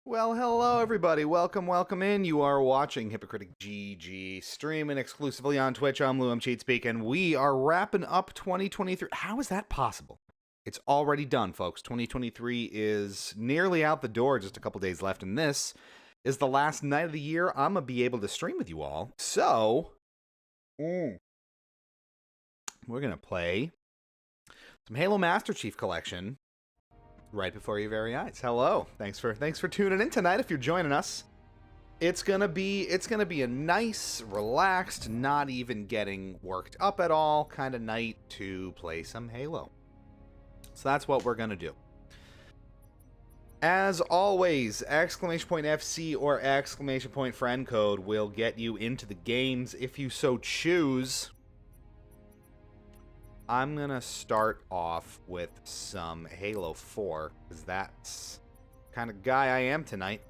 Well, hello everybody. Welcome in. You are watching Hypocritic GG, streaming exclusively on Twitch. I'm Lou, I'm CheatSpeak, and we are wrapping up 2023. How is that possible? It's already done, folks. 2023 is nearly out the door, just a couple days left, and this is the last night of the year I'm going to be able to stream with you all. So, we're going to play some Halo Master Chief Collection right before your very eyes. Hello. Thanks for tuning in tonight if you're joining us. It's going to be a nice, relaxed, not even getting worked up at all kind of night to play some Halo. So that's what we're going to do. As always, !FC or !friend code will get you into the games if you so choose. I'm going to start off with some Halo 4, because that's the kind of guy I am tonight.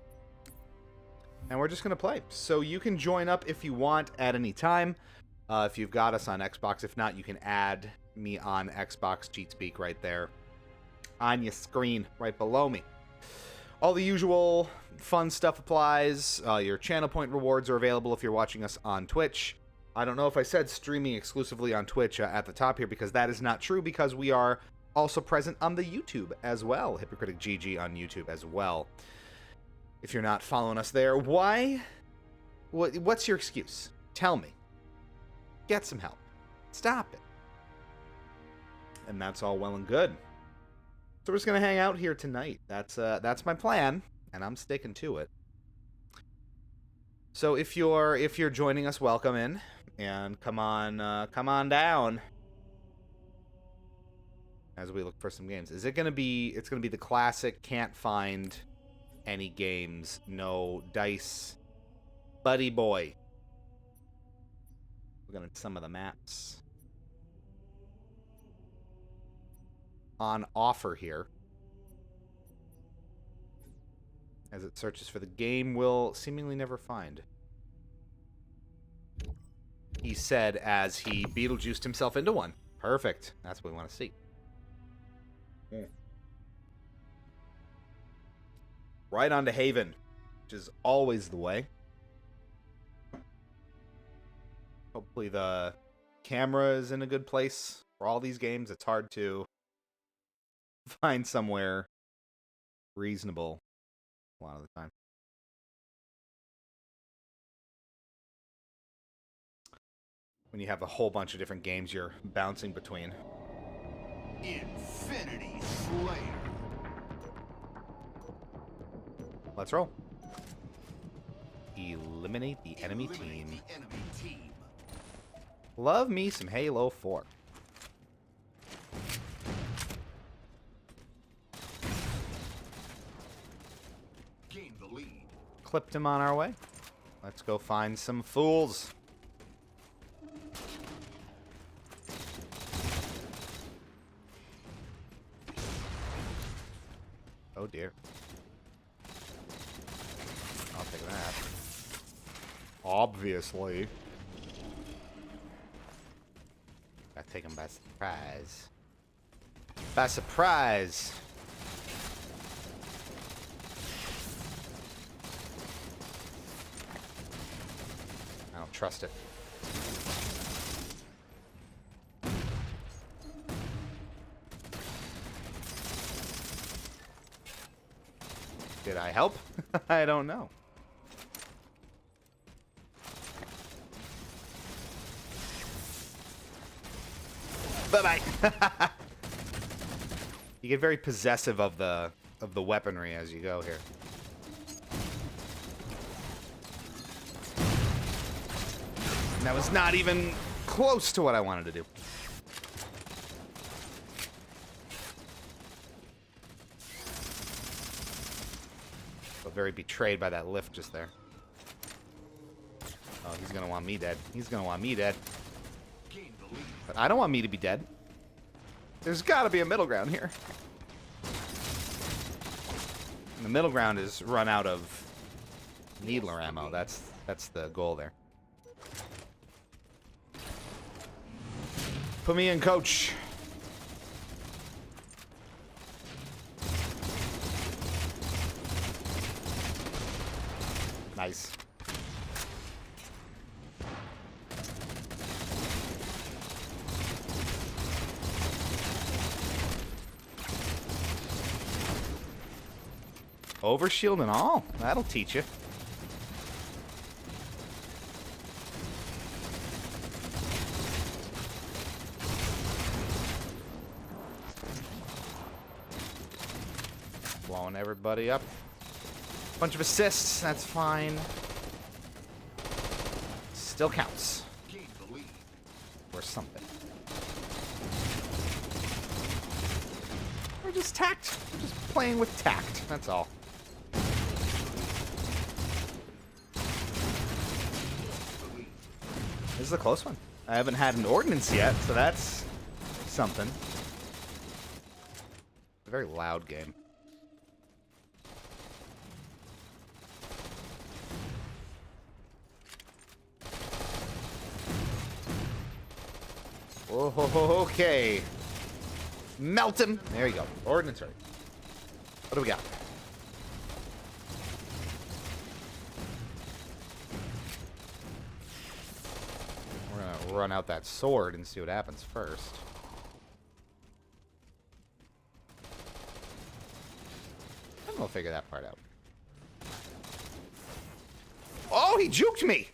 And we're just going to play. So you can join up if you want at any time, if you've got us on Xbox. If not, you can add me on Xbox CheatSpeak right there on your screen right below me. All the usual fun stuff applies. Your channel point rewards are available if you're watching us on Twitch. I don't know if I said streaming exclusively on Twitch at the top here, because that is not true, because we are also present on the YouTube as well. Hypocritic GG on YouTube as well. If you're not following us there, why? What's your excuse? Tell me. Get some help. Stop it. And that's all well and good. So we're just going to hang out here tonight. That's my plan, and I'm sticking to it. So if you're joining us, welcome in. And come on down as we look for some games. Is it gonna be? It's gonna be the classic. Can't find any games. No dice. Buddy boy. We're gonna some of the maps on offer here. As it searches for the game we'll seemingly never find. He said as he Beetlejuiced himself into one. Perfect. That's what we want to see. Right on to Haven, which is always the way. Hopefully the camera is in a good place for all these games. It's hard to find somewhere reasonable a lot of the time. When you have a whole bunch of different games you're bouncing between. Infinity Slayer. Let's roll. Eliminate the enemy team. Love me some Halo 4. Gain the lead. Clipped him on our way. Let's go find some fools. Oh dear. I'll take that. Obviously. Gotta take him by surprise. By surprise! I don't trust it. Did I help? I don't know. Bye-bye. You get very possessive of the weaponry as you go here. And that was not even close to what I wanted to do. Very betrayed by that lift just there. Oh, he's gonna want me dead. He's gonna want me dead. But I don't want me to be dead. There's gotta be a middle ground here. And the middle ground is run out of needler ammo. That's the goal there. Put me in, coach. Nice. Overshield and all. That'll teach you. Blowing everybody up. Bunch of assists. That's fine. Still counts. Gain the lead. Or something. We're just tact. We're just playing with tact. That's all. This is a close one. I haven't had an ordnance yet, so that's something. A very loud game. Oh, okay. Melt him. There you go. Ordnance ready. What do we got? We're gonna run out that sword and see what happens first. I think we'll figure that part out. Oh, he juked me!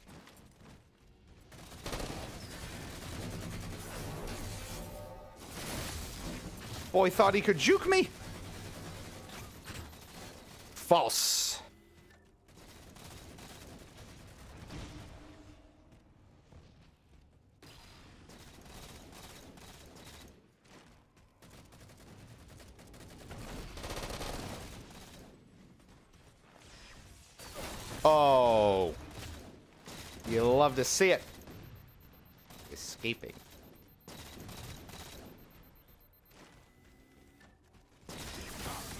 Boy thought he could juke me. False. Oh. You love to see it. Escaping.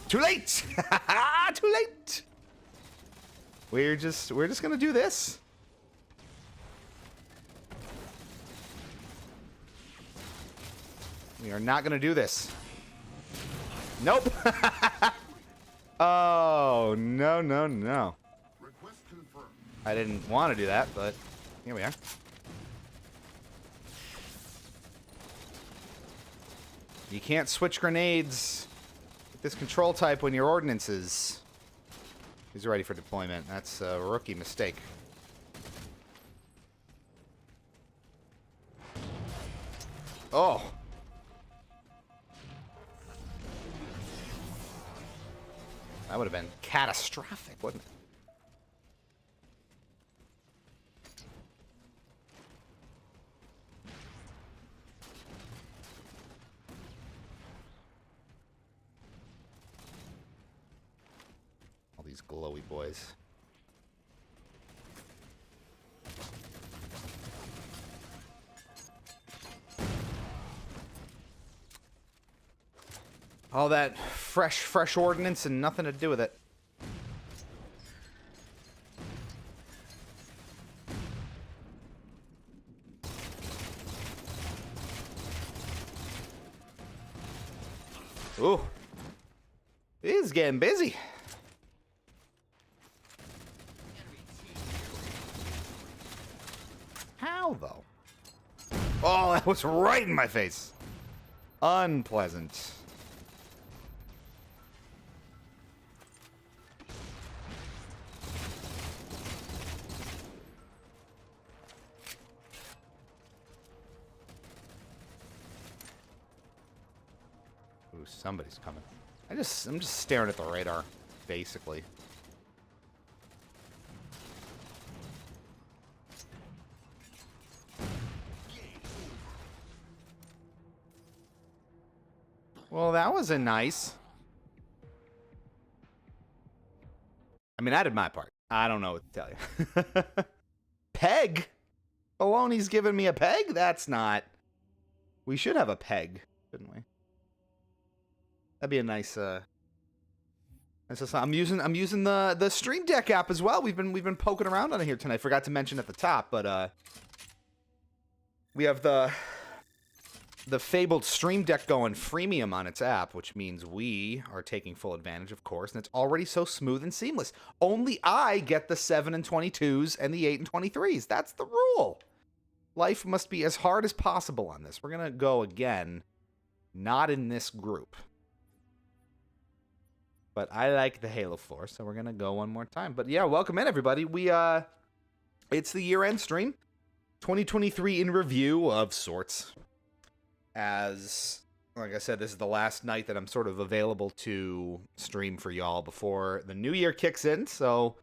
Too late! Too late! We're just gonna do this. We are not gonna do this. Nope. Oh, no, no, no. Request confirmed. I didn't want to do that, but here we are. You can't switch grenades with this control type when your ordnance is ready for deployment. That's a rookie mistake. Oh. That would have been catastrophic, wouldn't it? All these glowy boys. All that fresh ordnance and nothing to do with it. Ooh. It is getting busy. How, though? Oh, that was right in my face. Unpleasant. Ooh, somebody's coming. I'm just staring at the radar, basically. Well, that was a nice. I mean, I did my part. I don't know what to tell you. Peg? Baloney's giving me a peg? That's not. We should have a peg, shouldn't we? That'd be a nice. I'm using the Stream Deck app as well. We've been poking around on it here tonight. Forgot to mention at the top, but we have the the fabled Stream Deck going freemium on its app, which means we are taking full advantage, of course, and it's already so smooth and seamless. Only I get the 7 and 22s and the 8 and 23s. That's the rule. Life must be as hard as possible on this. We're going to go again, not in this group. But I like the Halo 4, so we're going to go one more time. But yeah, welcome in, everybody. It's the year-end stream. 2023 in review of sorts. As, like I said, this is the last night that I'm sort of available to stream for y'all before the new year kicks in. So,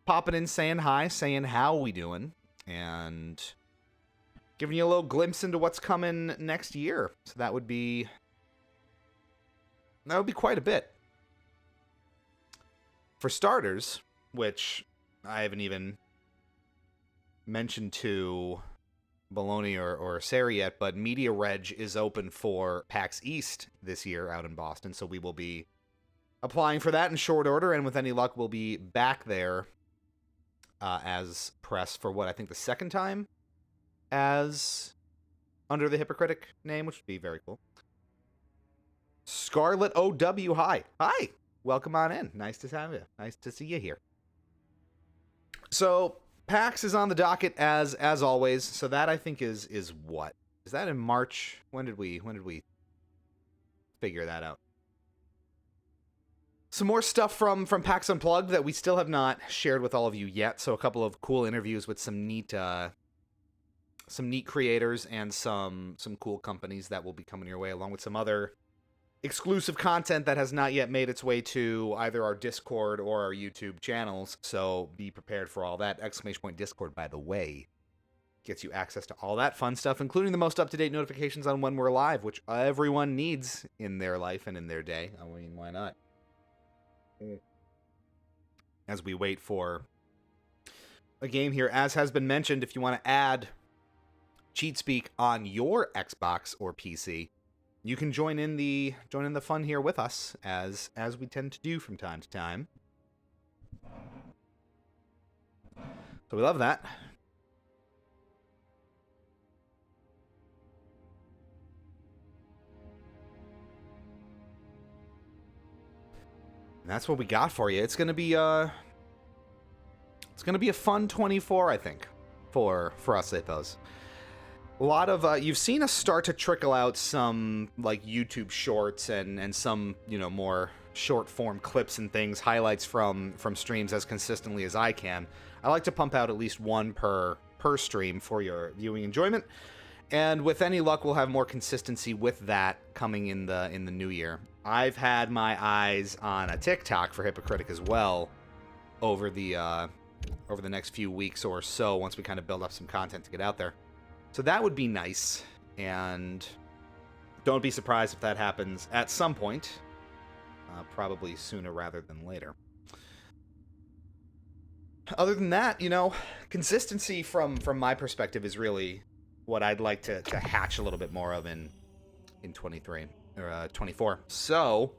popping in, saying hi, saying how we doing, and giving you a little glimpse into what's coming next year. So that would be quite a bit. For starters, which I haven't even mentioned to Baloney or Sarah yet, but Media Reg is open for PAX East this year out in Boston, so we will be applying for that in short order, and with any luck, we'll be back there as press for what I think the second time as under the Hypocritic name, which would be very cool. Scarlet OW, hi. Hi. Welcome on in. Nice to have you. Nice to see you here. So, PAX is on the docket as always. So that I think is what? Is that in March? When did we figure that out? Some more stuff from PAX Unplugged that we still have not shared with all of you yet. So a couple of cool interviews with some neat creators and some cool companies that will be coming your way, along with some other exclusive content that has not yet made its way to either our Discord or our YouTube channels, so be prepared for all that. Exclamation point Discord, by the way, gets you access to all that fun stuff, including the most up-to-date notifications on when we're live, which everyone needs in their life and in their day. I mean, why not? As we wait for a game here, as has been mentioned, if you want to add Cheat Speak on your Xbox or PC, you can join in the fun here with us, as we tend to do from time to time. So we love that. And that's what we got for you. It's gonna be a fun 24, I think, for us Athos. A lot of, you've seen us start to trickle out some, like, YouTube shorts and some, more short-form clips and things, highlights from streams as consistently as I can. I like to pump out at least one per stream for your viewing enjoyment. And with any luck, we'll have more consistency with that coming in the new year. I've had my eyes on a TikTok for Hypocritic as well over the next few weeks or so, once we kind of build up some content to get out there. So that would be nice, and don't be surprised if that happens at some point, probably sooner rather than later. Other than that, consistency from my perspective is really what I'd like to hatch a little bit more of in 23 or 24. So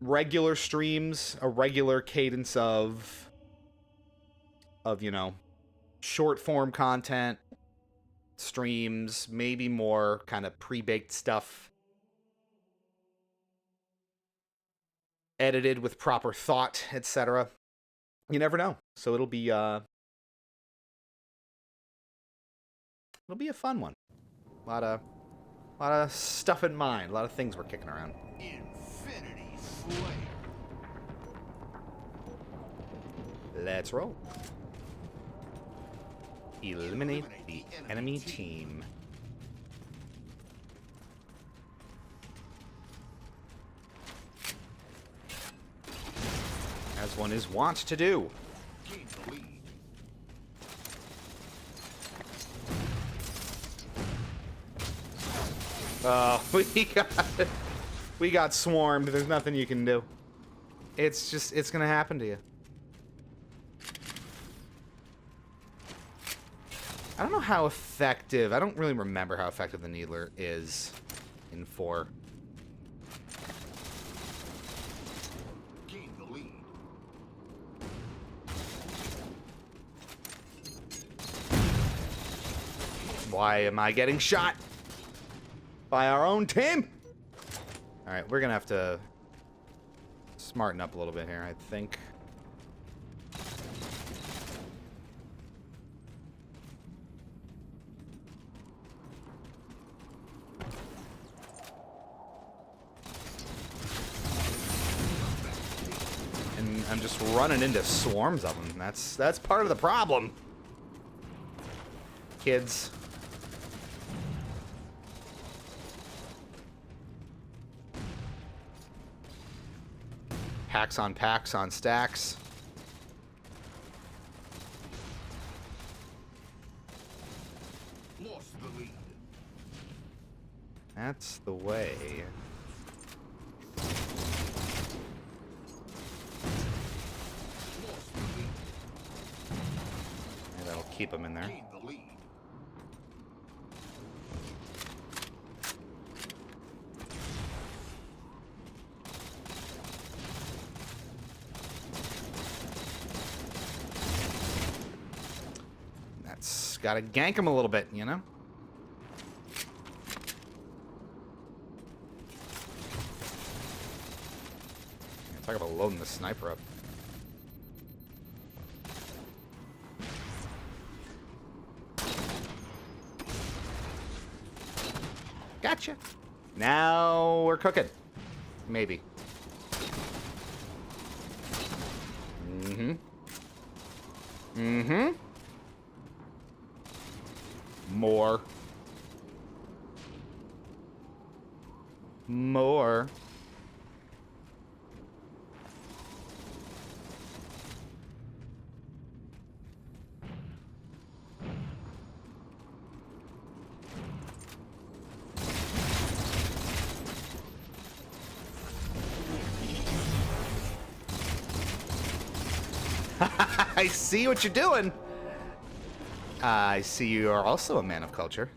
regular streams, a regular cadence of short form content, streams, maybe more kind of pre-baked stuff, edited with proper thought, etc. You never know. So it'll be a fun one. A lot of stuff in mind, a lot of things we're kicking around. Infinity Slayer. Let's roll. Eliminate the enemy team. As one is wont to do. Gain the lead. Oh, we got swarmed. There's nothing you can do. It's gonna happen to you. I don't know how effective, I don't really remember how effective the Needler is in 4. Gain the lead. Why am I getting shot? by our own team. All right, we're gonna have to smarten up a little bit here, I think. And I'm just running into swarms of them. That's part of the problem. Kids. Packs on stacks. Lost the lead. That's the way. Lost the lead. And that'll keep them in there. Gained the lead. That's gotta gank him a little bit, you know? Yeah, talk about loading the sniper up. Gotcha. Now we're cooking. Maybe. Mm-hmm. Mm-hmm. More. More. I see what you're doing. I see you are also a man of culture.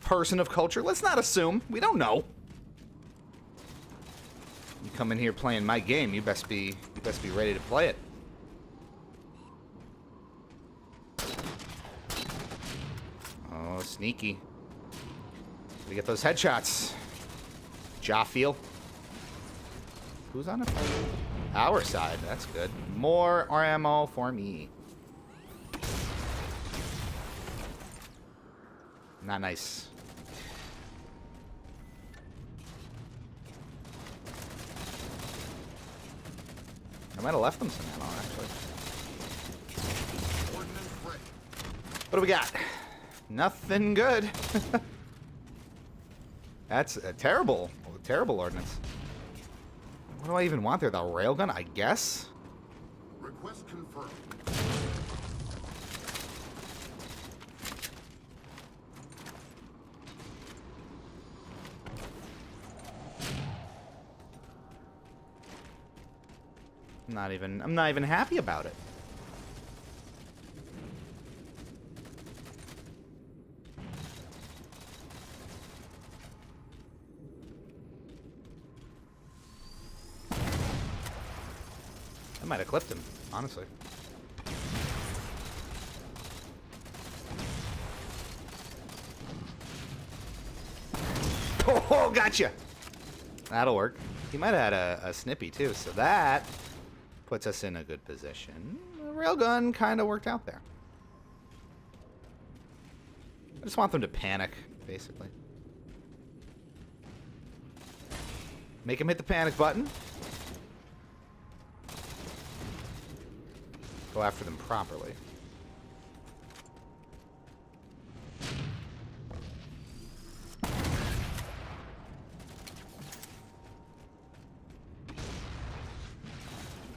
Person of culture. Let's not assume. We don't know. You come in here playing my game, you best be ready to play it. Oh, sneaky. We get those headshots. Jaffiel. Who's on it? Our side. That's good. More ammo for me. Not nice. I might have left them some ammo, actually. Ordnance ready. What do we got? Nothing good. That's a terrible ordnance. What do I even want there? The railgun, I guess? Request confirmed. I'm not even happy about it. I might have clipped him, honestly. Oh, gotcha! That'll work. He might have had a snippy, too, so that puts us in a good position. The railgun kind of worked out there. I just want them to panic, basically. Make him hit the panic button. Go after them properly.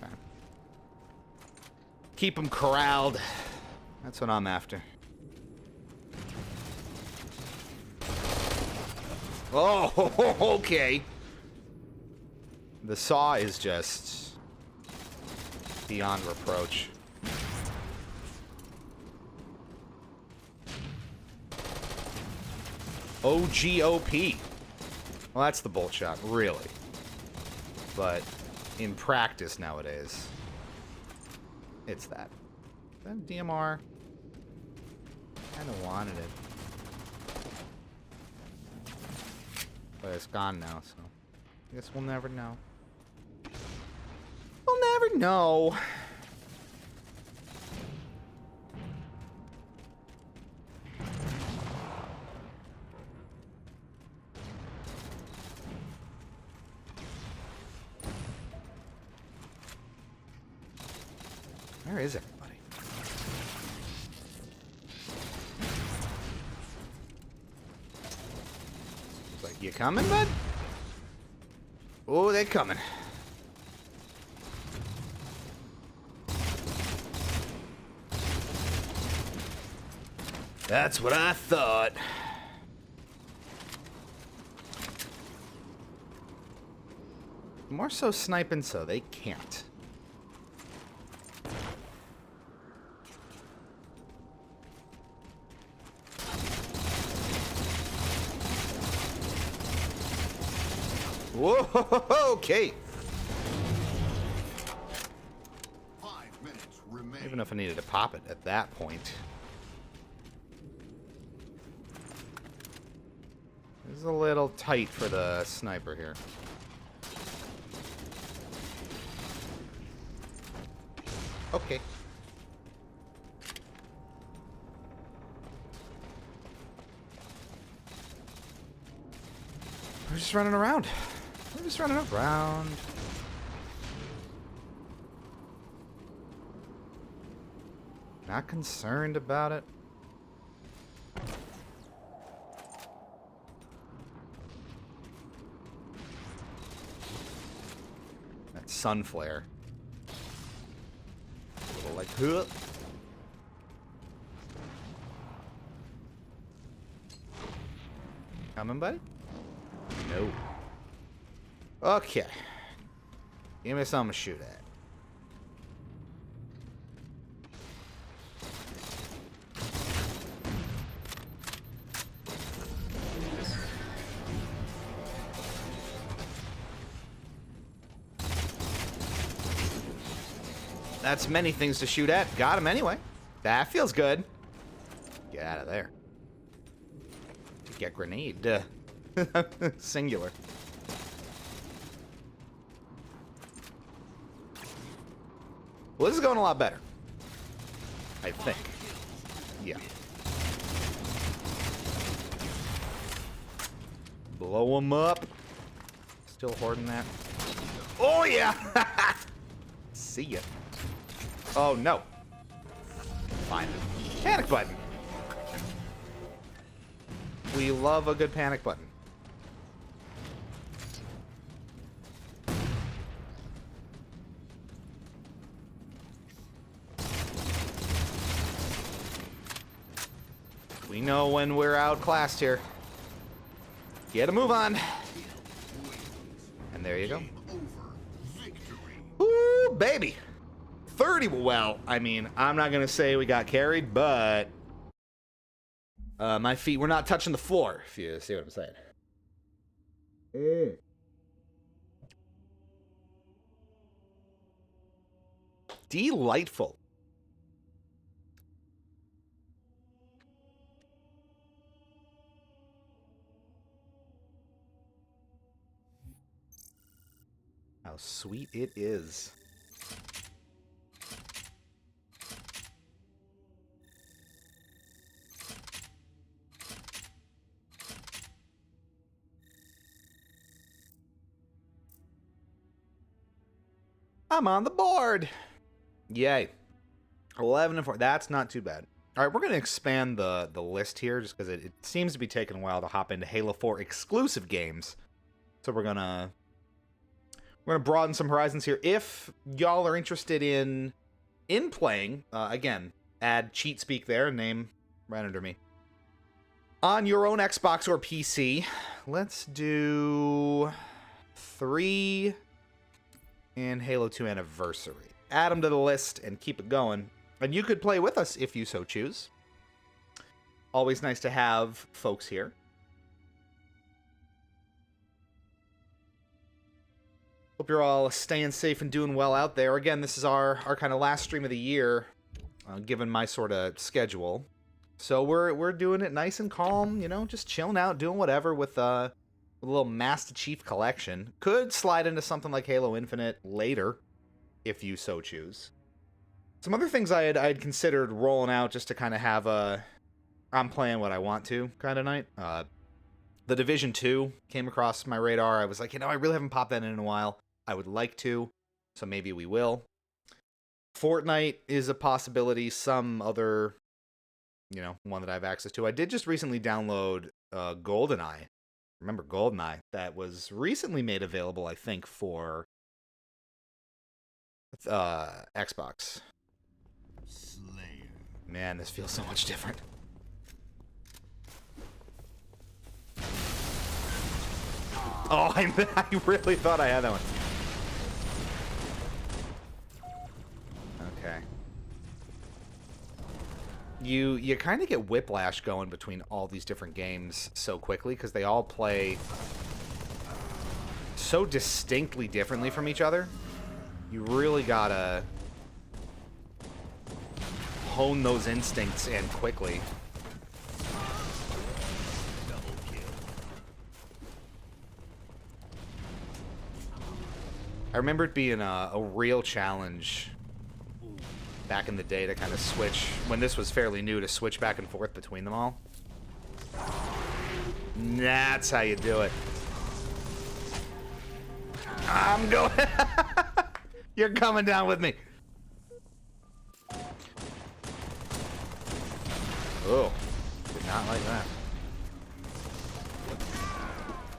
Okay. Keep them corralled. That's what I'm after. Oh, okay. The saw is just beyond reproach. OGOP. Well, that's the bolt shot, really. But in practice nowadays, it's that. That DMR kind of wanted it. But it's gone now, so I guess we'll never know. We'll never know. Where is everybody? It's like, you coming, bud? Oh, they're coming. That's what I thought. More so sniping so they can't. Whoa, okay. 5 minutes remain. Even if I needed to pop it at that point. This is a little tight for the sniper here. Okay. We're just running around. We're just running around. Not concerned about it. That sun flare. A little like, huh. Coming, buddy? No. Okay. Give me something to shoot at. That's many things to shoot at. Got him anyway. That feels good. Get out of there. Get grenade. Singular. Well, this is going a lot better. I think. Yeah. Blow him up. Still hoarding that. Oh, yeah! See ya. Oh, no. Fine. Panic button. We love a good panic button. We know when we're outclassed here. Get a move on. And there you go. Ooh, baby. 30. Well, I mean, I'm not going to say we got carried, but my feet were not touching the floor, if you see what I'm saying. Delightful. How sweet it is. I'm on the board. Yay. 11 and 4. That's not too bad. All right, we're going to expand the list here just because it seems to be taking a while to hop into Halo 4 exclusive games. So we're going to broaden some horizons here. If y'all are interested in playing, again, add cheat speak there, name right under me. On your own Xbox or PC, let's do 3 and Halo 2 Anniversary. Add them to the list and keep it going. And you could play with us if you so choose. Always nice to have folks here. Hope you're all staying safe and doing well out there. Again, this is our kind of last stream of the year, given my sort of schedule. So we're doing it nice and calm, you know, just chilling out, doing whatever with with a little Master Chief Collection. Could slide into something like Halo Infinite later, if you so choose. Some other things I had considered rolling out just to kind of have a I'm playing what I want to kind of night. The Division 2 came across my radar. I was like, I really haven't popped that in a while. I would like to, so maybe we will. Fortnite is a possibility. Some other, one that I have access to. I did just recently download GoldenEye. Remember GoldenEye? That was recently made available, I think, for Xbox. Slayer. Man, this feels so much different. Oh, I really thought I had that one. Okay. You kind of get whiplash going between all these different games so quickly because they all play so distinctly differently from each other. You really gotta hone those instincts in quickly. I remember it being a real challenge back in the day to kind of switch, when this was fairly new, to switch back and forth between them all. That's how you do it. I'm going. You're coming down with me. Oh, did not like that.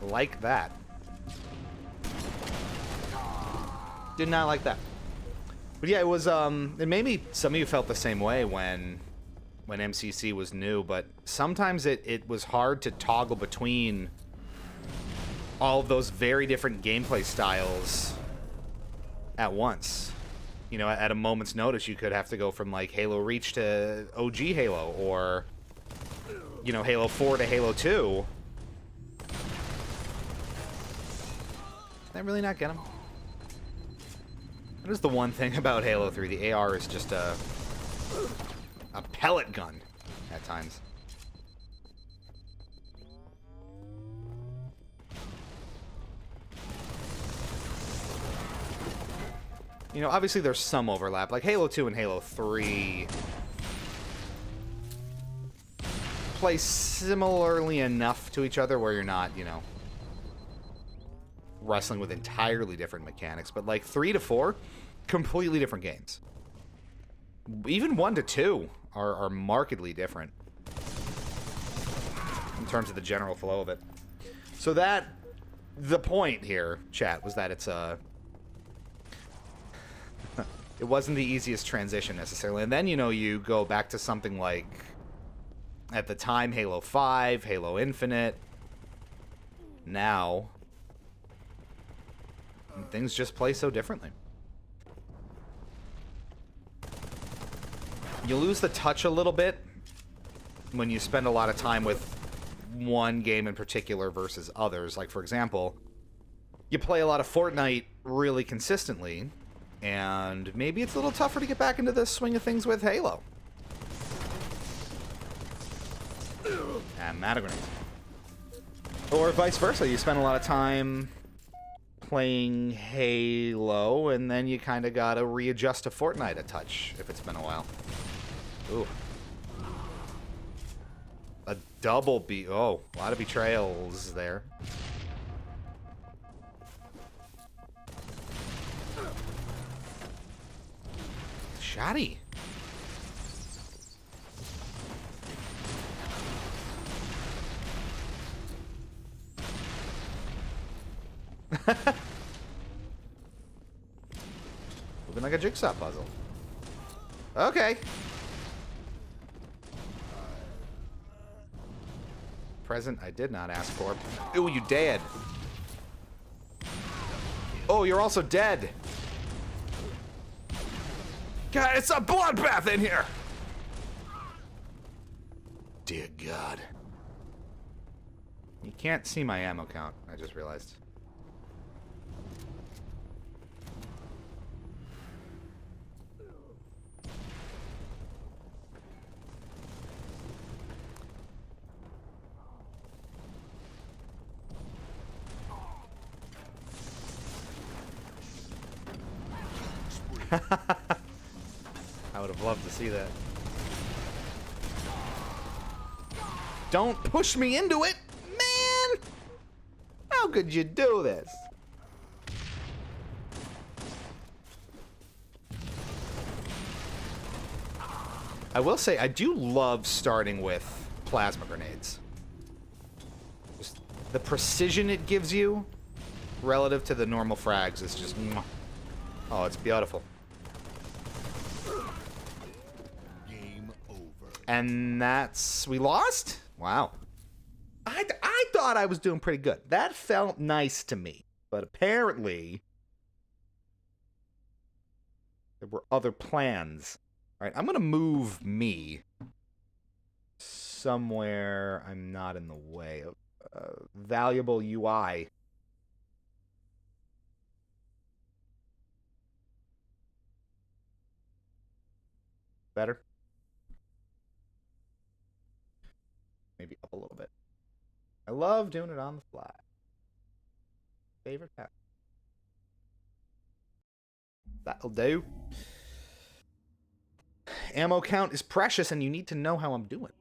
Like that. Did not like that. But yeah, it was, and maybe some of you felt the same way when MCC was new, but sometimes it was hard to toggle between all of those very different gameplay styles at once. At a moment's notice, you could have to go from, like, Halo Reach to OG Halo, or, Halo 4 to Halo 2. Did I really not get him? That is the one thing about Halo 3. The AR is just a pellet gun at times. Obviously there's some overlap. Like Halo 2 and Halo 3 play similarly enough to each other where you're not, wrestling with entirely different mechanics. But like 3 to 4, completely different games. Even 1 to 2 are markedly different in terms of the general flow of it. So the point here, chat, was that it's it wasn't the easiest transition necessarily. And then, you go back to something like, at the time, Halo 5, Halo Infinite. Now, things just play so differently. You lose the touch a little bit when you spend a lot of time with one game in particular versus others. Like, for example, you play a lot of Fortnite really consistently, and maybe it's a little tougher to get back into the swing of things with Halo. And Matagram. Or vice versa, you spend a lot of time playing Halo, and then you kind of gotta readjust to Fortnite a touch if it's been a while. Ooh. A double oh, a lot of betrayals there. Shoddy. Moving like a jigsaw puzzle. Okay. Present I did not ask for. Ooh, you dead. Oh, you're also dead. God, it's a bloodbath in here. Dear God. You can't see my ammo count, I just realized. I would have loved to see that. Don't push me into it, man! How could you do this? I will say, I do love starting with plasma grenades. Just the precision it gives you relative to the normal frags is just... Oh, it's beautiful. Game over. And that's... We lost? Wow. I thought I was doing pretty good. That felt nice to me. But apparently... there were other plans. All right, I'm going to move me somewhere I'm not in the way of valuable UI. Better? Maybe up a little bit. I love doing it on the fly. Favorite pattern. That'll do. Ammo count is precious, and you need to know how I'm doing.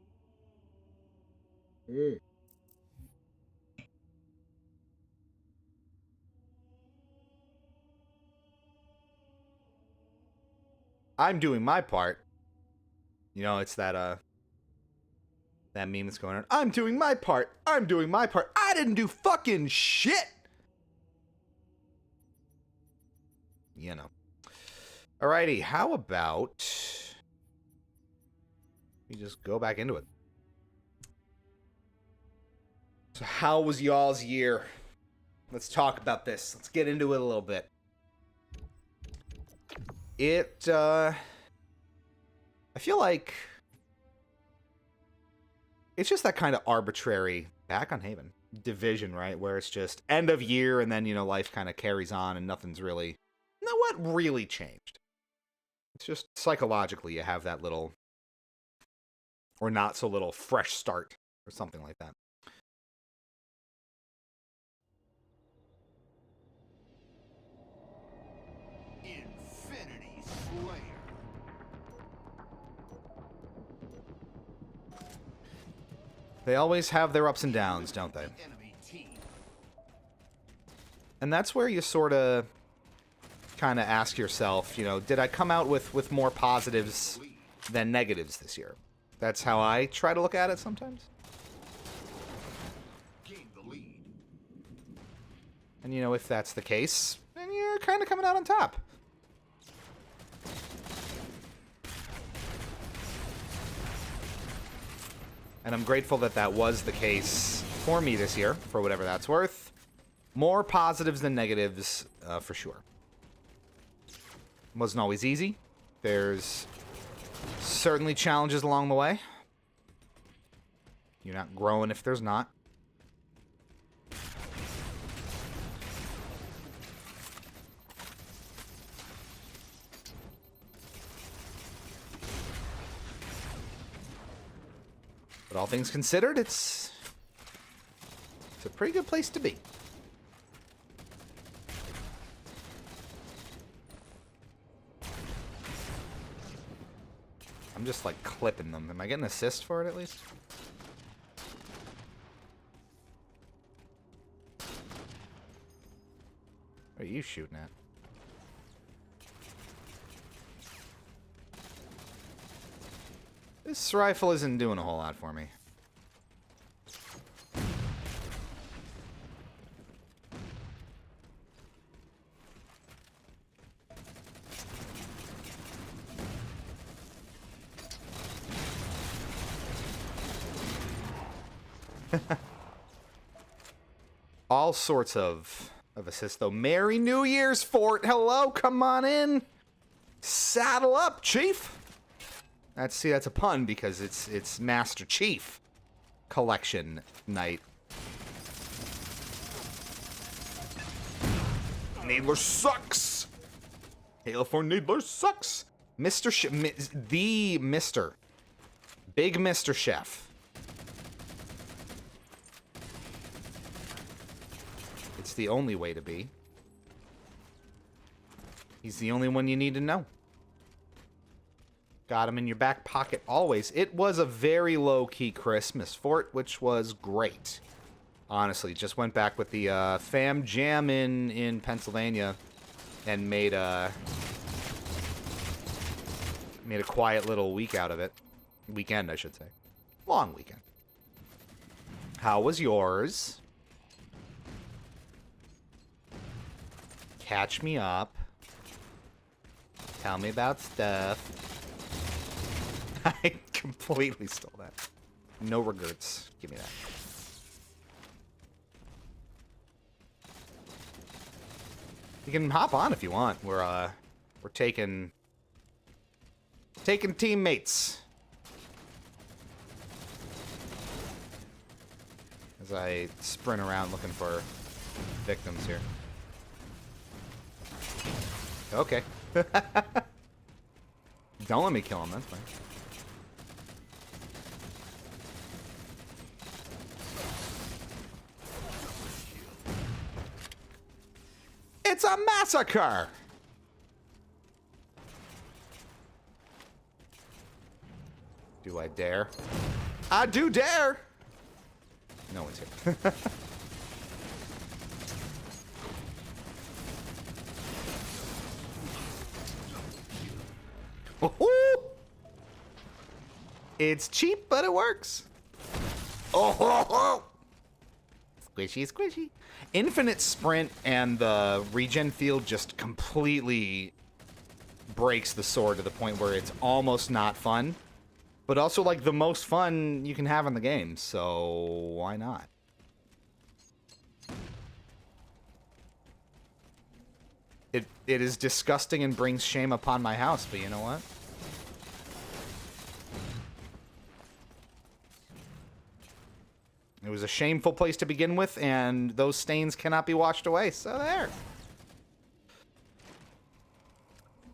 I'm doing my part. You know, it's that that meme that's going on. I'm doing my part. I'm doing my part. I didn't do fucking shit. You know. Alrighty, how about we just go back into it. So how was y'all's year? Let's talk about this. Let's get into it a little bit. I feel like it's just that kind of arbitrary back on Haven division, right? Where it's just end of year and then, you know, life kind of carries on and nothing's really, you know what really changed? It's just psychologically you have that little or not so little fresh start or something like that. Infinity Slayer. They always have their ups and downs, don't they? Enemy team. And that's where you sort of kind of ask yourself, you know, did I come out with more positives than negatives this year? That's how I try to look at it sometimes. Gain the lead. And, you know, if that's the case, then you're kind of coming out on top. And I'm grateful that that was the case for me this year, for whatever that's worth. More positives than negatives, for sure. Wasn't always easy. There's certainly challenges along the way. You're not growing if there's not. But all things considered, it's a pretty good place to be. I'm just like clipping them. Am I getting an assist for it at least? What are you shooting at? This rifle isn't doing a whole lot for me. All sorts of assists, though. Merry New Year's, Fort. Hello, come on in. Saddle up, Chief. That's a pun because it's Master Chief collection night. Needler sucks. Halo 4 Needler sucks. The Mr. Big Mr. Chef. It's the only way to be. He's the only one you need to know. Got him in your back pocket always. It was a very low-key Christmas fort, which was great. Honestly, just went back with the fam jam in Pennsylvania and made a quiet little week out of it. Weekend, I should say. Long weekend. How was yours? Catch me up. Tell me about stuff. I completely stole that. No regrets. Give me that. You can hop on if you want. We're taking teammates. As I sprint around looking for victims here. Okay. Don't let me kill him, that's fine. It's a massacre! Do I dare? I do dare! No one's here. It's cheap, but it works. Oh, squishy, squishy. Infinite sprint and the regen field just completely breaks the sword to the point where it's almost not fun, but also like the most fun you can have in the game. So why not? It is disgusting and brings shame upon my house, but you know what? It was a shameful place to begin with, and those stains cannot be washed away, so there.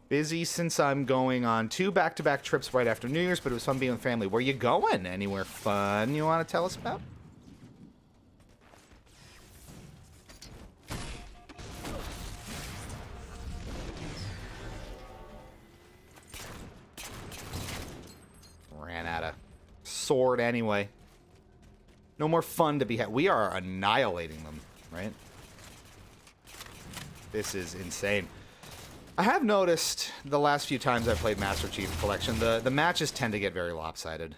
Busy since I'm going on 2 back-to-back trips right after New Year's, but it was fun being with family. Where you going? Anywhere fun you want to tell us about? Ran out of sword anyway. No more fun to be had. We are annihilating them, right? This is insane. I have noticed the last few times I've played Master Chief Collection, the matches tend to get very lopsided.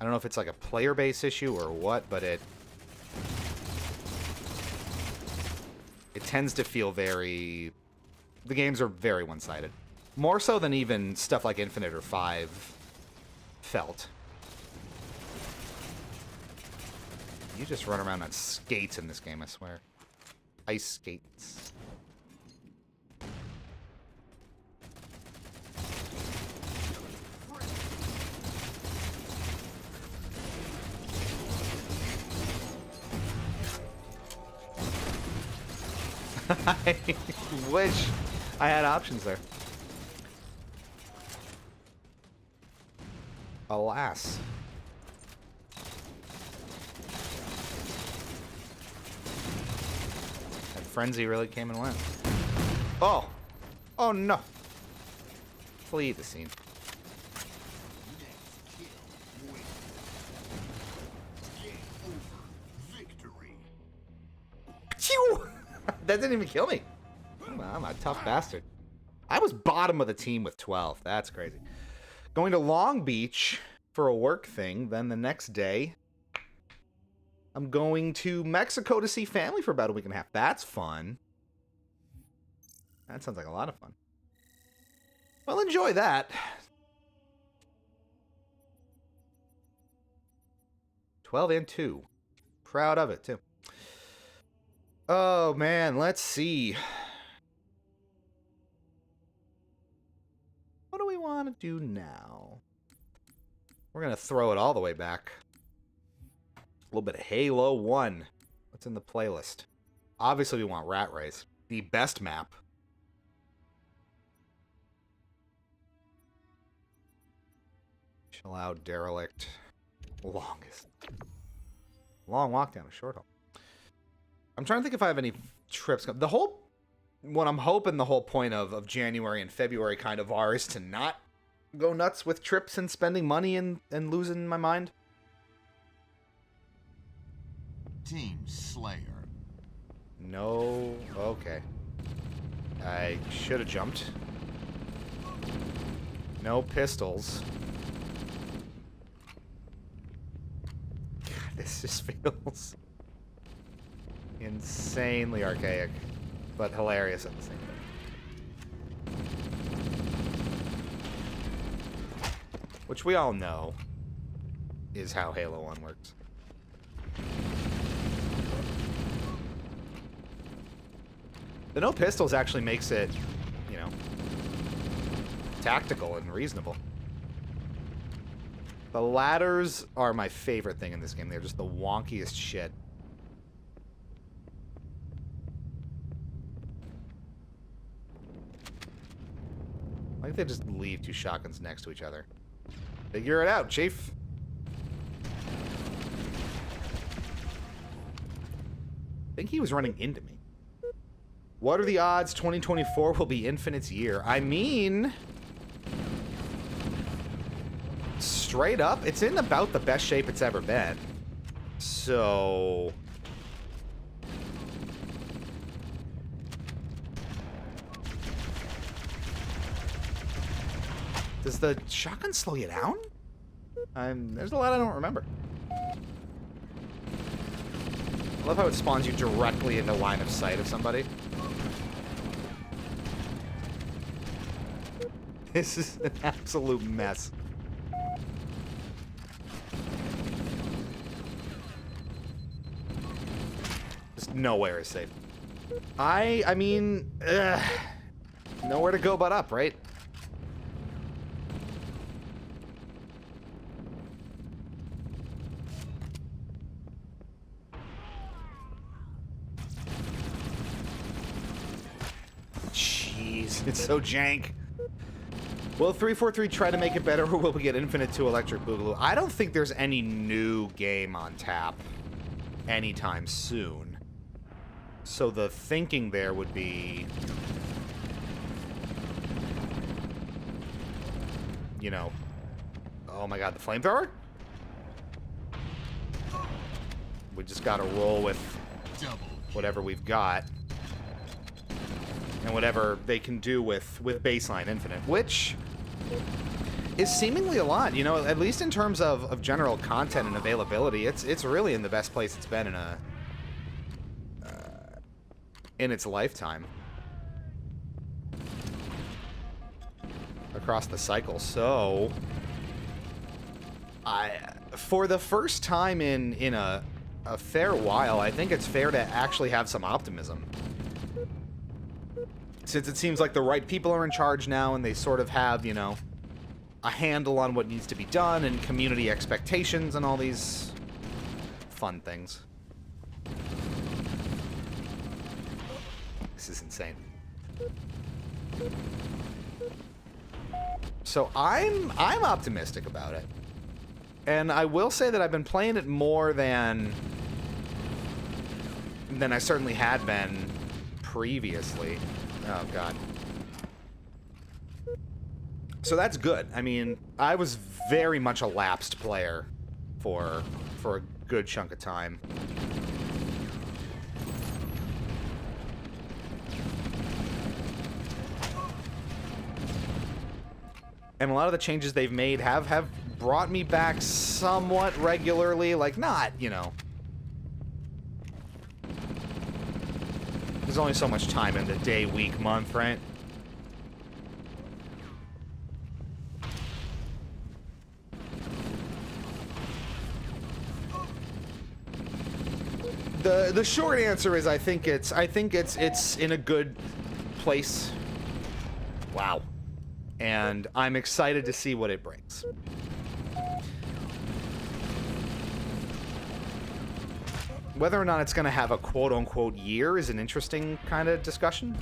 I don't know if it's like a player base issue or what, but it tends to feel very... The games are very one-sided. More so than even stuff like Infinite or 5 felt. You just run around on skates in this game, I swear. Ice skates. I wish I had options there. Alas. That frenzy really came and went. Oh! Oh no! Flee the scene. Phew! That didn't even kill me. I'm a tough bastard. I was bottom of the team with 12. That's crazy. Going to Long Beach for a work thing. Then the next day, I'm going to Mexico to see family for about a week and a half. That's fun. That sounds like a lot of fun. Well, enjoy that. 12 and 2. Proud of it, too. Oh, man, let's see. What do we want to do now? We're going to throw it all the way back. A little bit of Halo 1. What's in the playlist? Obviously, we want Rat Race. The best map. Chill out, Derelict. Longest. Long walk down a short haul. I'm trying to think if I have any trips. The whole what I'm hoping the whole point of January and February kind of are is to not go nuts with trips and spending money and losing my mind. Team Slayer. No. Okay. I should have jumped. No pistols. God, this just feels insanely archaic, but hilarious at the same time. Which we all know is how Halo 1 works. The no pistols actually makes it, you know, tactical and reasonable. The ladders are my favorite thing in this game. They're just the wonkiest shit. I think they just leave two shotguns next to each other. Figure it out, Chief. I think he was running into me. What are the odds 2024 will be Infinite's year? I mean, straight up, it's in about the best shape it's ever been. So... does the shotgun slow you down? There's a lot I don't remember. I love how it spawns you directly into line of sight of somebody. This is an absolute mess. Just nowhere is safe. I mean, nowhere to go but up, right? Jeez, it's so jank. Will 343 try to make it better, or will we get Infinite 2 Electric Boogaloo? I don't think there's any new game on tap anytime soon. So the thinking there would be, you know, oh my god, the flamethrower? We just gotta roll with whatever we've got. And whatever they can do with Baseline Infinite, which is seemingly a lot, you know, at least in terms of general content and availability. It's really in the best place it's been in its lifetime across the cycle. So for the first time in a fair while, I think it's fair to actually have some optimism. Since it seems like the right people are in charge now and they sort of have, you know, a handle on what needs to be done and community expectations and all these fun things. This is insane. So I'm optimistic about it. And I will say that I've been playing it more than I certainly had been previously. Oh, God. So that's good. I mean, I was very much a lapsed player for a good chunk of time. And a lot of the changes they've made have brought me back somewhat regularly. Like, not, you know... There's only so much time in the day, week, month, right? The short answer is I think it's in a good place. Wow. And I'm excited to see what it brings. Whether or not it's going to have a quote-unquote year is an interesting kind of discussion.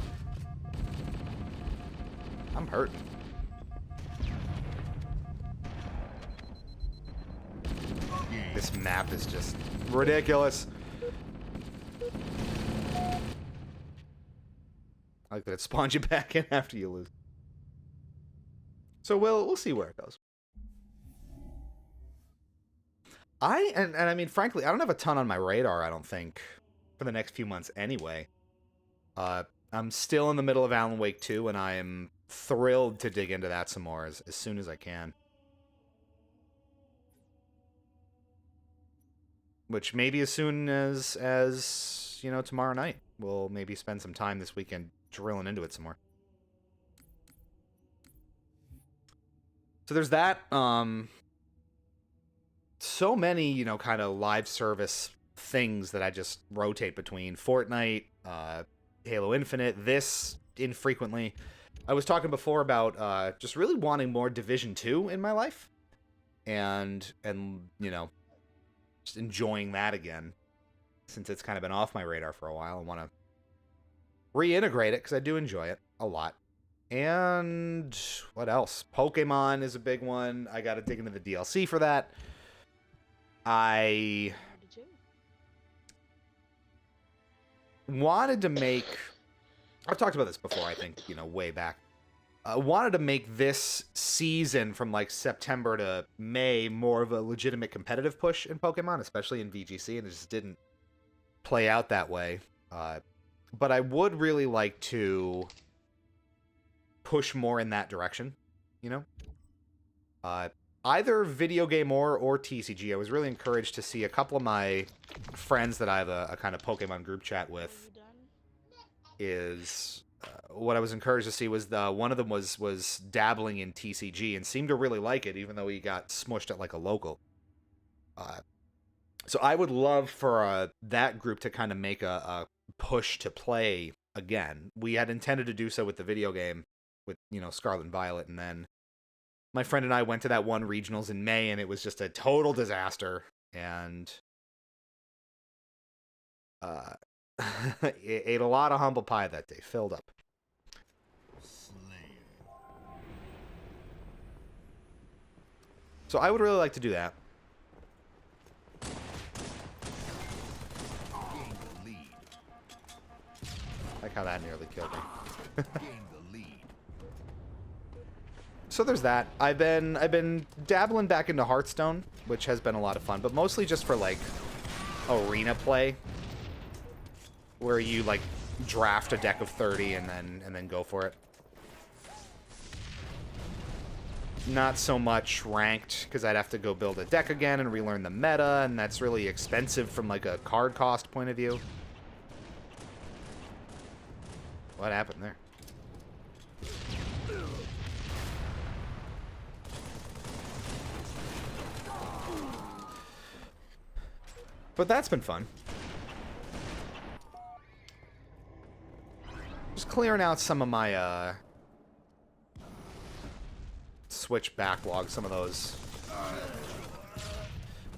I'm hurting. This map is just ridiculous. I like that it spawns you back in after you lose. So we'll see where it goes. And I mean, frankly, I don't have a ton on my radar, I don't think, for the next few months anyway. I'm still in the middle of Alan Wake 2, and I am thrilled to dig into that some more as soon as I can. Which maybe as soon as you know, tomorrow night. We'll maybe spend some time this weekend drilling into it some more. So there's that. So many, you know, kind of live service things that I just rotate between. Fortnite, Halo Infinite, this infrequently. I was talking before about just really wanting more Division 2 in my life. And you know, just enjoying that again. Since it's kind of been off my radar for a while. I want to reintegrate it because I do enjoy it a lot. And what else? Pokemon is a big one. I got to dig into the DLC for that. I wanted to make... I've talked about this before, I think, you know, way back. I wanted to make this season from, like, September to May more of a legitimate competitive push in Pokemon, especially in VGC, and it just didn't play out that way. But I would really like to push more in that direction, you know? Either Video Game or TCG. I was really encouraged to see a couple of my friends that I have a kind of Pokemon group chat with is... what I was encouraged to see was one of them was dabbling in TCG and seemed to really like it, even though he got smushed at like a local. So I would love for that group to kind of make a push to play again. We had intended to do so with the video game, with, you know, Scarlet and Violet, and then my friend and I went to that one regionals in May, and it was just a total disaster, and ate a lot of humble pie that day, filled up. So I would really like to do that. Like how that nearly killed me. So there's that. I've been dabbling back into Hearthstone, which has been a lot of fun, but mostly just for like arena play, where you like draft a deck of 30 and then go for it. Not so much ranked, because I'd have to go build a deck again and relearn the meta, and that's really expensive from like a card cost point of view. What happened there? But that's been fun. Just clearing out some of my Switch backlog, some of those.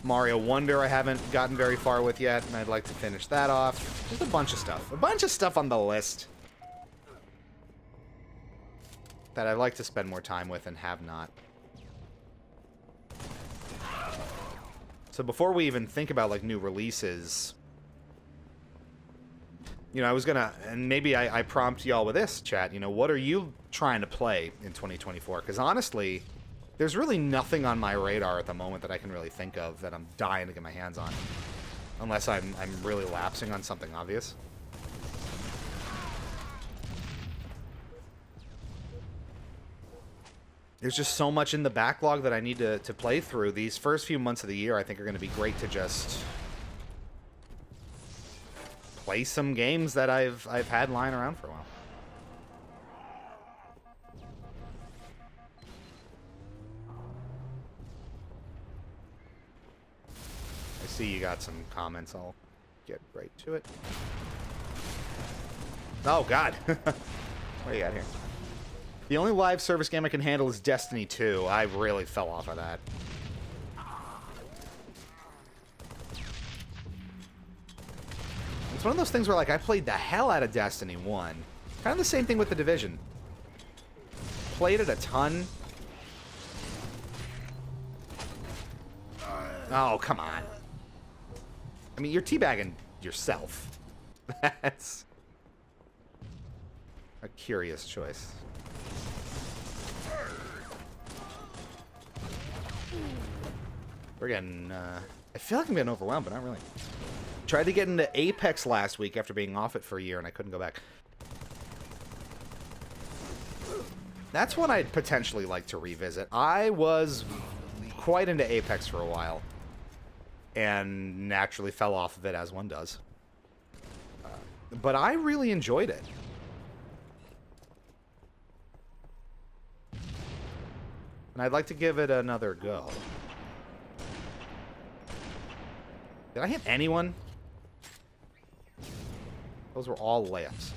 Mario Wonder I haven't gotten very far with yet, and I'd like to finish that off. Just a bunch of stuff. A bunch of stuff on the list that I'd like to spend more time with and have not. So before we even think about, like, new releases, you know, I was gonna, and maybe I prompt y'all with this, chat, you know, what are you trying to play in 2024? Because honestly, there's really nothing on my radar at the moment that I can really think of that I'm dying to get my hands on. Unless I'm really lapsing on something obvious. There's just so much in the backlog that I need to play through. These first few months of the year, I think, are going to be great to just play some games that I've had lying around for a while. I see you got some comments. I'll get right to it. Oh, God. What do you got here? The only live service game I can handle is Destiny 2. I really fell off of that. It's one of those things where, like, I played the hell out of Destiny 1. Kind of the same thing with The Division. Played it a ton. Oh, come on. I mean, you're teabagging yourself. That's... a curious choice. We're getting, I feel like I'm getting overwhelmed, but not really. Tried to get into Apex last week after being off it for a year, and I couldn't go back. That's one I'd potentially like to revisit. I was quite into Apex for a while, and naturally fell off of it, as one does. But I really enjoyed it. And I'd like to give it another go. Did I hit anyone? Those were all layups.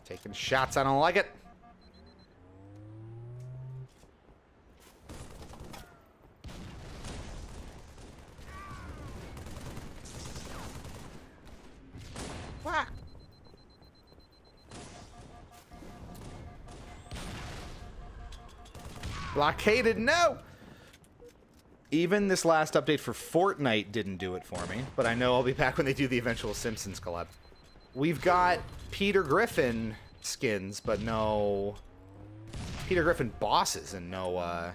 Taking shots, I don't like it. Whack. Blockaded, no! Even this last update for Fortnite didn't do it for me, but I know I'll be back when they do the eventual Simpsons collab. We've got Peter Griffin skins, but no Peter Griffin bosses, and no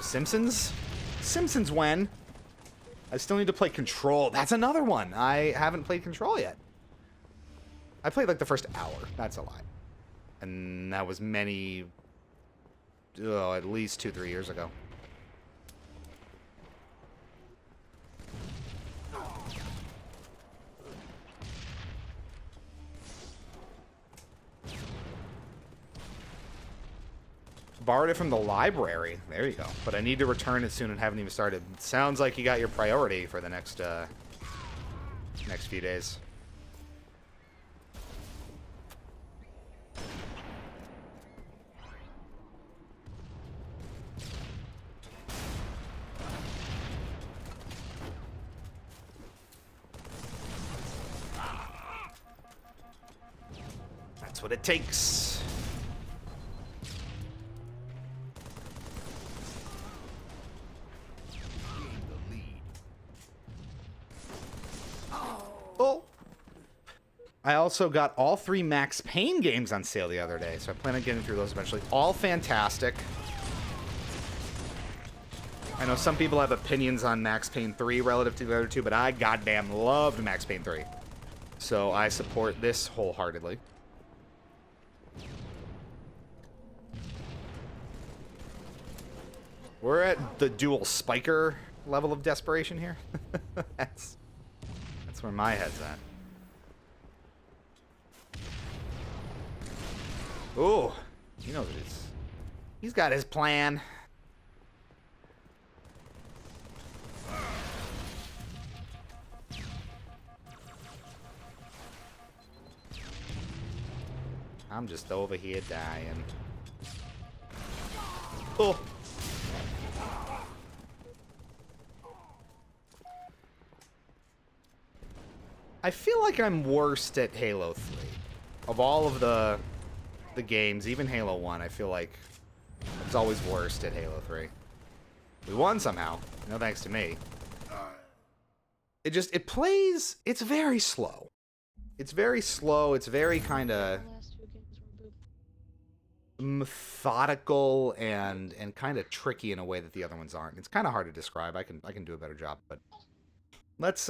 Simpsons? Simpsons when? I still need to play Control. That's another one. I haven't played Control yet. I played like the first hour. That's a lie. And that was many, at least 2-3 years ago. Borrowed it from the library. There you go. But I need to return it soon and haven't even started. Sounds like you got your priority for the next few days. That's what it takes. I also got all 3 Max Payne games on sale the other day, so I plan on getting through those eventually. All fantastic. I know some people have opinions on Max Payne 3 relative to the other two, but I goddamn loved Max Payne 3. So I support this wholeheartedly. We're at the dual spiker level of desperation here. That's where my head's at. Ooh, he knows what he's got his plan. I'm just over here dying. Oh. I feel like I'm worst at Halo 3. Of all of the games, even Halo 1, I feel like I was always worst at Halo 3. We won somehow. No thanks to me. It plays, it's very slow. It's very slow, it's very kind of methodical and kind of tricky in a way that the other ones aren't. It's kind of hard to describe. I can do a better job, but let's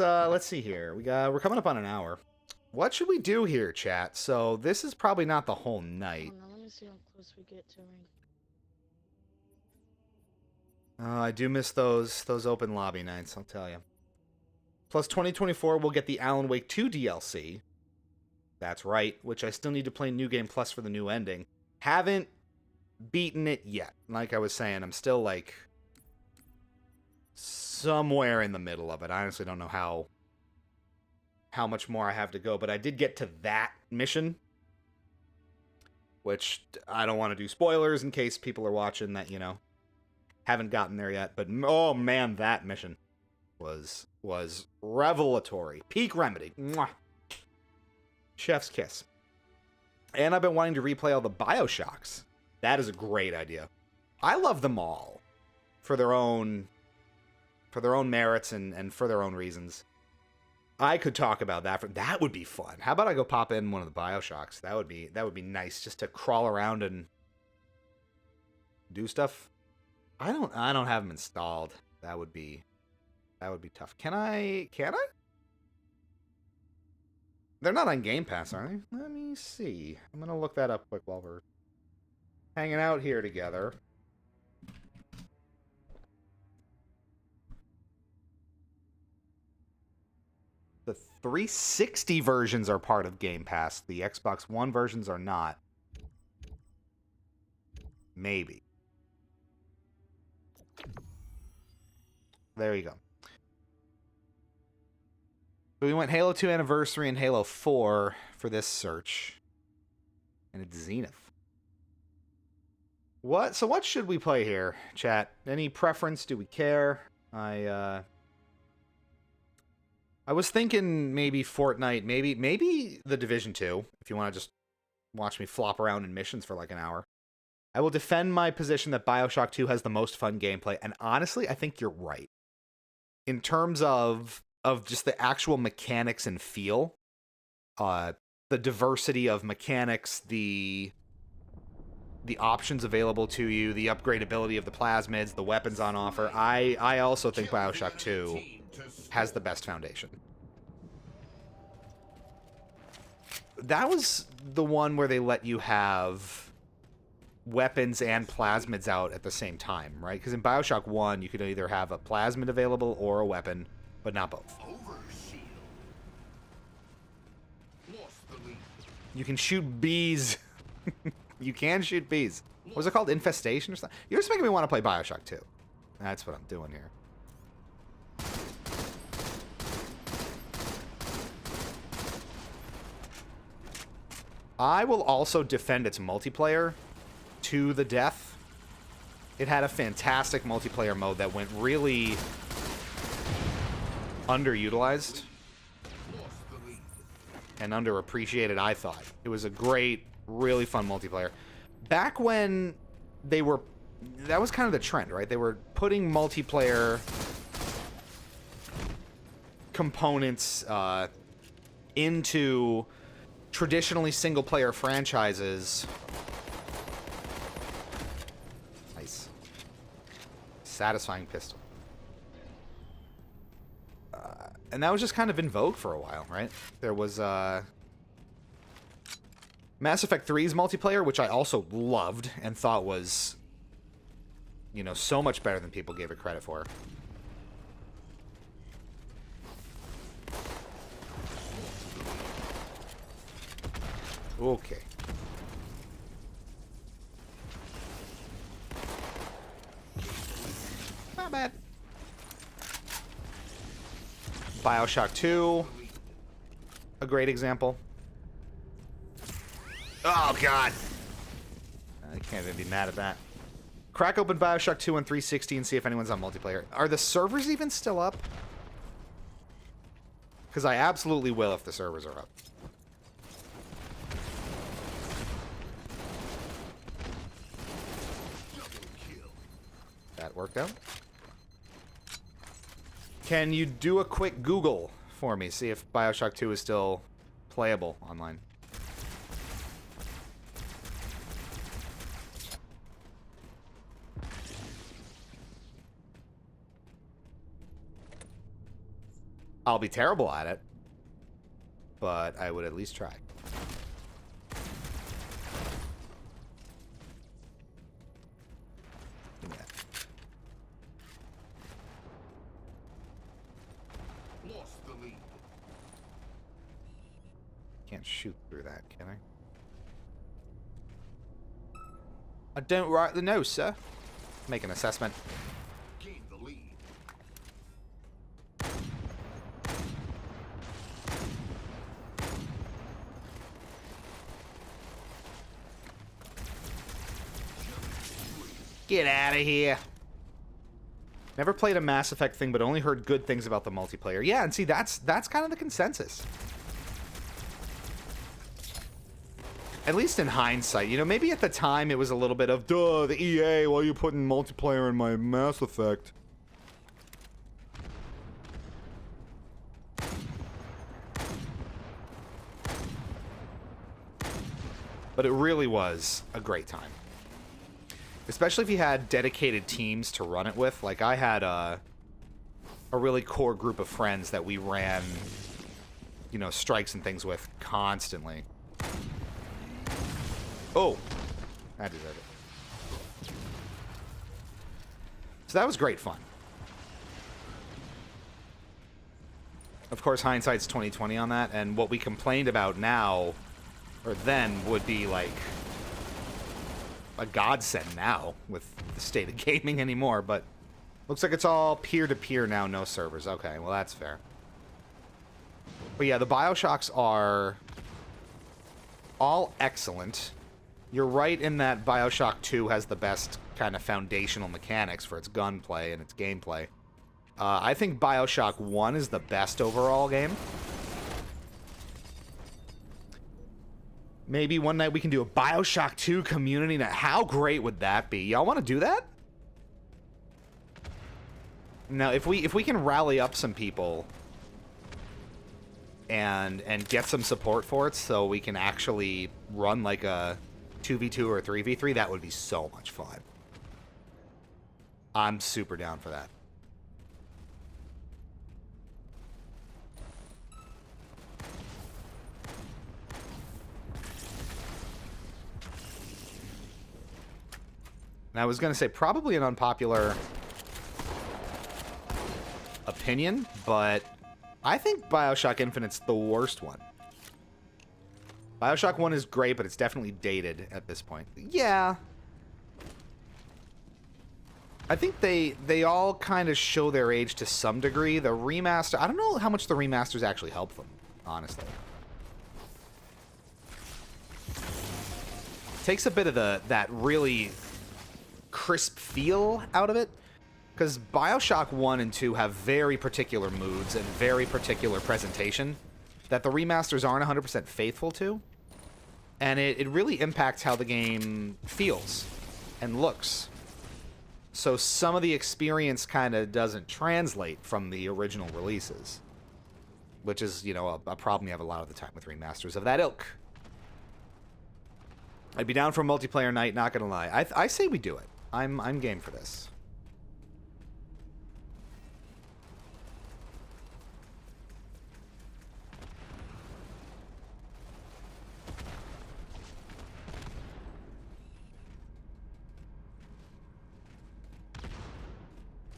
see here. We're coming up on an hour. What should we do here, chat? So this is probably not the whole night. Oh, no, let me see how close we get to ring. I do miss those open lobby nights, I'll tell you. Plus 2024, we'll get the Alan Wake 2 DLC. That's right, which I still need to play New Game Plus for the new ending. Haven't beaten it yet. Like I was saying, I'm still like somewhere in the middle of it. I honestly don't know how much more I have to go, but I did get to that mission, which I don't want to do spoilers in case people are watching that, you know, haven't gotten there yet. But oh man, that mission was revelatory. Peak Remedy. Mwah. Chef's kiss. And I've been wanting to replay all the BioShocks. That is a great idea. I love them all for their own for their own merits and for their own reasons. I could talk about that. That would be fun. How about I go pop in one of the BioShocks? That would be nice, just to crawl around and do stuff. I don't have them installed. That would be tough. Can I? They're not on Game Pass, are they? Let me see. I'm gonna look that up quick while we're hanging out here together. The 360 versions are part of Game Pass. The Xbox One versions are not. Maybe. There you go. So we went Halo 2 Anniversary and Halo 4 for this search. And it's Zenith. So what should we play here, chat? Any preference? Do we care? I was thinking maybe Fortnite, maybe The Division 2, if you want to just watch me flop around in missions for like an hour. I will defend my position that BioShock 2 has the most fun gameplay, and honestly, I think you're right. In terms of just the actual mechanics and feel, the diversity of mechanics, the options available to you, the upgradability of the plasmids, the weapons on offer, I also think BioShock 2 has the best foundation. That was the one where they let you have weapons and plasmids out at the same time, right? Because in BioShock 1, you could either have a plasmid available or a weapon, but not both. You can shoot bees. You can shoot bees. What was it called? Infestation or something? You're just making me want to play BioShock 2. That's what I'm doing here. I will also defend its multiplayer to the death. It had a fantastic multiplayer mode that went really underutilized and underappreciated, I thought. It was a great, really fun multiplayer. Back when they were... That was kind of the trend, right? They were putting multiplayer components into traditionally single-player franchises. Nice. Satisfying pistol. And that was just kind of in vogue for a while, right? There was Mass Effect 3's multiplayer, which I also loved and thought was, you know, so much better than people gave it credit for. Okay. Not bad. BioShock 2. A great example. Oh, God. I can't even be mad at that. Crack open BioShock 2 on 360 and see if anyone's on multiplayer. Are the servers even still up? Because I absolutely will if the servers are up. That worked out. Can you do a quick Google for me? See if BioShock 2 is still playable online. I'll be terrible at it, but I would at least try. Give me that. Lost the lead. Can't shoot through that, can I? I don't rightly know, sir. Make an assessment. Gain the lead. Get out of here. Never played a Mass Effect thing, but only heard good things about the multiplayer. Yeah, and see, that's kind of the consensus. At least in hindsight. You know, maybe at the time it was a little bit of, duh, the EA, why are you putting multiplayer in my Mass Effect? But it really was a great time. Especially if you had dedicated teams to run it with. Like, I had a really core group of friends that we ran, you know, strikes and things with constantly. Oh! I deserve it. So that was great fun. Of course, hindsight's 20/20 on that, and what we complained about now, or then, would be like a godsend now with the state of gaming anymore, but looks like it's all peer-to-peer now, no servers. Okay, well, that's fair. But yeah, the Bioshocks are all excellent. You're right in that Bioshock 2 has the best kind of foundational mechanics for its gunplay and its gameplay. I think Bioshock 1 is the best overall game. Maybe one night we can do a Bioshock 2 community night. How great would that be? Y'all want to do that? Now, if we can rally up some people and get some support for it so we can actually run like a 2v2 or a 3v3, that would be so much fun. I'm super down for that. And I was going to say probably an unpopular opinion, but I think Bioshock Infinite's the worst one. Bioshock 1 is great, but it's definitely dated at this point. Yeah. I think they all kind of show their age to some degree. The remaster, I don't know how much the remasters actually help them, honestly. Takes a bit of that really crisp feel out of it, because Bioshock 1 and 2 have very particular moods and very particular presentation that the remasters aren't 100% faithful to, and it really impacts how the game feels and looks. So some of the experience kind of doesn't translate from the original releases, which is, you know, a problem you have a lot of the time with remasters of that ilk. I'd be down for a multiplayer night, not gonna lie. I say we do it. I'm game for this.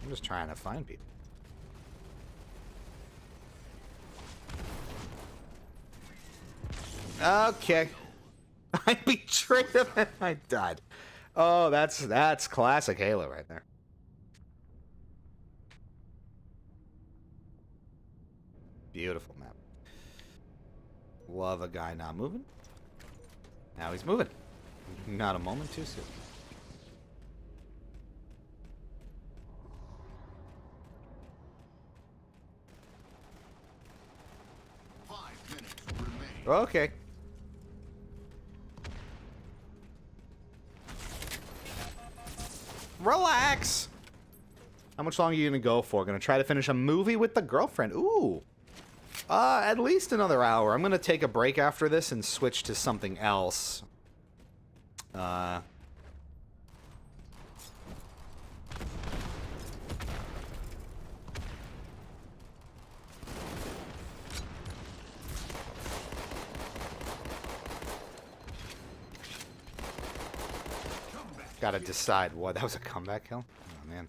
I'm just trying to find people. Okay. I betrayed him and I died. Oh, that's classic Halo right there. Beautiful map. Love a guy not moving. Now he's moving. Not a moment too soon. Okay. Relax. How much longer are you gonna go for? Gonna try to finish a movie with the girlfriend. Ooh. At least another hour. I'm gonna take a break after this and switch to something else. Gotta decide what. That was a comeback kill? Oh, man.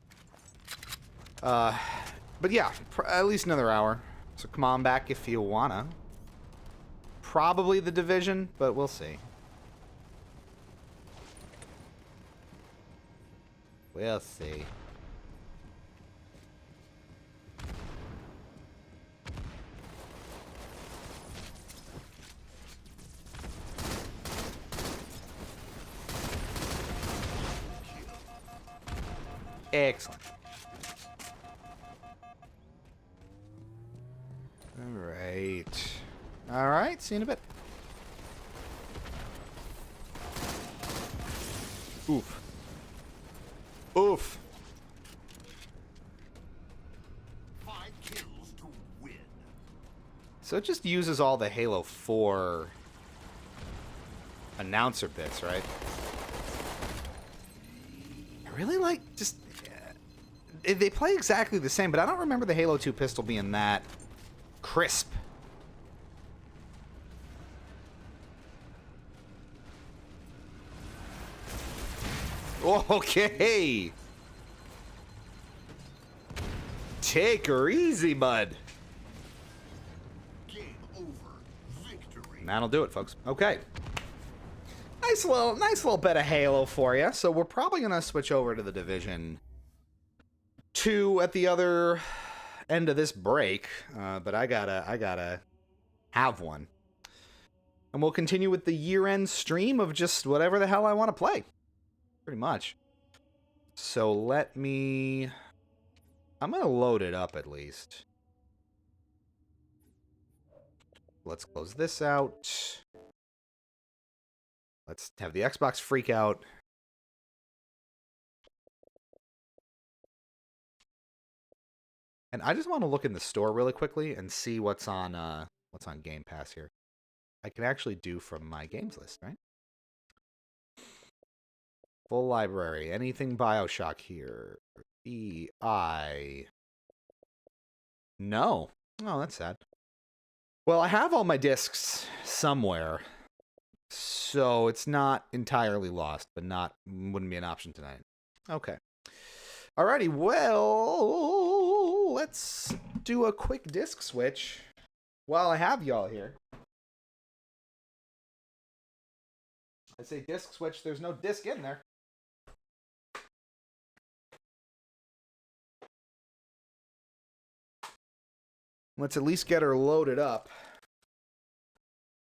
But yeah, at least another hour. So come on back if you wanna. Probably The Division, but we'll see. We'll see. Excellent. Alright. Alright, see you in a bit. Oof. Oof. 5 kills to win. So it just uses all the Halo 4 announcer bits, right? I really like just... They play exactly the same, but I don't remember the Halo 2 pistol being that crisp. Okay. Take her easy, bud. Game over. Victory. And that'll do it, folks. Okay. Nice little bit of Halo for you. So we're probably gonna switch over to the Division 2 at the other end of this break, but I gotta have one, and we'll continue with the year-end stream of just whatever the hell I want to play, pretty much. So I'm gonna load it up at least. Let's close this out. Let's have the Xbox freak out. And I just want to look in the store really quickly and see what's on Game Pass here. I can actually do from my games list, right? Full library. Anything BioShock here? EI. No. Oh, that's sad. Well, I have all my discs somewhere, so it's not entirely lost, but wouldn't be an option tonight. Okay. Alrighty, well, let's do a quick disc switch while I have y'all here. I say disc switch, there's no disc in there. Let's at least get her loaded up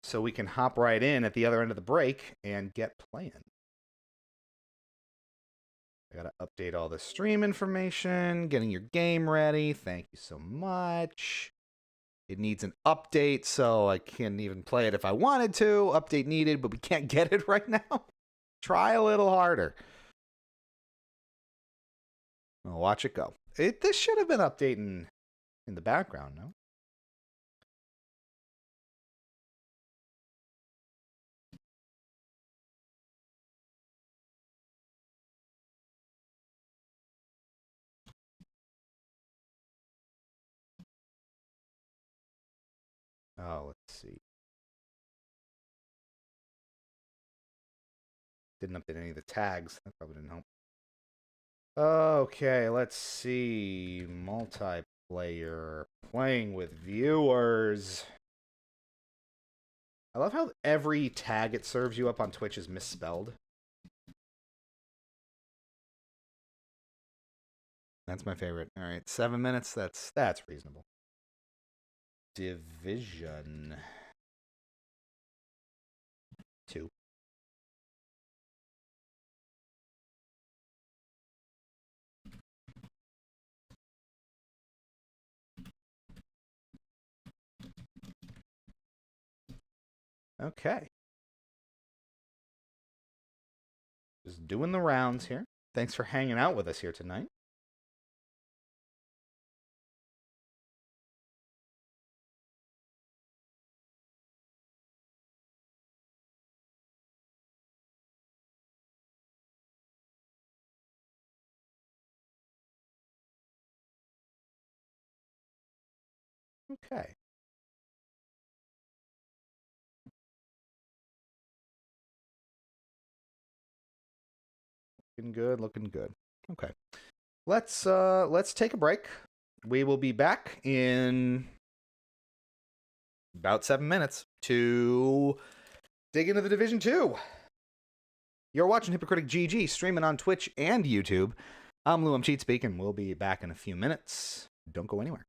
so we can hop right in at the other end of the break and get playing. I gotta update all the stream information, getting your game ready. Thank you so much. It needs an update, so I can't even play it if I wanted to. Update needed, but we can't get it right now. Try a little harder. Well, watch it go. This should have been updating in the background, no? Oh, let's see. Didn't update any of the tags. That probably didn't help. Okay, let's see. Multiplayer. Playing with viewers. I love how every tag it serves you up on Twitch is misspelled. That's my favorite. All right, 7 minutes. That's reasonable. Division 2. Okay. Just doing the rounds here. Thanks for hanging out with us here tonight. Okay. Looking good, looking good. Okay. Let's take a break. We will be back in about 7 minutes to dig into the Division 2. You're watching Hypocritic GG, streaming on Twitch and YouTube. I'm Lou, I'm Cheat Speak, and we'll be back in a few minutes. Don't go anywhere.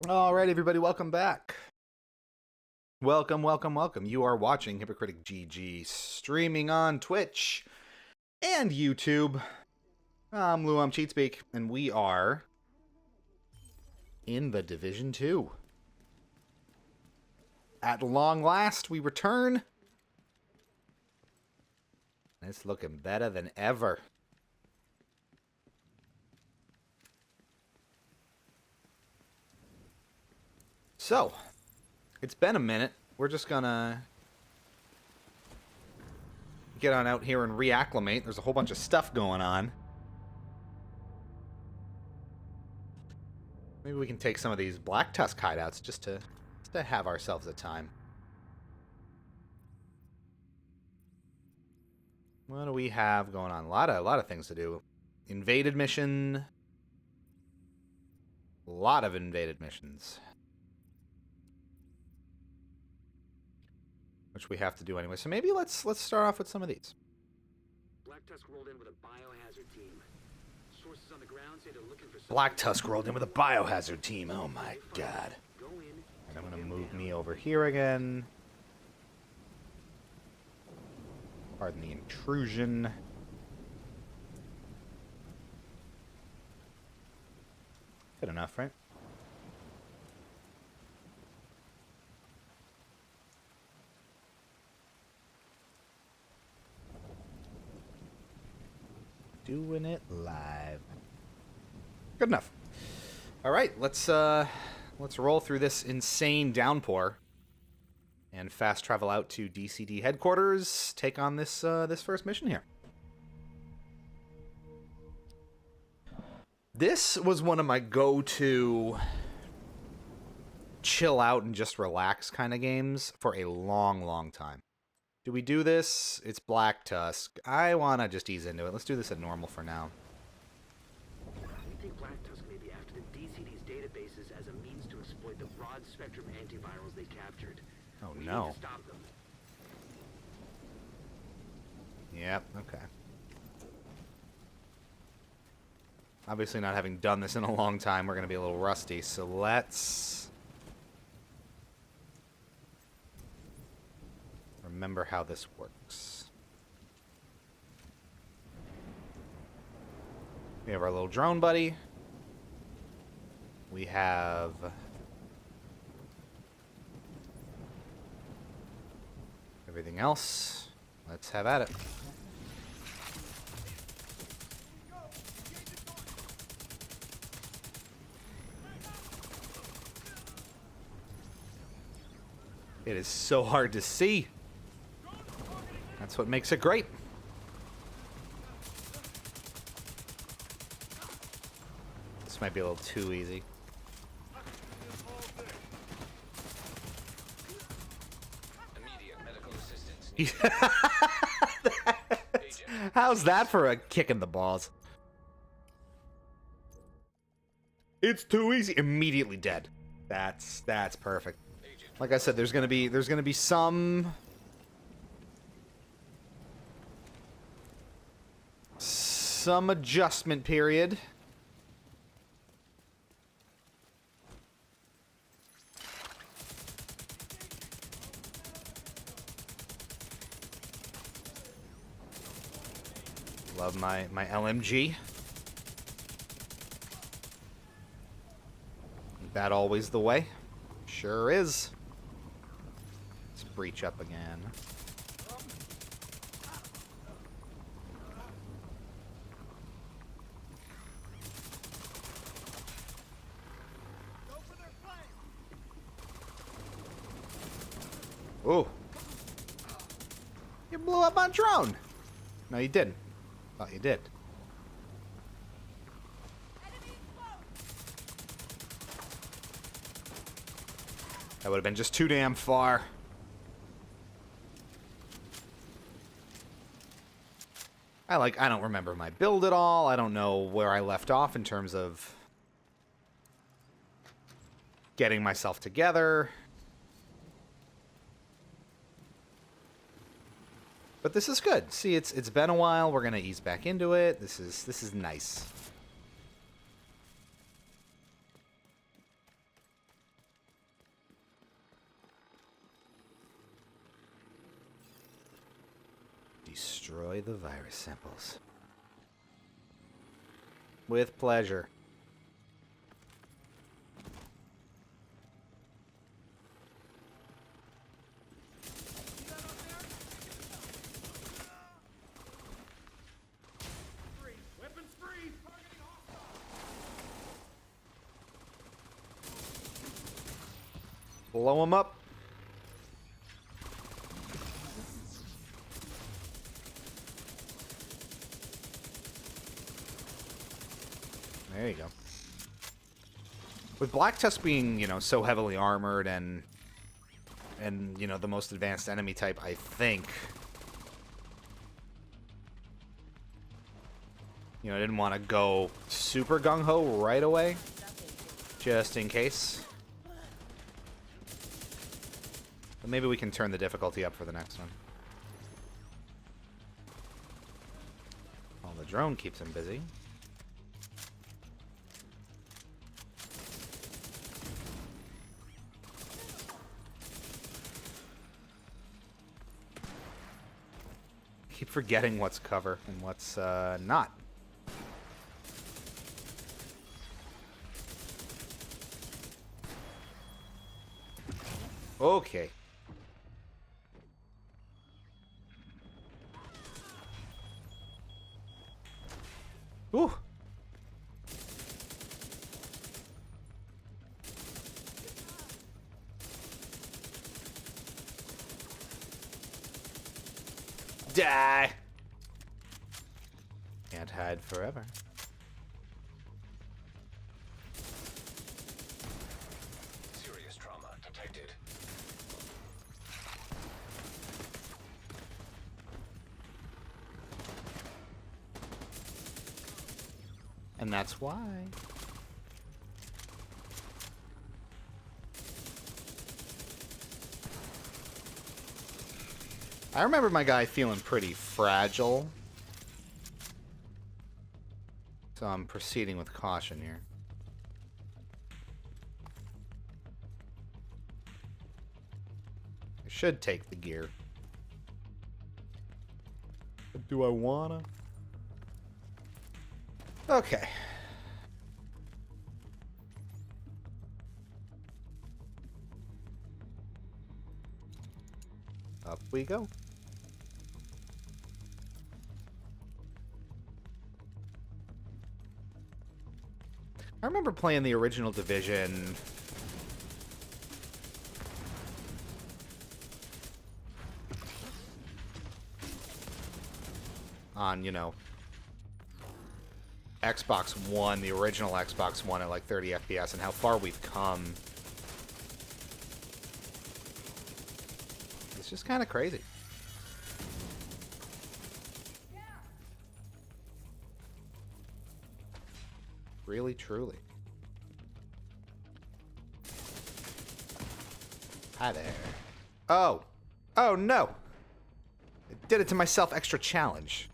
All right, everybody, welcome back. Welcome, welcome, welcome. You are watching Hypocritic GG streaming on Twitch and YouTube. I'm Lou, I'm Cheatspeak, and we are in the Division 2. At long last, we return. It's looking better than ever. So, it's been a minute. We're just gonna get on out here and reacclimate. There's a whole bunch of stuff going on. Maybe we can take some of these Black Tusk hideouts just to have ourselves a time. What do we have going on? A lot of things to do. Invaded mission. A lot of invaded missions. Which we have to do anyway. So maybe let's start off with some of these. Black Tusk rolled in with a biohazard team. Sources on the ground say they're looking for Black Tusk rolled in with a biohazard team. Oh my god. Go in. And I'm gonna move me over here again. Pardon the intrusion. Good enough, right? Doing it live. Good enough. All right, let's roll through this insane downpour and fast travel out to DCD headquarters. Take on this this first mission here. This was one of my go-to chill out and just relax kind of games for a long, long time. Do we do this? It's Black Tusk. I want to just ease into it. Let's do this at normal for now. We think Black Tusk may be after the DCD's databases as a means to exploit the broad-spectrum antivirals they captured. Oh, We no. need to stop them. Yep, okay. Obviously not having done this in a long time, we're going to be a little rusty, so let's remember how this works. We have our little drone buddy. We have everything else. Let's have at it. It is so hard to see. That's what makes it great. This might be a little too easy. Immediate medical assistance. How's that for a kick in the balls? It's too easy. Immediately dead. That's perfect. Like I said, there's gonna be some adjustment period. Love my LMG. That always the way? Sure is. Let's breach up again. Ooh. You blew up my drone. No, you didn't. Thought you did. That would have been just too damn far. I don't remember my build at all. I don't know where I left off in terms of getting myself together. But this is good. See, it's been a while. We're gonna ease back into it. This is nice. Destroy the virus samples. With pleasure. Blow him up. There you go. With Black Tusk being, so heavily armored and the most advanced enemy type, I think. I didn't want to go super gung-ho right away. Just in case. But maybe we can turn the difficulty up for the next one. Well, the drone keeps him busy. Keep forgetting what's cover and what's not. Okay. Ooh. Die. Can't hide forever. Serious trauma detected. And that's why. I remember my guy feeling pretty fragile. So I'm proceeding with caution here. I should take the gear. But do I wanna? Okay. Up we go. I remember playing the original Division on, Xbox One, the original Xbox One at like 30 FPS, and how far we've come. It's just kind of crazy. Really, truly. Hi there. Oh. Oh, no. I did it to myself. Extra challenge.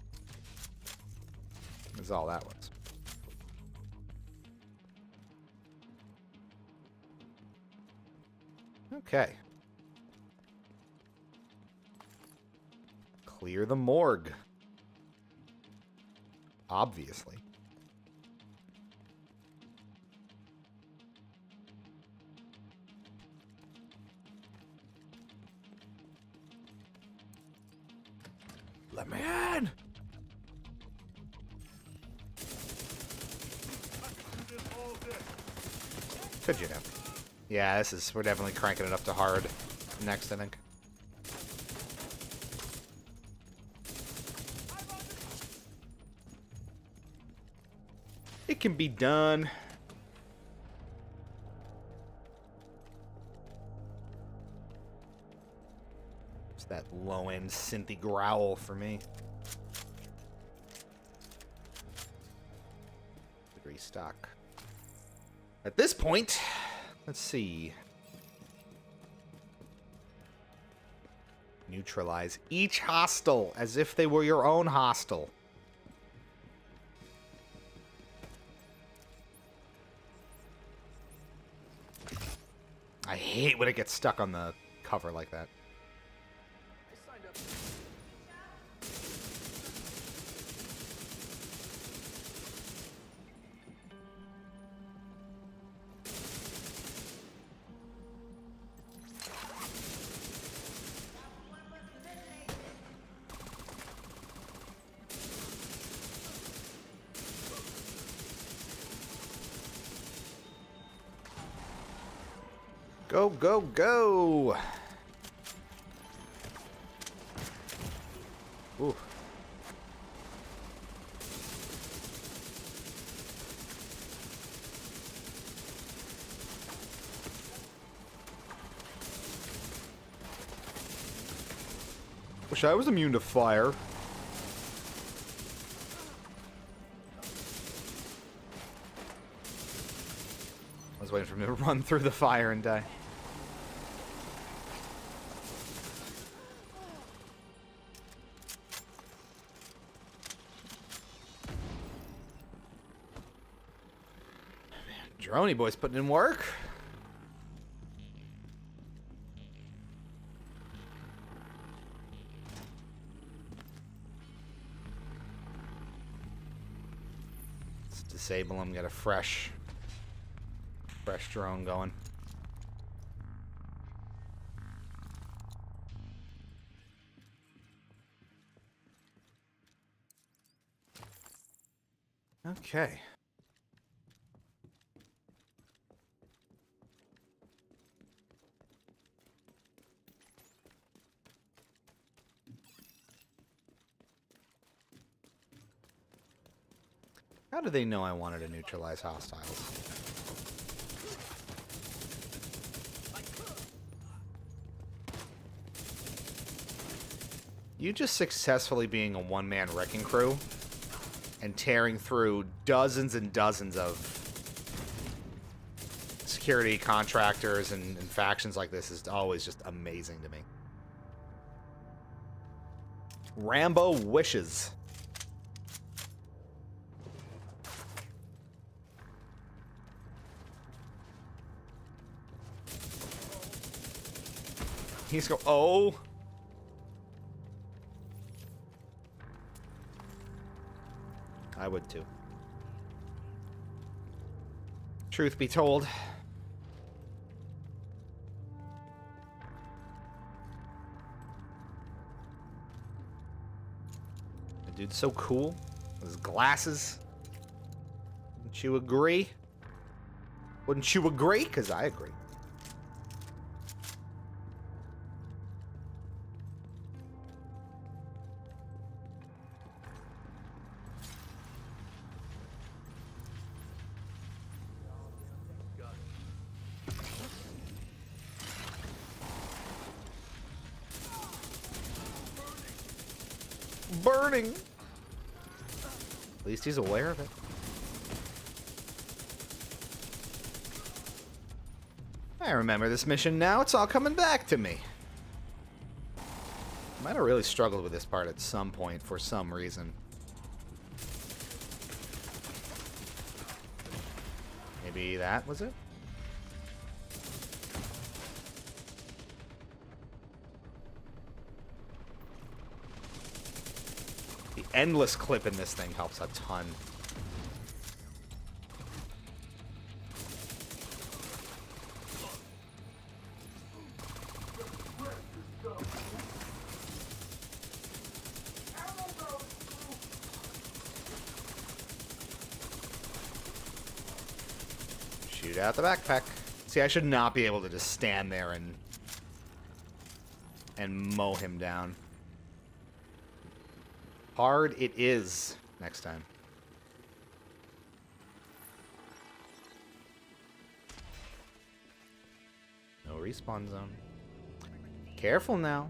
That's all that was. Okay. Clear the morgue. Obviously. Let me in! Could you know? Yeah, we're definitely cranking it up to hard next, I think. It can be done. It's that low-end synthy growl for me. Restock. At this point, let's see. Neutralize each hostile as if they were your own hostile. I hate when it gets stuck on the cover like that. Go, go, go! Ooh. Wish I was immune to fire. I was waiting for him to run through the fire and die. Droney boy's putting in work. Let's disable him, get a fresh drone going. Okay. How do they know I wanted to neutralize hostiles? You just successfully being a one-man wrecking crew and tearing through dozens and dozens of security contractors and factions like this is always just amazing to me. Rambo wishes. He's go. Oh. I would too. Truth be told. The dude's so cool. His glasses. Wouldn't you agree? Wouldn't you agree? Because I agree. Burning. At least he's aware of it. I remember this mission now. It's all coming back to me. Might have really struggled with this part at some point for some reason. Maybe that was it? The endless clip in this thing helps a ton. Shoot out the backpack. See, I should not be able to just stand there and mow him down. Hard it is next time. No respawn zone. Careful now.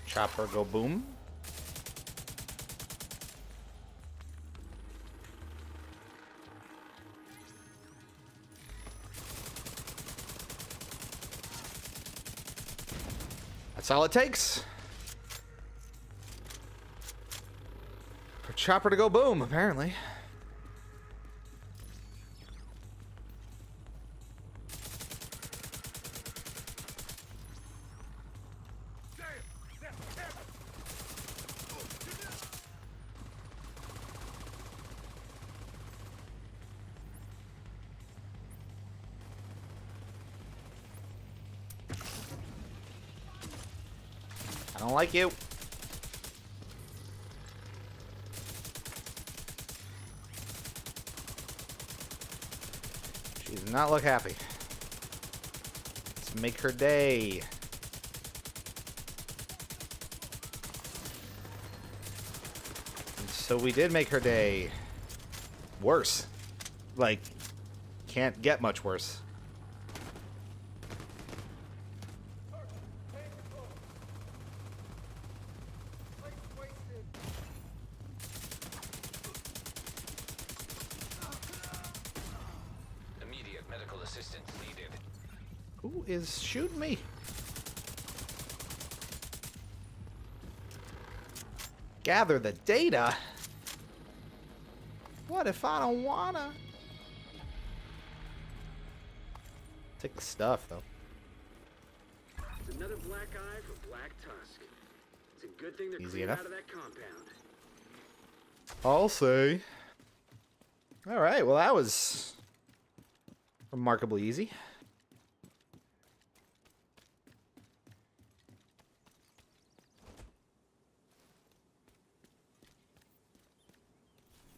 Chopper go boom. That's all it takes. For Chopper to go boom, apparently. don't like you. She does not look happy. Let's make her day. And so we did make her day. Worse. Like, can't get much worse. Immediate medical assistance needed. Who is shooting me? Gather the data? What if I don't wanna? Take the stuff, though. It's another black eye for Black Tusk. It's a good thing they're Easy clear enough. out of that compound. I'll say. Alright, well that was remarkably easy.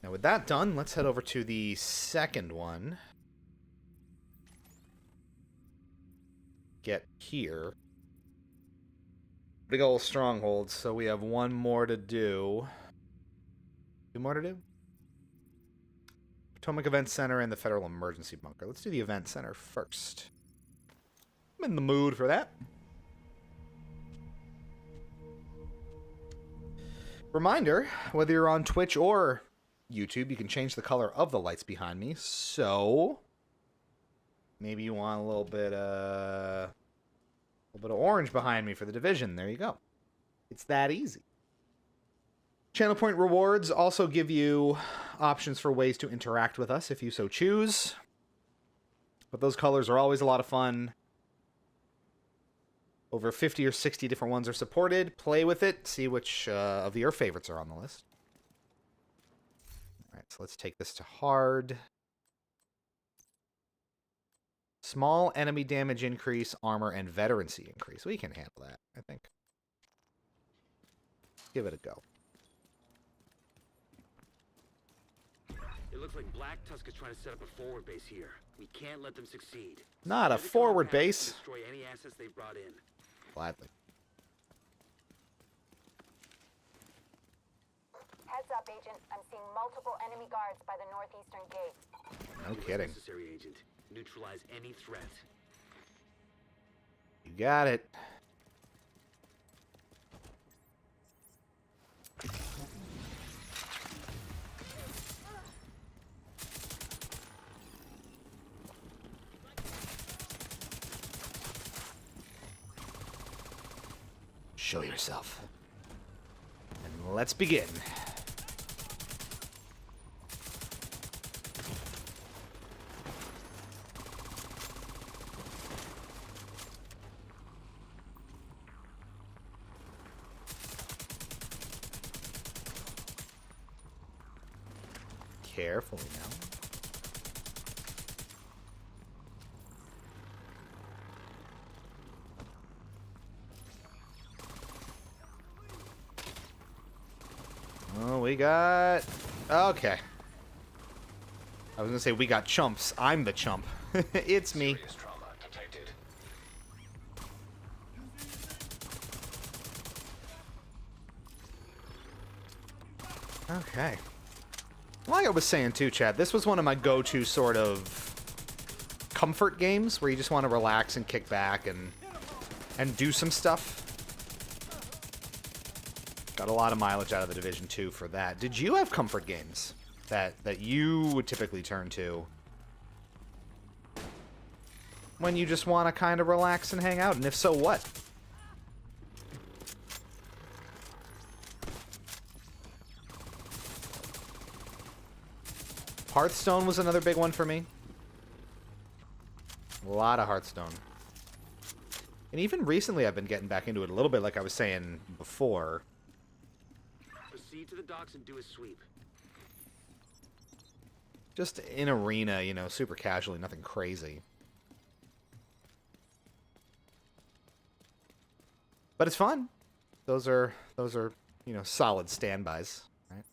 Now with that done, let's head over to the second one. Get here. Big old stronghold, so we have one more to do. Two more to do? Potomac Event Center and the Federal Emergency Bunker. Let's do the Event Center first. I'm in the mood for that. Reminder, whether you're on Twitch or YouTube, you can change the color of the lights behind me. So maybe you want a little bit of orange behind me for the Division. There you go. It's that easy. Channel Point rewards also give you options for ways to interact with us if you so choose. But those colors are always a lot of fun. Over 50 or 60 different ones are supported. Play with it. See which of your favorites are on the list. Alright, so let's take this to hard. Small enemy damage increase, armor, and veterancy increase. We can handle that, I think. Give it a go. It looks like Black Tusk is trying to set up a forward base here. We can't let them succeed. Not a Let the forward compound base. Destroy any assets they brought in. Gladly. Heads up, Agent. I'm seeing multiple enemy guards by the northeastern gate. No Do what's kidding. Necessary, Agent. Neutralize any threat. You got it. Show yourself. And let's begin. Carefully now. Oh, we got... Okay. I was gonna say we got chumps. I'm the chump. It's me. Serious trauma detected. Okay. Like I was saying too, Chad, this was one of my go-to sort of comfort games where you just want to relax and kick back and do some stuff. Got a lot of mileage out of the Division 2 for that. Did you have comfort games that you would typically turn to when you just want to kind of relax and hang out? And if so, what? Hearthstone was another big one for me. A lot of Hearthstone. And even recently I've been getting back into it a little bit, like I was saying before. Proceed to the docks and do a sweep. Just in arena, you know, super casually, nothing crazy. But it's fun. Those are, you know, solid standbys, right?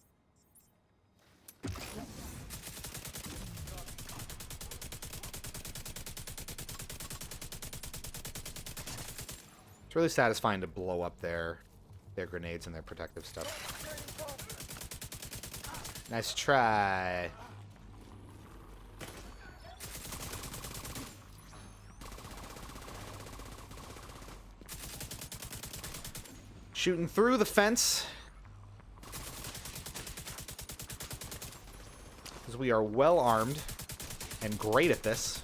It's really satisfying to blow up their grenades and their protective stuff. Nice try. Shooting through the fence. Because we are well armed and great at this.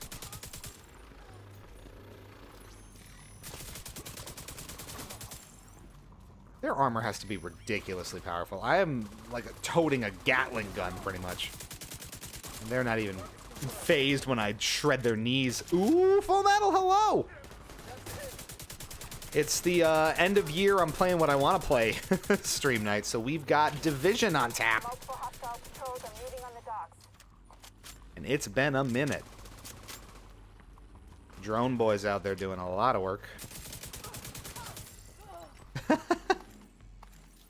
Their armor has to be ridiculously powerful. I am like toting a Gatling gun pretty much. And they're not even phased when I shred their knees. Ooh, Full Metal, hello! It's the end of year, I'm playing what I want to play stream night, so we've got Division on tap. Multiple hostile patrols are moving on the docks. And it's been a minute. Drone boys out there doing a lot of work.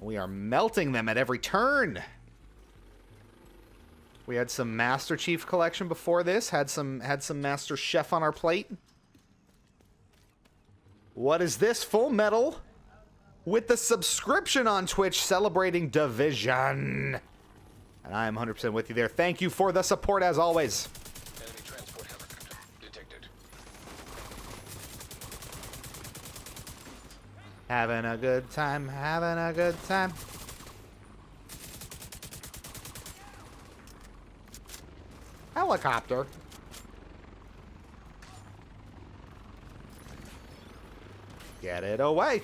We are melting them at every turn. We had some Master Chief Collection before this. Had some Master Chef on our plate. What is this? Full Metal with the subscription on Twitch celebrating Division. And I am 100% with you there. Thank you for the support as always. Enemy transport helicopter detected. Having a good time, having a good time. Helicopter. Get it away.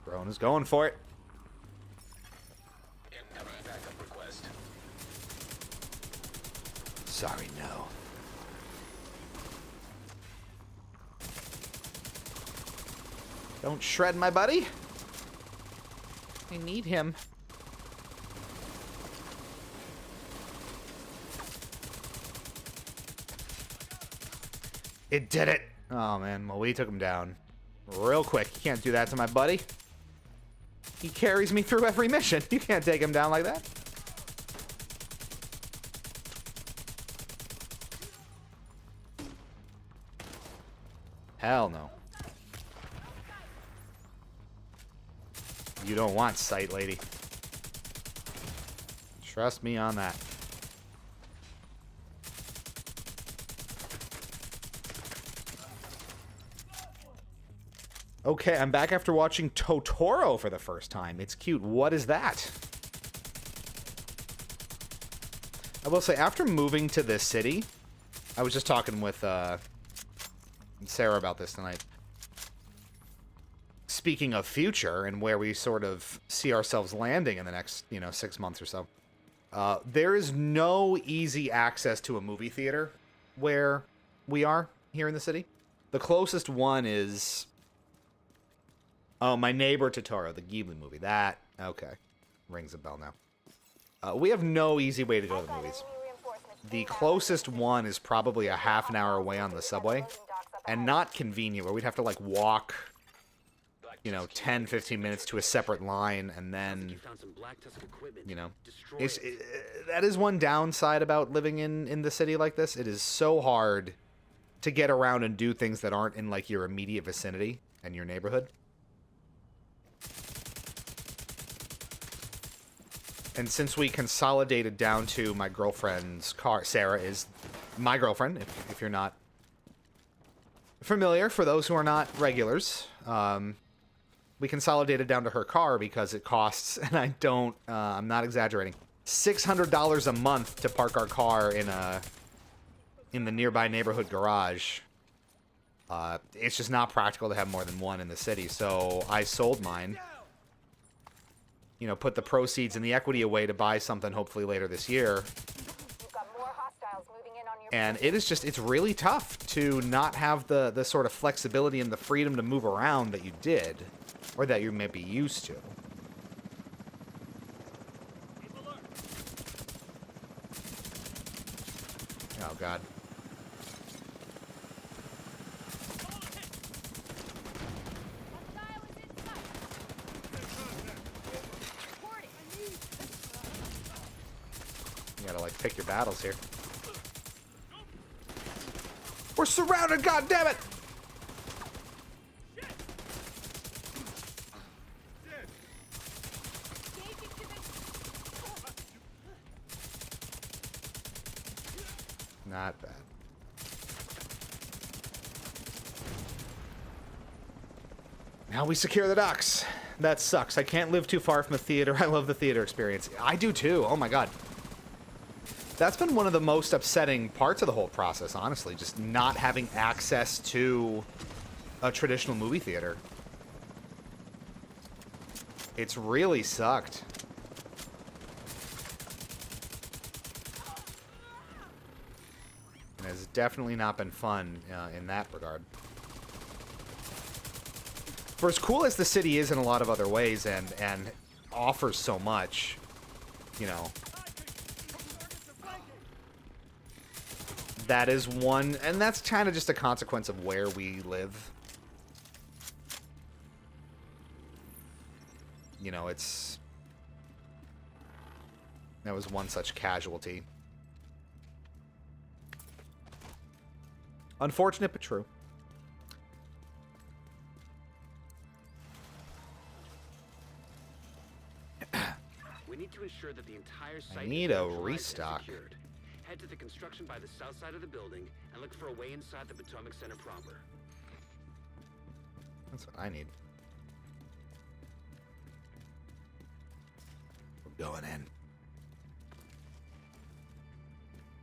Drone is going for it. Incoming backup request. Sorry, no. Don't shred my buddy. I need him. It did it. Oh, man. Well, we took him down real quick. You can't do that to my buddy. He carries me through every mission. You can't take him down like that. Hell no. You don't want sight, lady. Trust me on that. Okay, I'm back after watching Totoro for the first time. It's cute. What is that? I will say, after moving to this city, I was just talking with Sarah about this tonight. Speaking of future and where we sort of see ourselves landing in the next, 6 months or so, there is no easy access to a movie theater where we are here in the city. The closest one is, My Neighbor Totoro, the Ghibli movie. That, okay, rings a bell now. We have no easy way to go to the movies. The closest one is probably a half an hour away on the subway, and not convenient, where we'd have to, walk 10, 15 minutes to a separate line, and then, that is one downside about living in the city like this. It is so hard to get around and do things that aren't in, your immediate vicinity and your neighborhood. And since we consolidated down to my girlfriend's car, Sarah is my girlfriend, if you're not familiar, for those who are not regulars, we consolidated down to her car because it costs, and I'm not exaggerating, $600 a month to park our car in the nearby neighborhood garage. It's just not practical to have more than one in the city, so I sold mine. Put the proceeds and the equity away to buy something hopefully later this year. You've got more hostiles moving in on your And it's really tough to not have the sort of flexibility and the freedom to move around that you did, or that you may be used to. Oh, God. You gotta, like, pick your battles here. We're surrounded, goddammit! Not bad. Now we secure the docks. That sucks. I can't live too far from the theater. I love the theater experience. I do too. Oh my god. That's been one of the most upsetting parts of the whole process, honestly. Just not having access to a traditional movie theater. It's really sucked. And it's definitely not been fun in that regard. For as cool as the city is in a lot of other ways and offers so much, you know, that is one, and that's kind of just a consequence of where we live. You know, that was one such casualty. Unfortunate, but true. We need to ensure that the entire site I need is a neutralized and restock. secured. Head to the construction by the south side of the building and look for a way inside the Potomac Center proper. That's what I need. We're going in.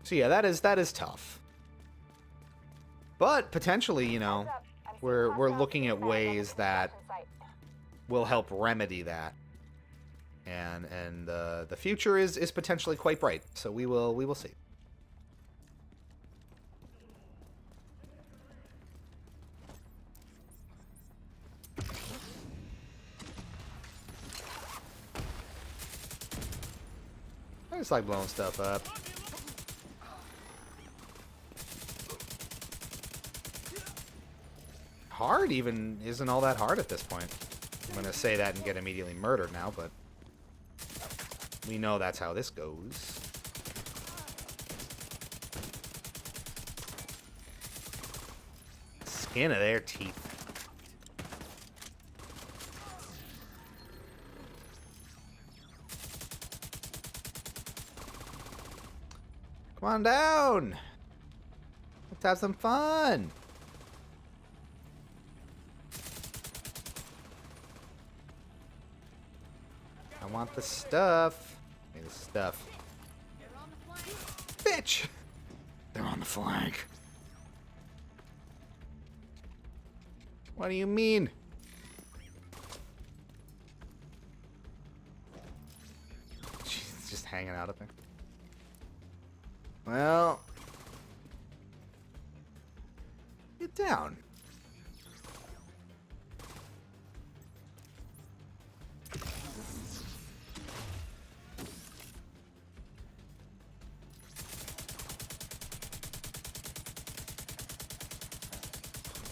So yeah, that is tough. But potentially, you know, we're looking at ways that will help remedy that. And the future is potentially quite bright. So we will see. I just like blowing stuff up. Hard even isn't all that hard at this point. I'm gonna say that and get immediately murdered now, but we know that's how this goes. Skin of their teeth. Come on down. Let's have some fun. I want the stuff. Give me the stuff. Bitch! They're on the flank. What do you mean? Jeez, it's just hanging out up there. Well, get down.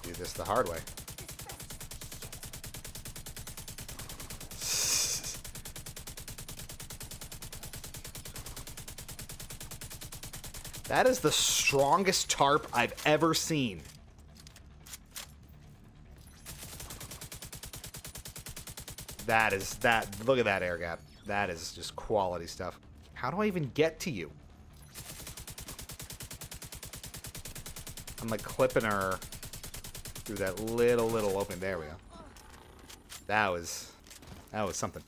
Do this the hard way. That is the strongest tarp I've ever seen. Look at that air gap. That is just quality stuff. How do I even get to you? I'm like clipping her through that little opening. There we go. That was something.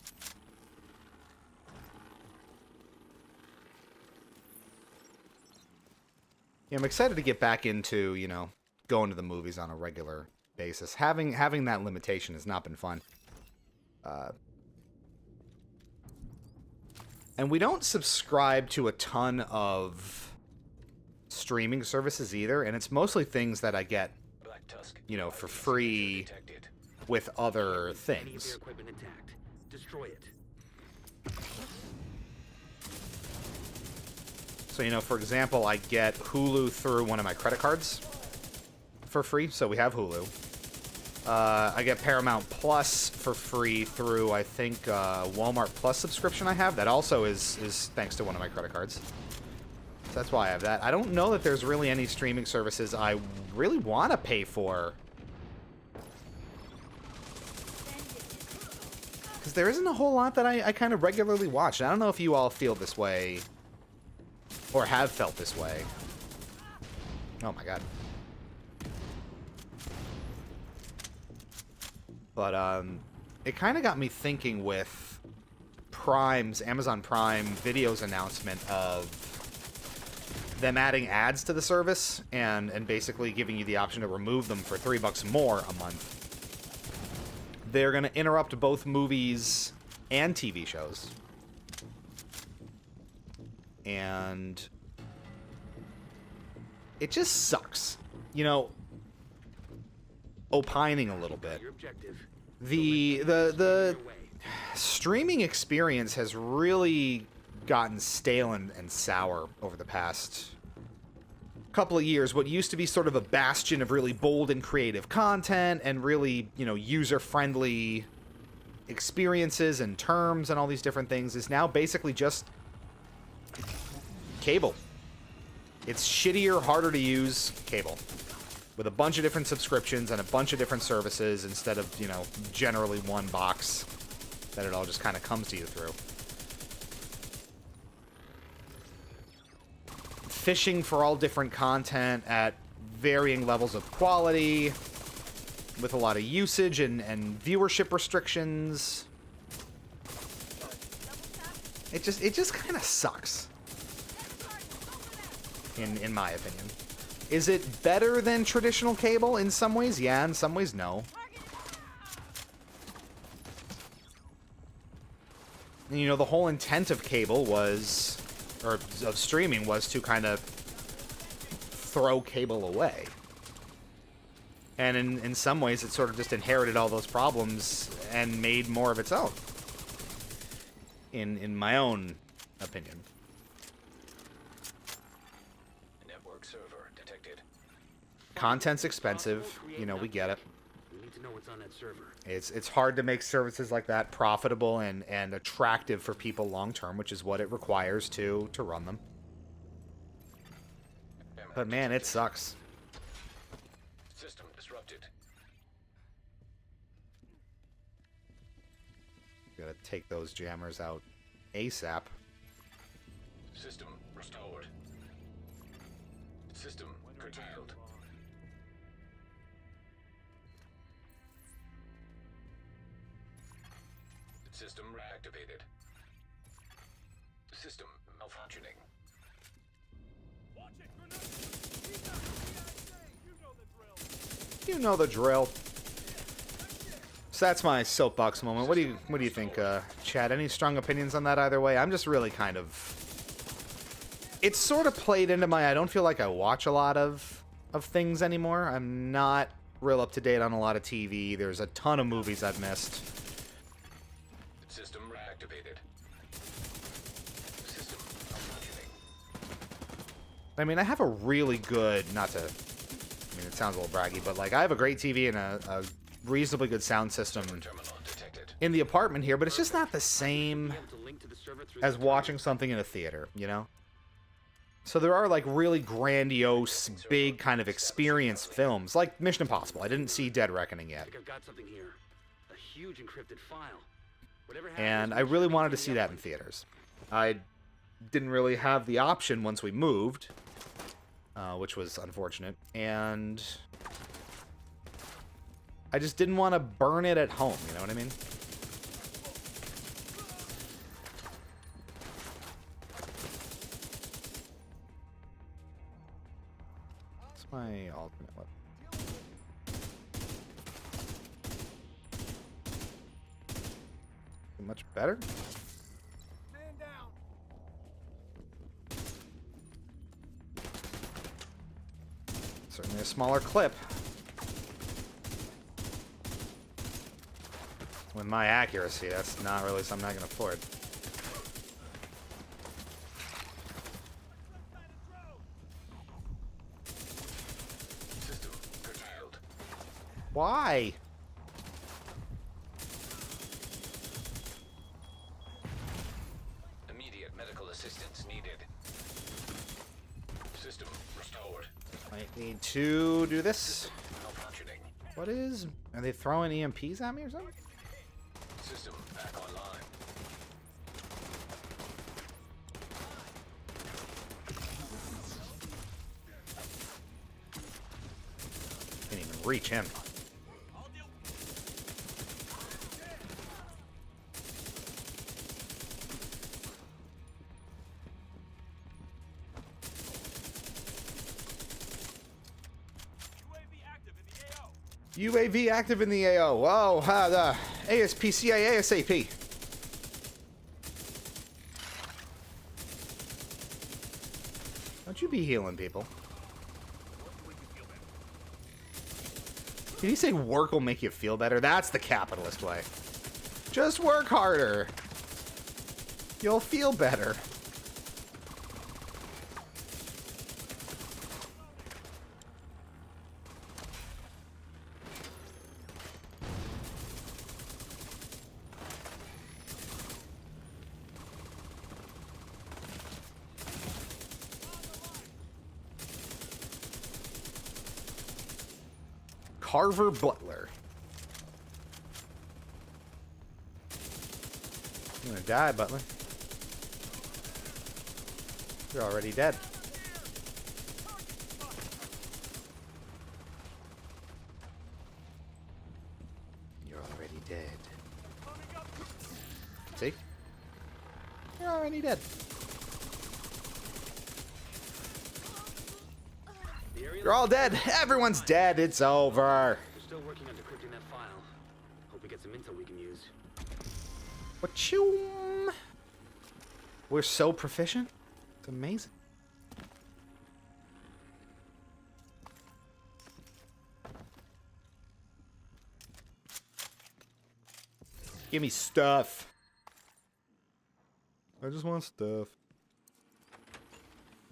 Yeah, I'm excited to get back into, you know, going to the movies on a regular basis. Having that limitation has not been fun. And we don't subscribe to a ton of streaming services either, and it's mostly things that I get, Black Tusk. you know, for free Detected. with other Any of things. their equipment intact. Destroy it. So, you know, for example, I get Hulu through one of my credit cards for free, so we have Hulu. I get Paramount Plus for free through, I think, Walmart Plus subscription I have. That also is thanks to one of my credit cards. So that's why I have that. I don't know that there's really any streaming services I really want to pay for. Because there isn't a whole lot that I kind of regularly watch. And I don't know if you all feel this way or have felt this way. Oh my god. But it kind of got me thinking with Amazon Prime Video's announcement of them adding ads to the service and basically giving you the option to remove them for $3 more a month. They're going to interrupt both movies and TV shows. And it just sucks. You know, opining a little bit. Your objective. The streaming experience has really gotten stale and sour over the past couple of years. What used to be sort of a bastion of really bold and creative content and really, you know, user-friendly experiences and terms and all these different things is now basically just cable. It's shittier, harder to use cable with a bunch of different subscriptions and a bunch of different services instead of, you know, generally one box that it all just kind of comes to you through. Fishing for all different content at varying levels of quality with a lot of usage and viewership restrictions. It just kind of sucks. In my opinion. Is it better than traditional cable? In some ways, yeah. In some ways, no. And, you know, the whole intent of cable was, or of streaming, was to kind of throw cable away. And in some ways, it sort of just inherited all those problems and made more of its own. In my own opinion. Content's expensive, you know, we get it. We need to know what's on that server. It's hard to make services like that profitable and attractive for people long term, which is what it requires to run them. But man, it sucks. System disrupted. Gotta take those jammers out ASAP. System restored. System curtailed. System reactivated. System malfunctioning. You know the drill. So that's my soapbox moment. What do you think, Chad? Any strong opinions on that either way? I'm just really kind of... It's sort of played into my... I don't feel like I watch a lot of things anymore. I'm not real up to date on a lot of TV. There's a ton of movies I've missed. System reactivated. System malfunctioning. I mean, I have a really good... Not to... I mean, it sounds a little braggy, but, like, I have a great TV and a reasonably good sound system Terminal detected. in the apartment here, but it's just not the same as watching something in a theater, you know? So there are, like, really grandiose, big kind of experience films, like Mission Impossible. I didn't see Dead Reckoning I yet. think I've got something here. A huge encrypted file. Whatever And happens, I really wanted to see that in theaters. I didn't really have the option once we moved, which was unfortunate. And I just didn't want to burn it at home, you know what I mean? What's my alternate weapon? Much better? Certainly a smaller clip. With my accuracy, that's not really something I can afford. Why? Immediate medical assistance needed. System restored. Might need to do this. Malfunctioning. What is... Are they throwing EMPs at me or something? System back online. Can't even reach him. UAV active in the AO. Whoa, the ASPCA ASAP. Don't you be healing people. Did he say work will make you feel better? That's the capitalist way. Just work harder. You'll feel better. Carver Butler. You're gonna die, Butler. You're already dead. You're already dead. See? You're already dead. You're all dead. Everyone's dead. It's over. We're still working on decrypting that file. Hope we get some intel we can use. Wachoom. We're so proficient. It's amazing. Give me stuff. I just want stuff.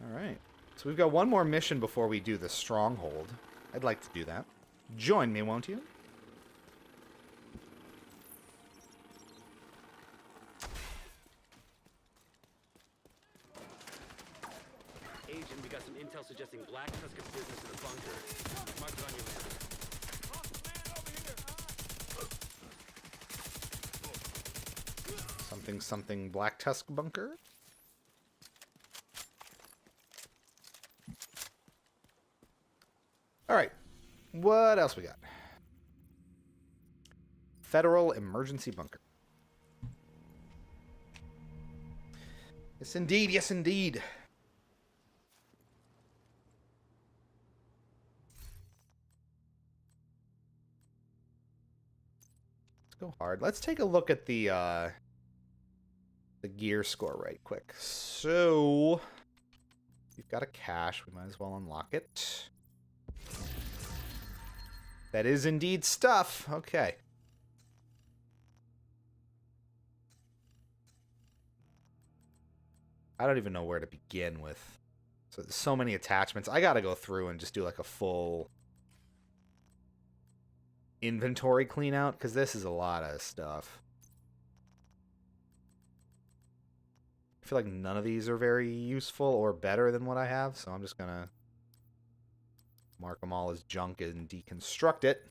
All right. So we've got one more mission before we do the stronghold. I'd like to do that. Join me, won't you? Agent, we got some intel suggesting Black Tusk's business in the bunker. Mark it on your map. Something, something Black Tusk bunker. All right. What else we got? Federal Emergency Bunker. Yes, indeed. Yes, indeed. Let's go hard. Let's take a look at the gear score right quick. So, we've got a cache. We might as well unlock it. That is indeed stuff. Okay. I don't even know where to begin with. So there's so many attachments. I gotta go through and just do like a full inventory clean out, because this is a lot of stuff. I feel like none of these are very useful or better than what I have, so I'm just gonna mark them all as junk and deconstruct it.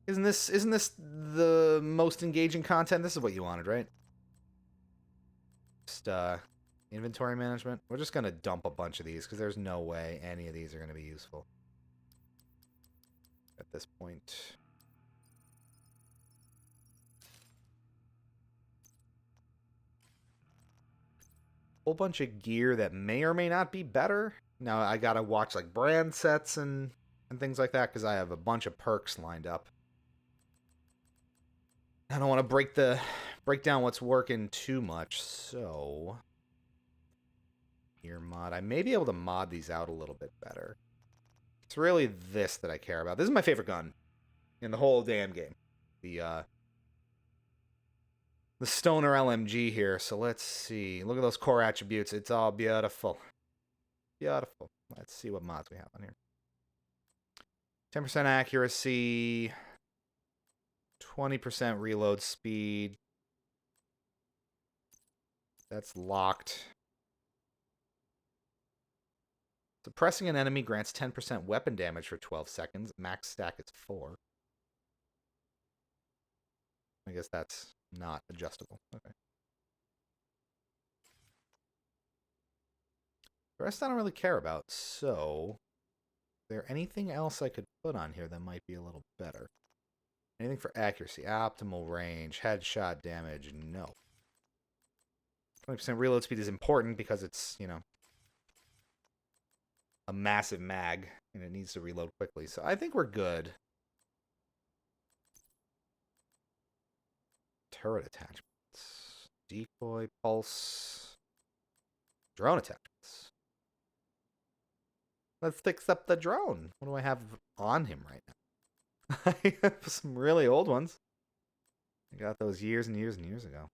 Isn't this the most engaging content? This is what you wanted, right? Just inventory management. We're just gonna dump a bunch of these because there's no way any of these are gonna be useful at this point. Whole bunch of gear that may or may not be better. Now I gotta watch like brand sets and things like that because I have a bunch of perks lined up. I don't want to break down what's working too much, so gear mod. I may be able to mod these out a little bit better. It's really this that I care about. This is my favorite gun in the whole damn game. The Stoner LMG here. So let's see. Look at those core attributes. It's all beautiful. Beautiful. Let's see what mods we have on here. 10% accuracy, 20% reload speed. That's locked. Suppressing an enemy grants 10% weapon damage for 12 seconds. Max stack is 4. I guess that's not adjustable. Okay. The rest I don't really care about, so... Is there anything else I could put on here that might be a little better? Anything for accuracy? Optimal range, headshot damage, no. 20% reload speed is important because it's, you know, a massive mag, and it needs to reload quickly. So I think we're good. Turret attachments. Decoy, pulse. Drone attachments. Let's fix up the drone. What do I have on him right now? I have some really old ones. I got those years and years and years ago.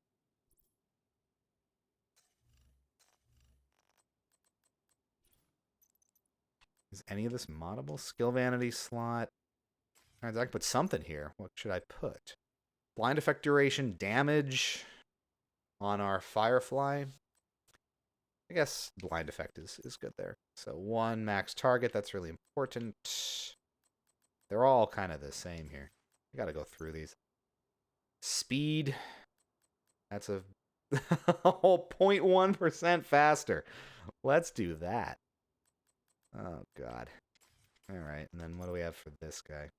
Is any of this moddable? Skill vanity slot. I can put something here. What should I put? Blind effect duration, damage on our Firefly. I guess blind effect is good there. So 1 max target, that's really important. They're all kind of the same here. I gotta go through these. Speed. That's a whole 0.1% faster. Let's do that. Oh, God. Alright, and then what do we have for this guy?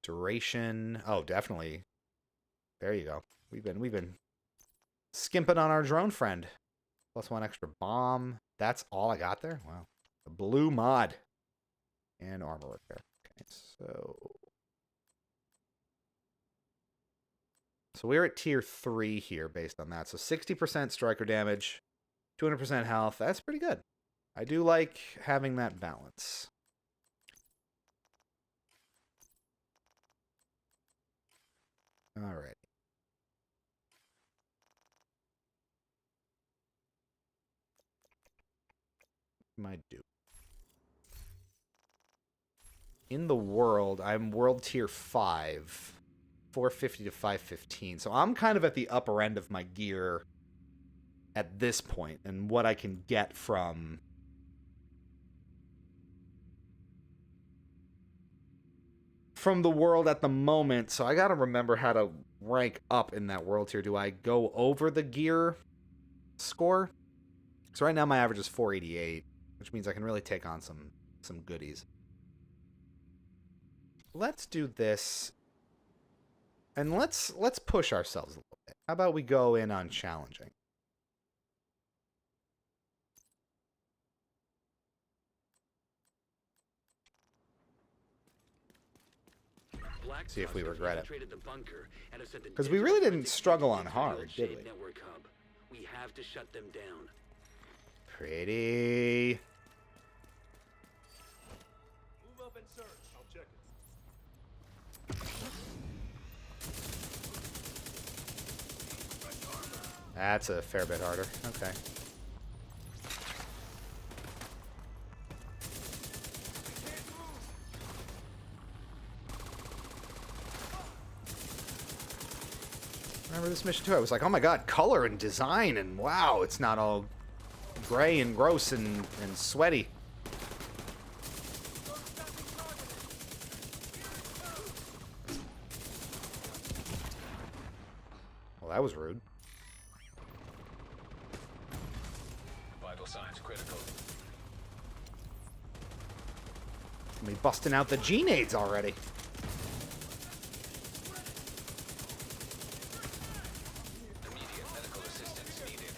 Duration. Oh, definitely. There you go. We've been skimping on our drone friend. Plus 1 extra bomb. That's all I got there? Wow. A blue mod. And armor repair. Okay, so we're at tier 3 here based on that. So 60% striker damage, 200% health. That's pretty good. I do like having that balance. Alright. Might do. In the world, I'm world tier 5, 450 to 515. So I'm kind of at the upper end of my gear at this point, and what I can get from the world at the moment. So I got to remember how to rank up in that world tier. Do I go over the gear score? So right now my average is 488. Which means I can really take on some goodies. Let's do this. And let's push ourselves a little bit. How about we go in on challenging? See if we regret it. Because we really didn't struggle on hard, did we? We have to shut them down. Pretty. Move up and search. I'll check it. That's a fair bit harder. Okay. Remember this mission too? I was like, oh my god, color and design, and wow, it's not all gray and gross and sweaty. Well, that was rude. Vital signs critical. Me busting out the G-nades already. Immediate medical assistance needed.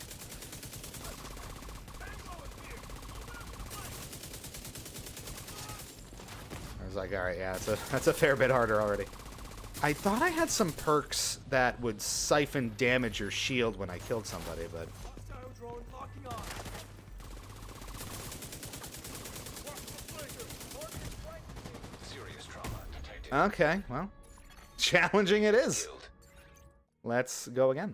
I was like, all right, yeah, that's a fair bit harder already. I thought I had some perks that would siphon damage or shield when I killed somebody, but Hostile drone locking on. Serious trauma detected. okay, well, challenging it is. Killed. Let's go again.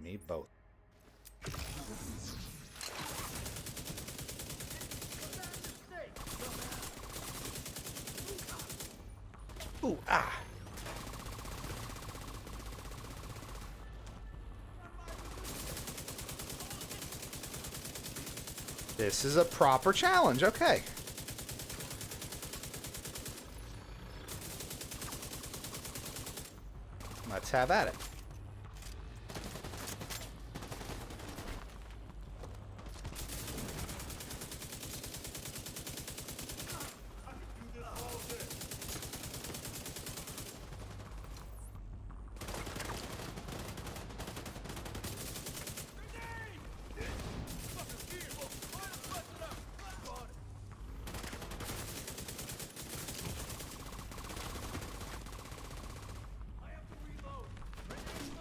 me both. Ooh, ah. This is a proper challenge. Okay. Let's have at it.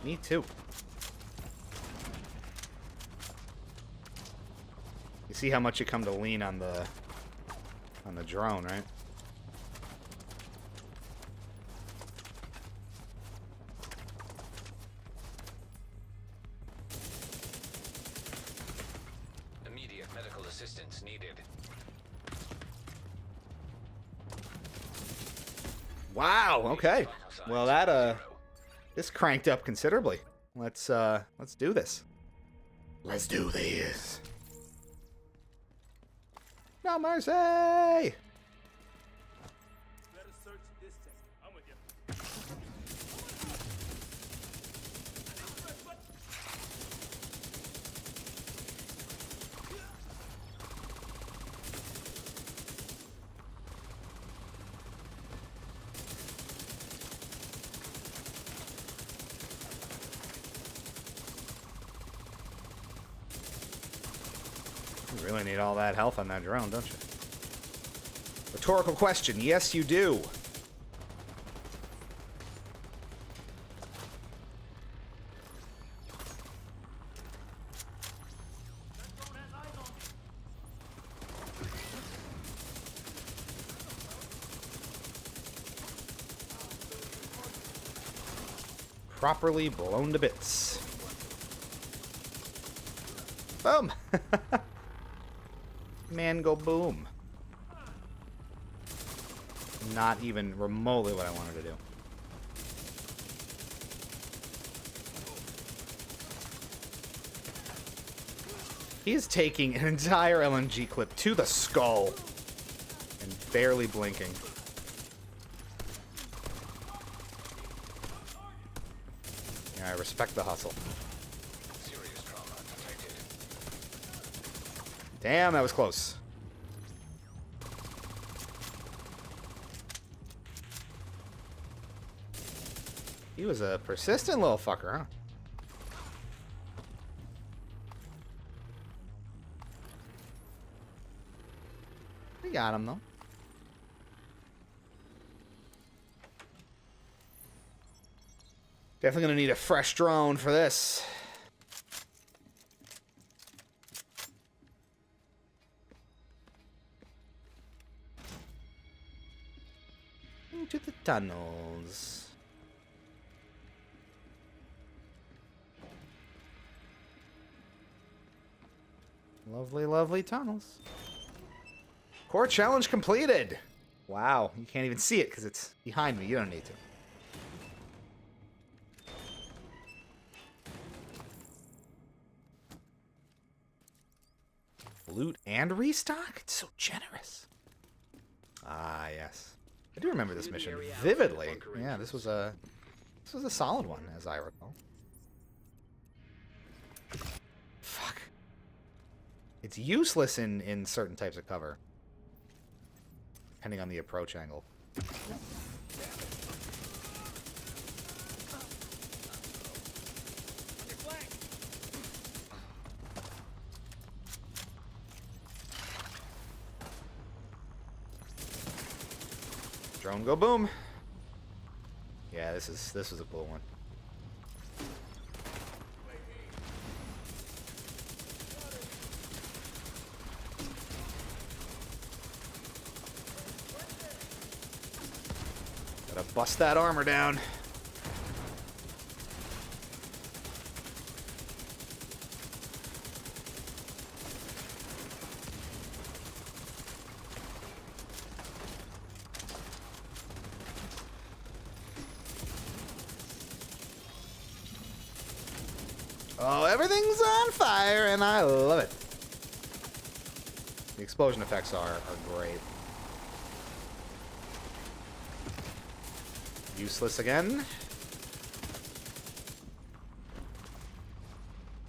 Me too. You see how much you come to lean on the drone, right? Immediate medical assistance needed. Wow, okay. Well, that this cranked up considerably. Let's do this. Let's do this. No mercy! Better search this sector. I'm with you. You really need all that health on that drone, don't you? Rhetorical question. Yes, you do. Properly blown to bits. Boom! Man, go boom. Not even remotely what I wanted to do. He is taking an entire LMG clip to the skull and barely blinking. Yeah, I respect the hustle. Serious trauma detected. Damn, that was close. He was a persistent little fucker, huh? We got him, though. Definitely gonna need a fresh drone for this. Into the tunnels. Lovely, lovely tunnels. Core challenge completed. Wow, you can't even see it because it's behind me. You don't need to. Loot and restock? It's so generous. Ah, yes. I do remember this mission vividly. Yeah, this was a solid one, as I recall. Fuck. It's useless in certain types of cover, depending on the approach angle. Drone go boom. Yeah, this was a cool one. Gotta bust that armor down. Oh, everything's on fire, and I love it. The explosion effects are great. Useless again.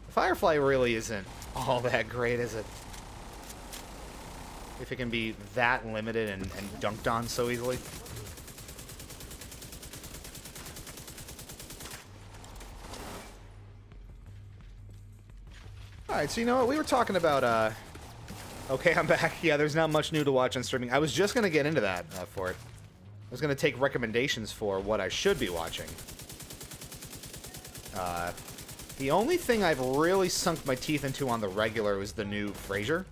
Firefly really isn't all that great, is it? If it can be that limited and dunked on so easily. Alright, so you know what? We were talking about, okay, I'm back. Yeah, there's not much new to watch on streaming. I was just going to get into that for it. I was going to take recommendations for what I should be watching. The only thing I've really sunk my teeth into on the regular was the new Frasier.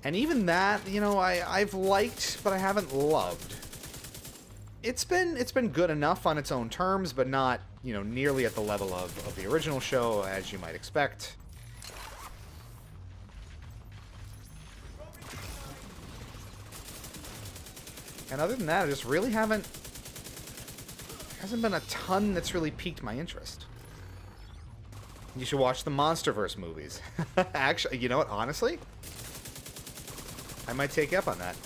And even that, you know, I've liked, but I haven't loved. It's been good enough on its own terms, but not, you know, nearly at the level of the original show, as you might expect. And other than that, I just really hasn't been a ton that's really piqued my interest. You should watch the MonsterVerse movies. Actually, you know what, honestly? I might take you up on that.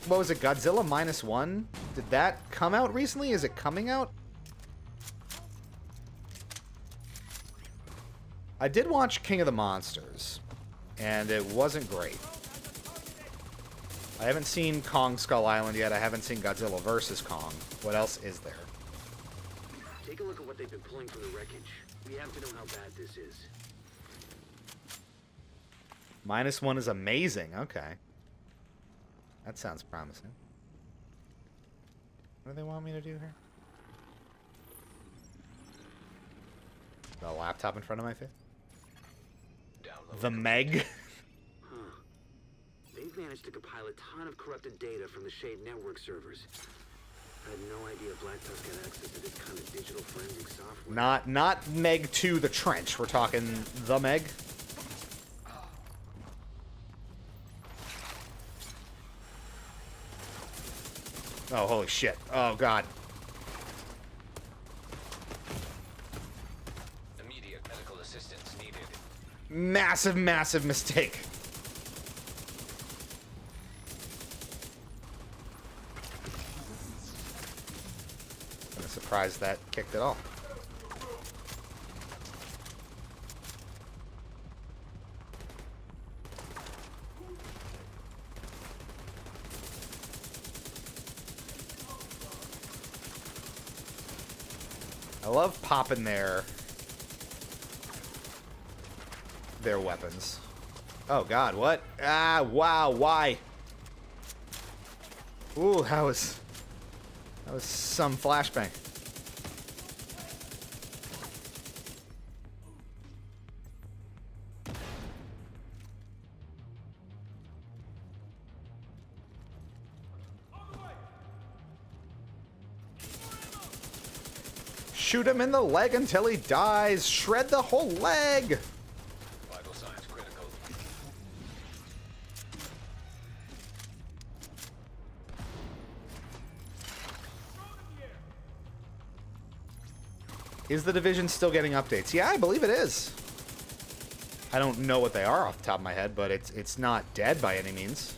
What was it, Godzilla -1? Did that come out recently? Is it coming out? I did watch King of the Monsters, and it wasn't great. I haven't seen Kong Skull Island yet. I haven't seen Godzilla vs. Kong. What else is there? Take a look at what they've been pulling from the wreckage. We have to know how bad this is. -1 is amazing. Okay. That sounds promising. What do they want me to do here? The laptop in front of my face? Download. The Meg? They've managed to compile a ton of corrupted data from the Shade Network servers. I had no idea Black Tusk had access to this kind of digital forensic software. Not Meg 2 the Trench. We're talking the Meg. Oh, holy shit. Oh, God. Immediate medical assistance needed. Massive, massive mistake. I'm surprised that kicked it off. I love popping their weapons. Oh God, what? Ah, wow, why? Ooh, that was some flashbang. Shoot him in the leg until he dies. Shred the whole leg. Vital signs critical. Is the Division still getting updates? Yeah, I believe it is. I don't know what they are off the top of my head, but it's not dead by any means.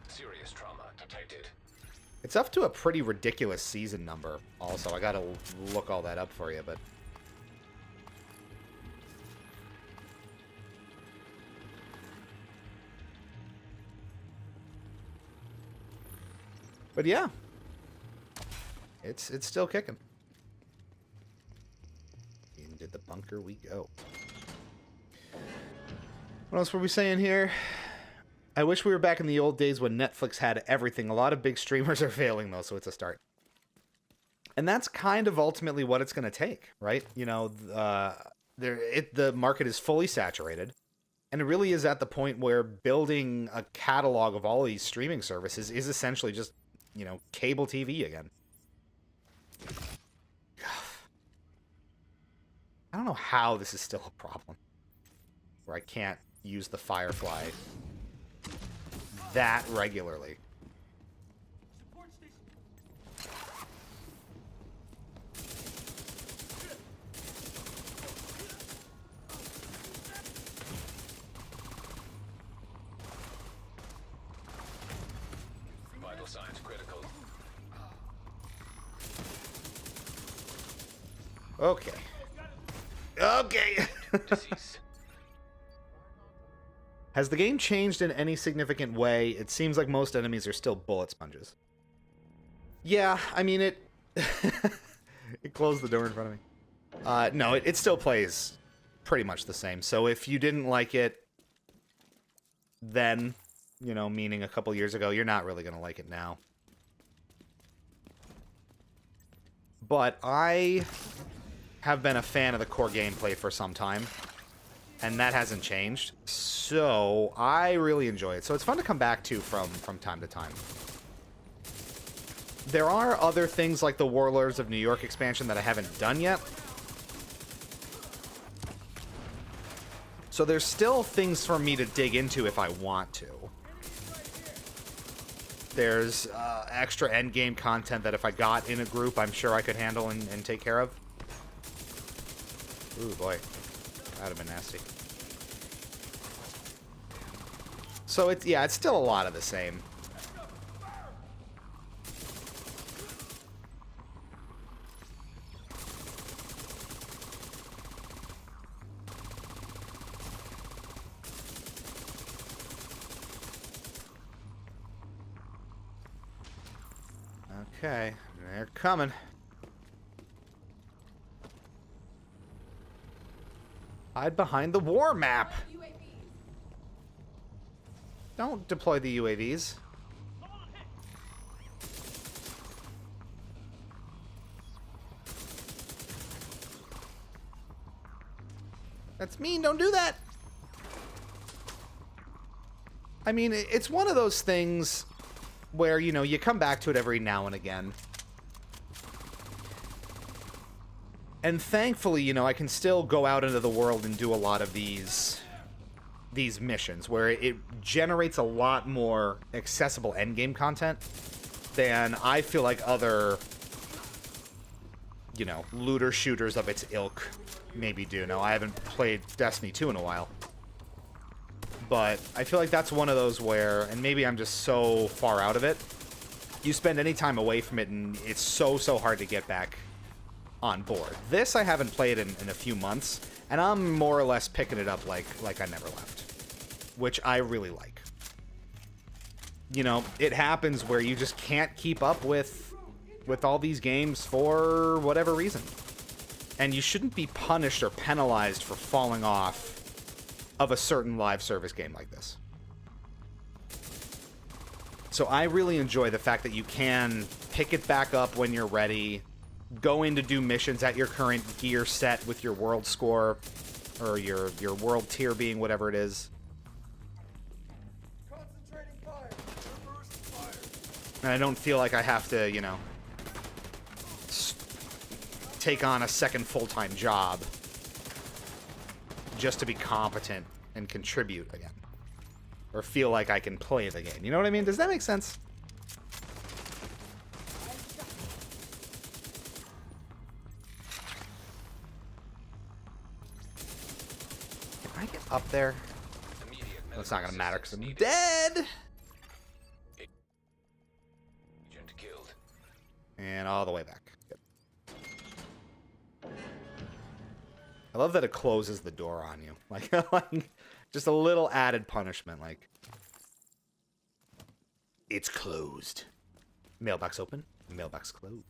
Serious trauma detected. It's up to a pretty ridiculous season number. Also, I gotta look all that up for you, but... But yeah. It's still kicking. Into the bunker we go. What else were we saying here? I wish we were back in the old days when Netflix had everything. A lot of big streamers are failing, though, so it's a start. And that's kind of ultimately what it's going to take, right? You know, the market is fully saturated. And it really is at the point where building a catalog of all these streaming services is essentially just, you know, cable TV again. I don't know how this is still a problem. Where I can't use the Firefly that regularly. Okay. Okay. Deceased. Has the game changed in any significant way? It seems like most enemies are still bullet sponges. Yeah, I mean, it... it closed the door in front of me. No, it still plays pretty much the same. So if you didn't like it then, you know, meaning a couple years ago, you're not really going to like it now. But I have been a fan of the core gameplay for some time, and that hasn't changed. So I really enjoy it. So it's fun to come back to from time to time. There are other things like the Warlords of New York expansion that I haven't done yet. So there's still things for me to dig into if I want to. There's extra endgame content that if I got in a group, I'm sure I could handle and take care of. Ooh, boy. That would have been nasty. So, it's still a lot of the same. Okay, they're coming. Hide behind the war map. Don't deploy the UAVs. That's mean, don't do that. I mean, it's one of those things where, you know, you come back to it every now and again. And thankfully, you know, I can still go out into the world and do a lot of these missions where it generates a lot more accessible endgame content than I feel like other, you know, looter shooters of its ilk maybe do. Now, I haven't played Destiny 2 in a while. But I feel like that's one of those where, and maybe I'm just so far out of it, you spend any time away from it and it's so hard to get back on board. This I haven't played in a few months, and I'm more or less picking it up like I never left, which I really like. You know, it happens where you just can't keep up with all these games for whatever reason. And you shouldn't be punished or penalized for falling off of a certain live service game like this. So I really enjoy the fact that you can pick it back up when you're ready, go in to do missions at your current gear set with your world score, or your world tier being whatever it is. Concentrating fire. Reverse fire. And I don't feel like I have to, you know, take on a second full-time job just to be competent and contribute again. Or feel like I can play the game. You know what I mean? Does that make sense? Can I get up there? Well, it's not gonna matter because I'm dead! Agent killed. And all the way back. Good. I love that it closes the door on you. Like just a little added punishment, like, it's closed. Mailbox open, mailbox closed.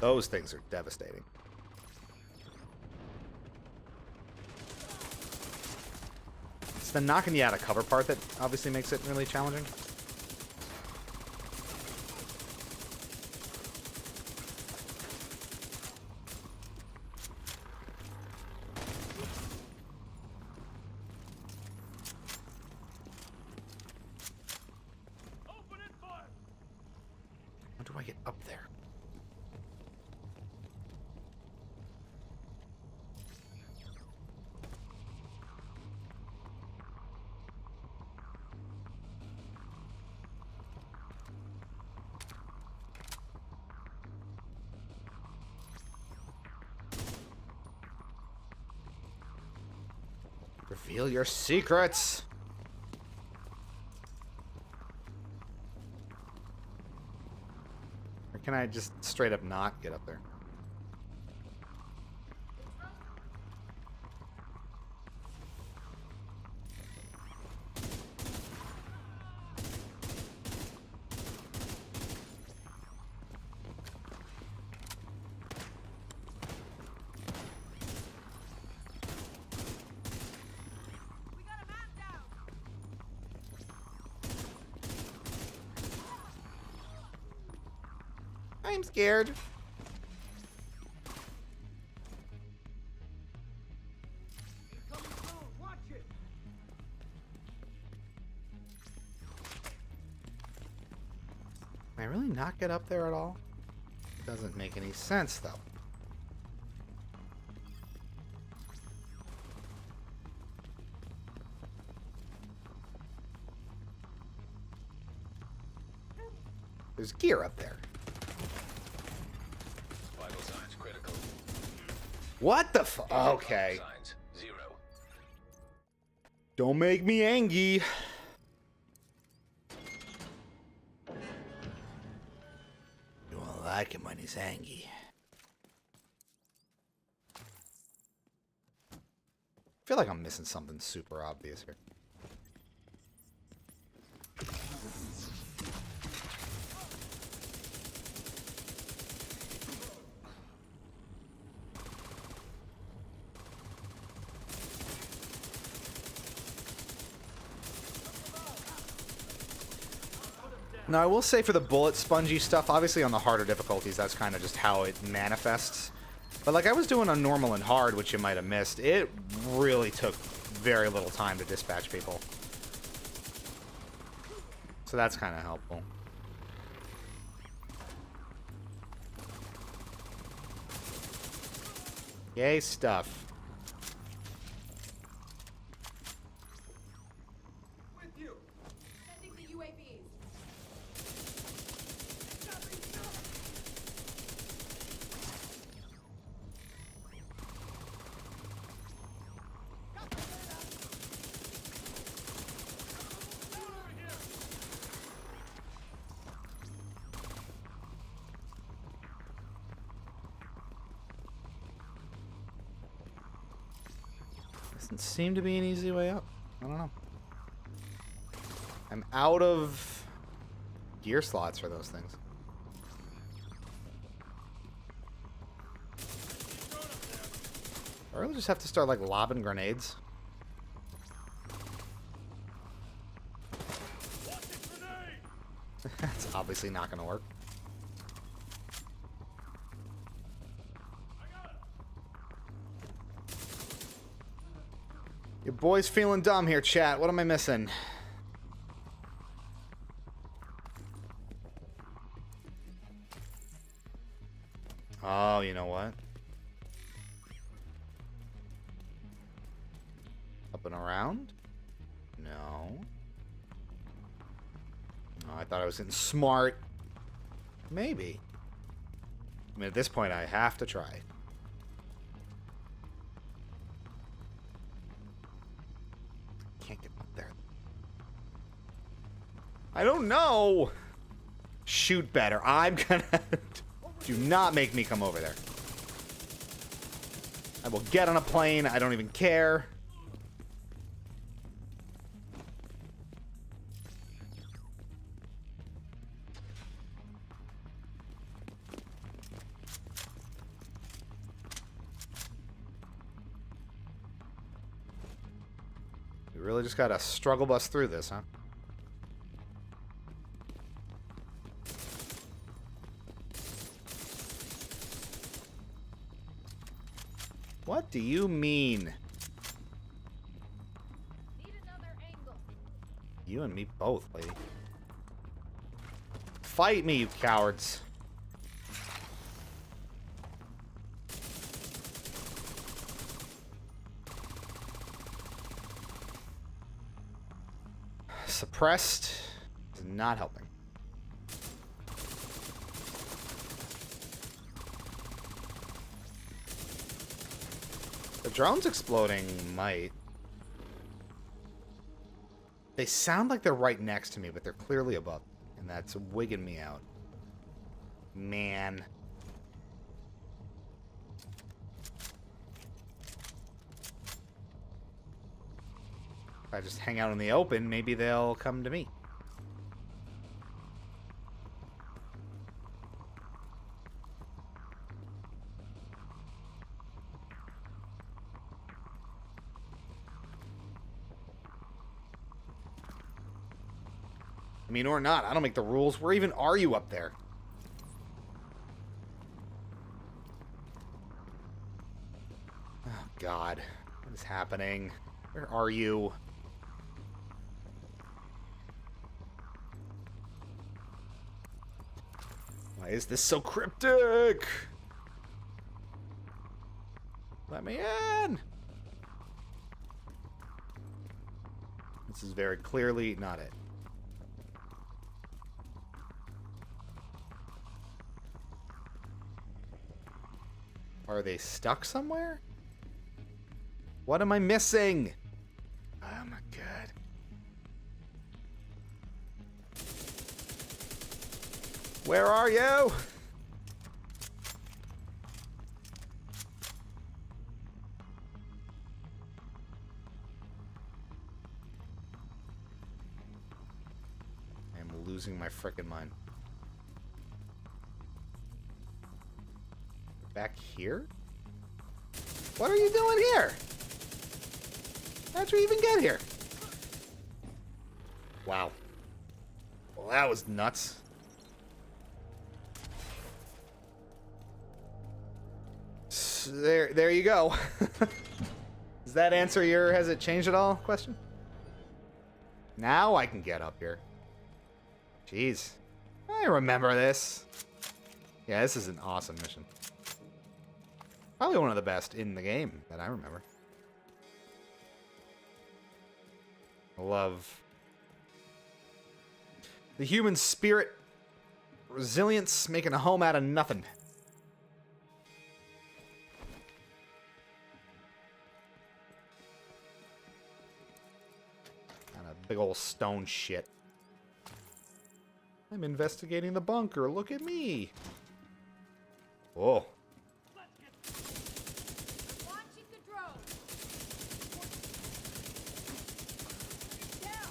Those things are devastating. It's the knocking you out of cover part that obviously makes it really challenging. Open and fire. How do I get up there? Reveal your secrets. Or can I just straight up not get up there? I'm scared. Can I really not get up there at all? Doesn't make any sense, though. There's gear up there. Vital signs critical. What the fu- Okay. Vital signs 0. Don't make me angry. You won't like him when he's angry. I feel like I'm missing something super obvious here. Now, I will say for the bullet spongy stuff, obviously on the harder difficulties, that's kind of just how it manifests. But like I was doing on normal and hard, which you might have missed, it really took very little time to dispatch people. So that's kind of helpful. Yay, stuff. Sending the UAVs. Doesn't seem to be an easy way up. I don't know. I'm out of gear slots for those things. I really just have to start like lobbing grenades. That's obviously not going to work. Your boy's feeling dumb here, chat. What am I missing? Oh, you know what? Up and around? No. Oh, I thought I was getting smart. Maybe. I mean, at this point, I have to try. Can't get up there. I don't know. Shoot better. I'm gonna... Do not make me come over there. I will get on a plane. I don't even care. We really just gotta struggle bus through this, huh? What do you mean? Need another angle. You and me both, lady. Fight me, you cowards. Suppressed is not helping. The drone's exploding might. They sound like they're right next to me, but they're clearly above. And that's wigging me out. Man. If I just hang out in the open, maybe they'll come to me. I mean, or not. I don't make the rules. Where even are you up there? Oh, God. What is happening? Where are you? Why is this so cryptic? Let me in! This is very clearly not it. Are they stuck somewhere? What am I missing? Oh my God. Where are you? I'm losing my frickin' mind. Back here? What are you doing here? How'd you even get here? Wow. Well, that was nuts. So there you go. Does that answer your has it changed at all question? Now I can get up here. Jeez. I remember this. Yeah, this is an awesome mission. Probably one of the best in the game that I remember. I love the human spirit, resilience, making a home out of nothing. And a big old stone shit. I'm investigating the bunker. Look at me. Whoa. Launching the drone. Down.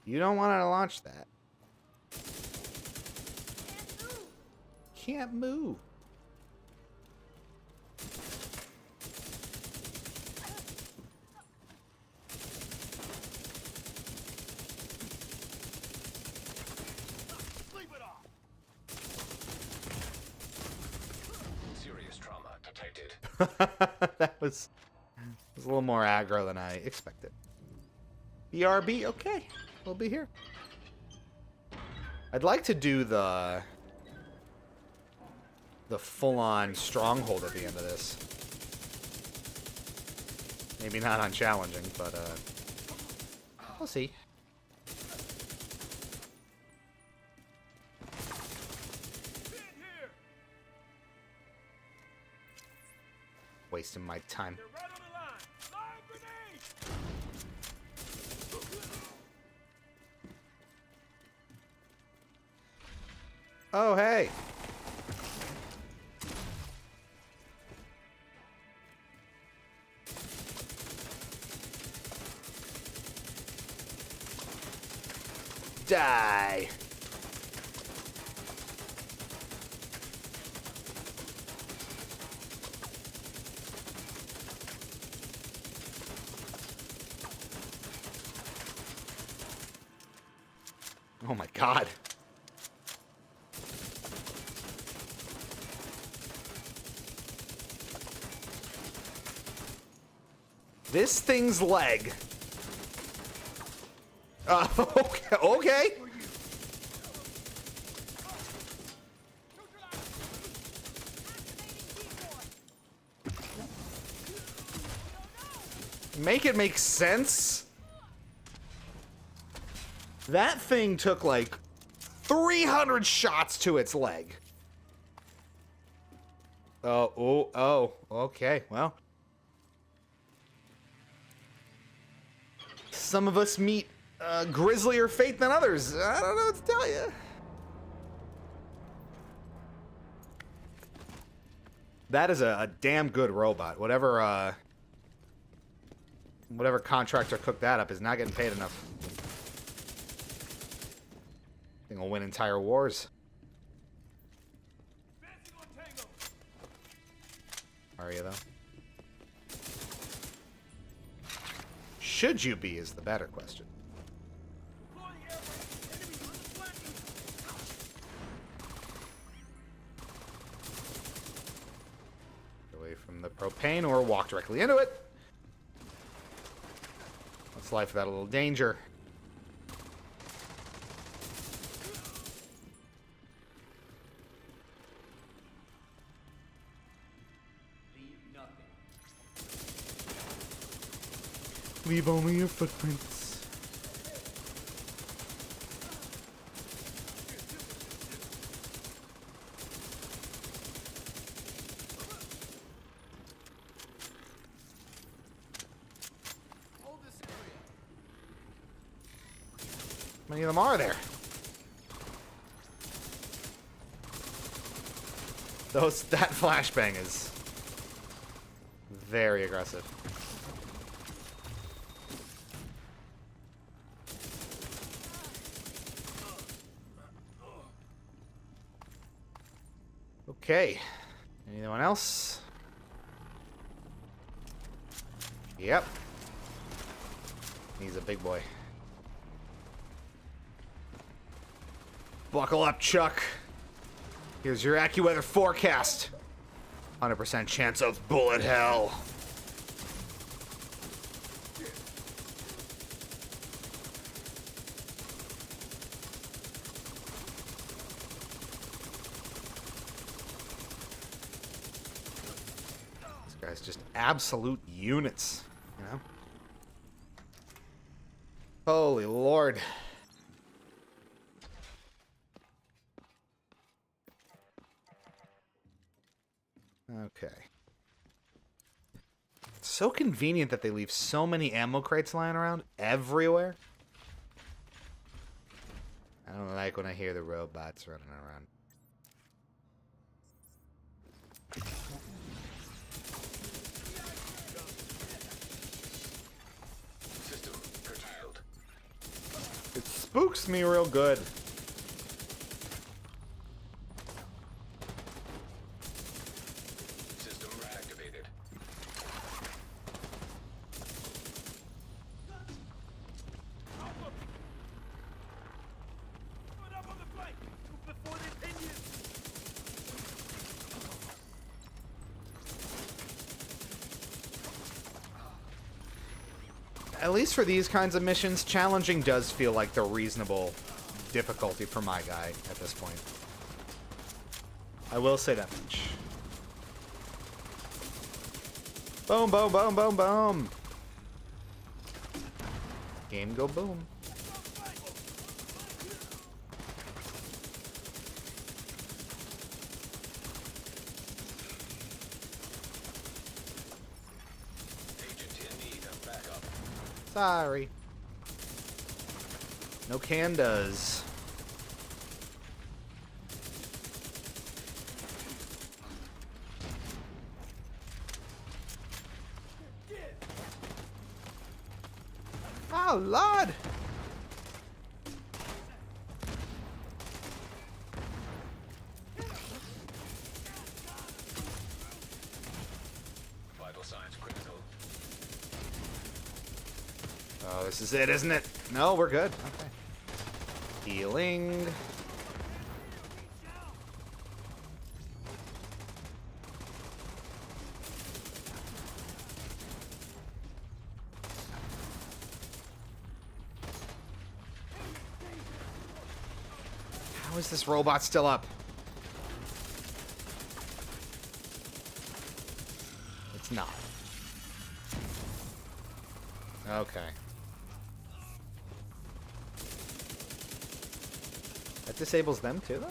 You don't want to launch that. And move. Can't move. Sleep it off. Serious trauma detected. That was a little more aggro than I expected. BRB, okay. We'll be here. I'd like to do the full-on stronghold at the end of this. Maybe not on challenging, but we'll see. Hit here. Wasting my time. They're right on the line. Line grenade. Oh, hey. Die. Oh my God. This thing's leg. Okay. Okay. Make it make sense. That thing took like 300 shots to its leg. Oh, okay. Well. Some of us meet grislier fate than others. I don't know what to tell you. That is a damn good robot. Whatever contractor cooked that up is not getting paid enough. I think we'll win entire wars. Are you, though? Should you be is the better question. Away from the propane or walk directly into it. What's life without a little danger? Leave only your footprints. How many of them are there? That flashbang is very aggressive. Okay. Anyone else? Yep. He's a big boy. Buckle up, Chuck. Here's your AccuWeather forecast. 100% chance of bullet hell. These guys just absolute units, you know? Holy Lord. Okay. It's so convenient that they leave so many ammo crates lying around everywhere. I don't like when I hear the robots running around. System curtailed. It spooks me real good. System reactivated. Put up on the flank before they pin you. At least for these kinds of missions, challenging does feel like the reasonable difficulty for my guy at this point. I will say that much. Boom, boom, boom, boom, boom. Game go boom. Agent in need of backup. Sorry. No can does. Oh, Lord! Vital signs critical. Oh, this is it, isn't it? No, we're good. Okay. Healing. How is this robot still up? It's not. Okay. That disables them too, though?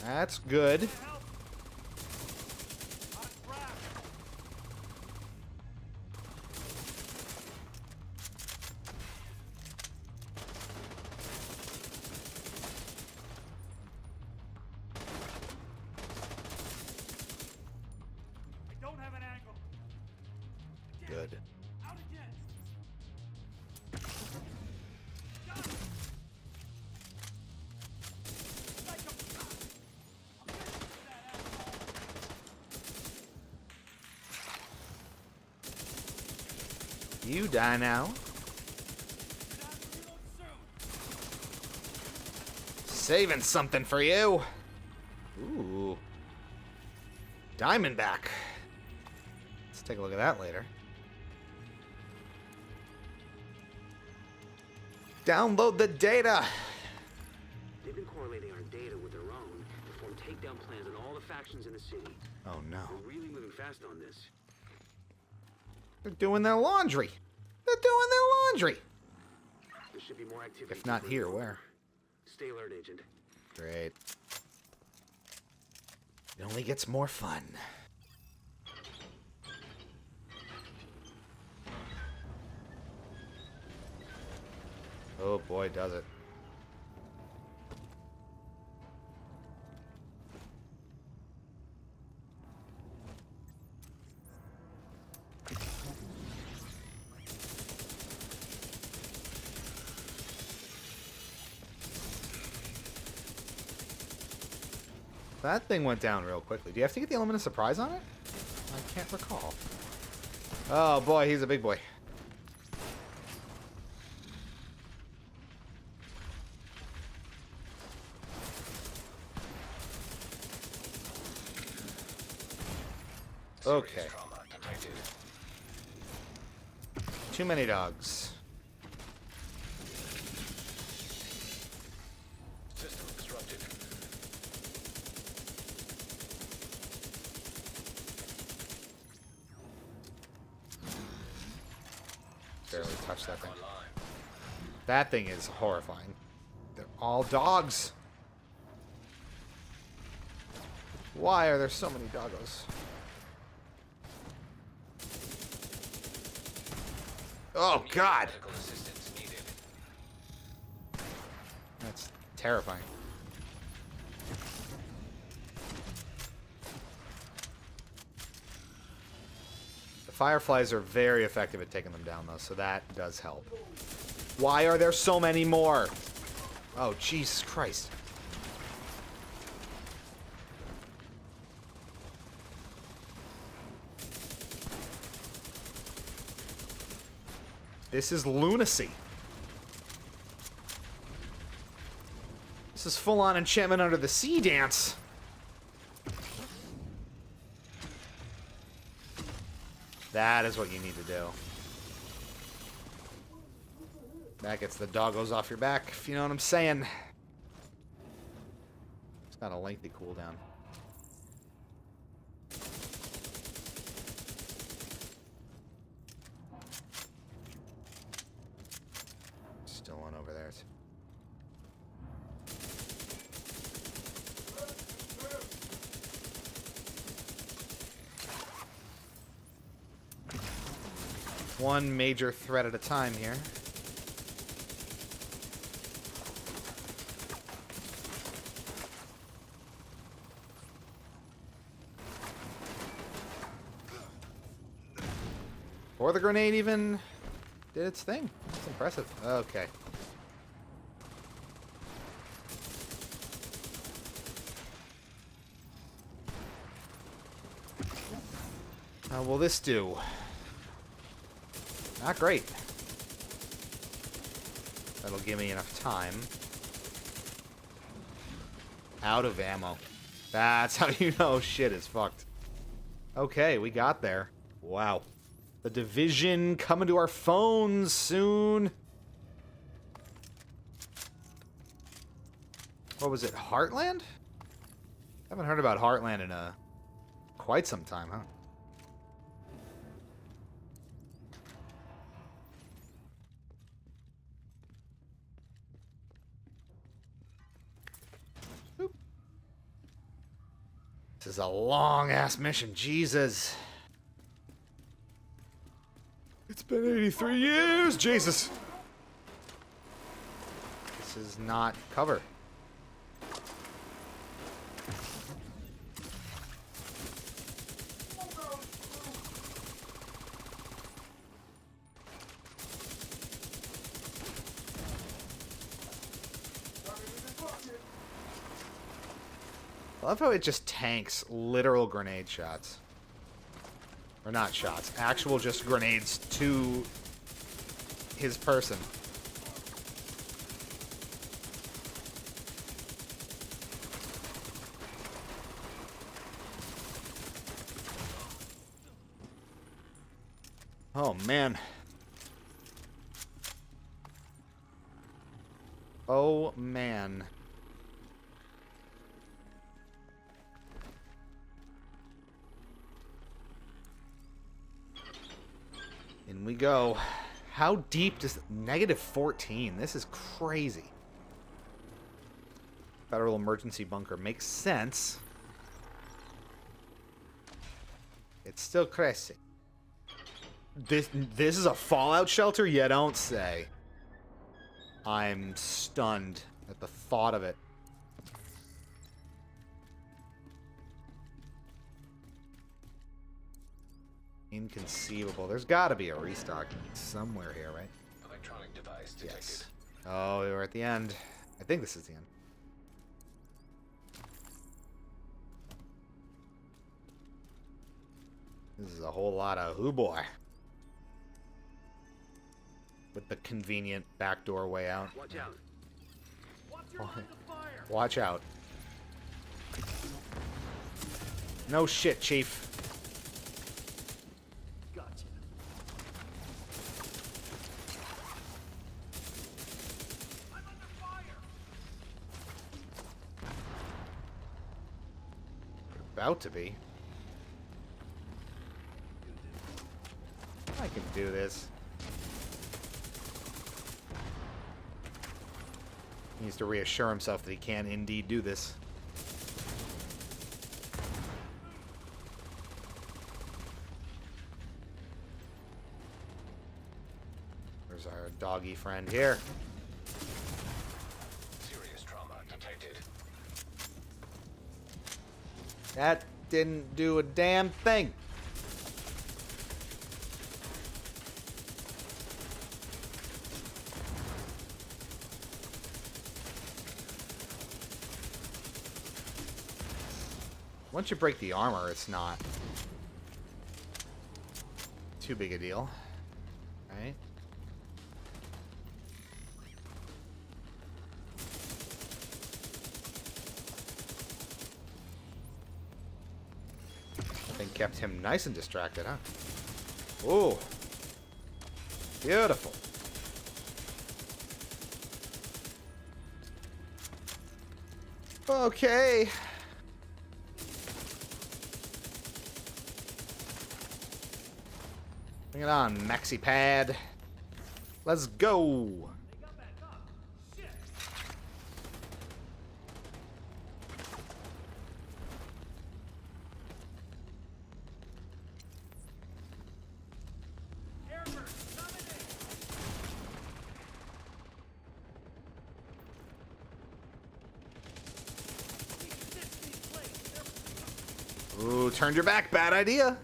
That's good. good. Out again. You die now. Saving something for you. Ooh. Diamondback. Let's take a look at that later. Download the data. They've been correlating our data with their own to form takedown plans on all the factions in the city. Oh no. We're really moving fast on this. They're doing their laundry. They're doing their laundry. There should be more activity. If not here, where? Stay alert, Agent. Great. It only gets more fun. Oh boy, does it. That thing went down real quickly. Do you have to get the element of surprise on it? I can't recall. Oh boy, he's a big boy. Okay. Trauma detected. Too many dogs. System disrupted. Barely touched that thing. Online. That thing is horrifying. They're all dogs. Why are there so many doggos? Oh God! Medical assistance needed. That's terrifying. The fireflies are very effective at taking them down, though, so that does help. Why are there so many more? Oh, Jesus Christ. This is lunacy. This is full-on Enchantment Under the Sea dance. That is what you need to do. That gets the doggos off your back, if you know what I'm saying. It's got a lengthy cooldown. Still one over there. One major threat at a time here. Or the grenade even did its thing. That's impressive. Okay. How will this do? Not great. That'll give me enough time. Out of ammo. That's how you know shit is fucked. Okay, we got there. Wow. The Division coming to our phones soon. What was it? Heartland? Haven't heard about Heartland in quite some time, huh? Boop. This is a long-ass mission. Jesus. It's been 83 years, Jesus. This is not cover. love how it just tanks literal grenade shots. Or not shots, actual just grenades to his person. Oh, man. Oh, man. In we go. How deep does... -14. This is crazy. Federal emergency bunker. Makes sense. It's still crazy. This is a fallout shelter? You don't say. I'm stunned at the thought of it. Inconceivable. There's got to be a restock somewhere here, right? Electronic device detected. Yes. Oh, we're at the end. I think this is the end. This is a whole lot of hoo boy. With the convenient backdoor way out. Watch out. Watch your lines of fire. Watch out. No shit, Chief. Gotcha. I'm under fire. About to be. I can do this. He needs to reassure himself that he can indeed do this. There's our doggy friend here. Serious trauma detected. That didn't do a damn thing. Once you break the armor, it's not too big a deal, right? Thing kept him nice and distracted, huh? Ooh. Beautiful. Okay. Bring it on, maxi pad. Let's go. They got back up. Shit. Airburst coming in. These sits these plates. They're Ooh, turned your back. Bad idea.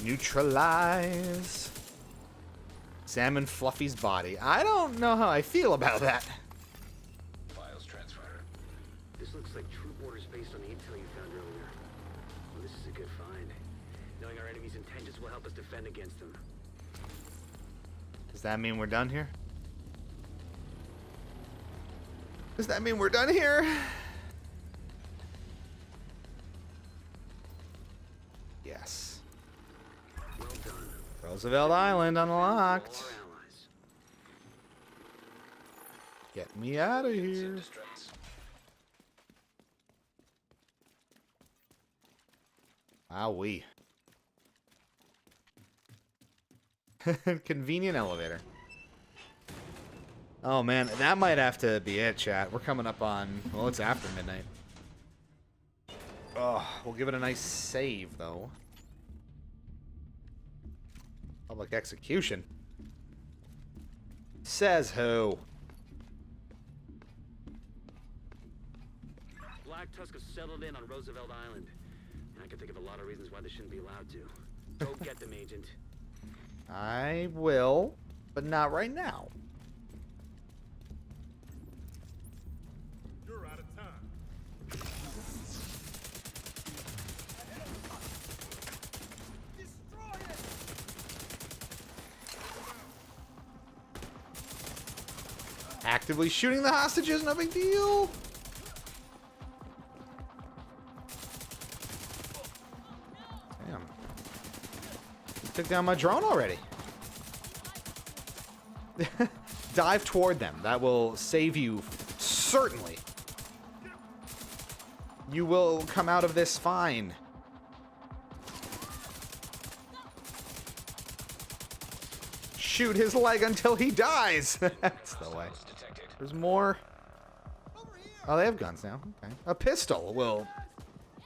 Neutralize Salmon Fluffy's body. I don't know how I feel about that. Files transfer. This looks like troop orders based on the intel you found earlier. Well, this is a good find. Knowing our enemy's intentions will help us defend against them. Does that mean we're done here? Does that mean we're done here? Yes. Well done. Roosevelt Island unlocked. All our allies. Get me out of In here. distress. Wowee. Convenient elevator. Oh man, that might have to be it, chat. We're coming up on, well, it's after midnight. Oh, we'll give it a nice save, though. Public execution. Says who? Black Tusk have settled in on Roosevelt Island. And I can think of a lot of reasons why they shouldn't be allowed to. Go get them, Agent. I will, but not right now. You're out of time. Destroy it! Actively shooting the hostages, no big deal. Damn. Took down my drone already. Dive toward them. That will save you, certainly. You will come out of this fine. Shoot his leg until he dies. That's the way. Hostiles detected. There's more. Oh, they have guns now. Okay. A pistol will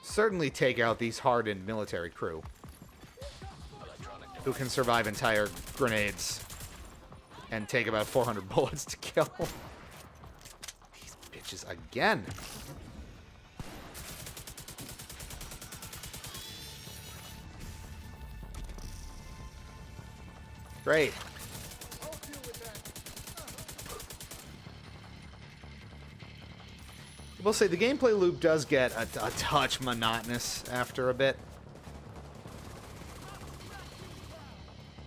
certainly take out these hardened military crew Electronic who can survive entire grenades and take about 400 bullets to kill. These bitches again. Great. We'll say the gameplay loop does get a touch monotonous after a bit.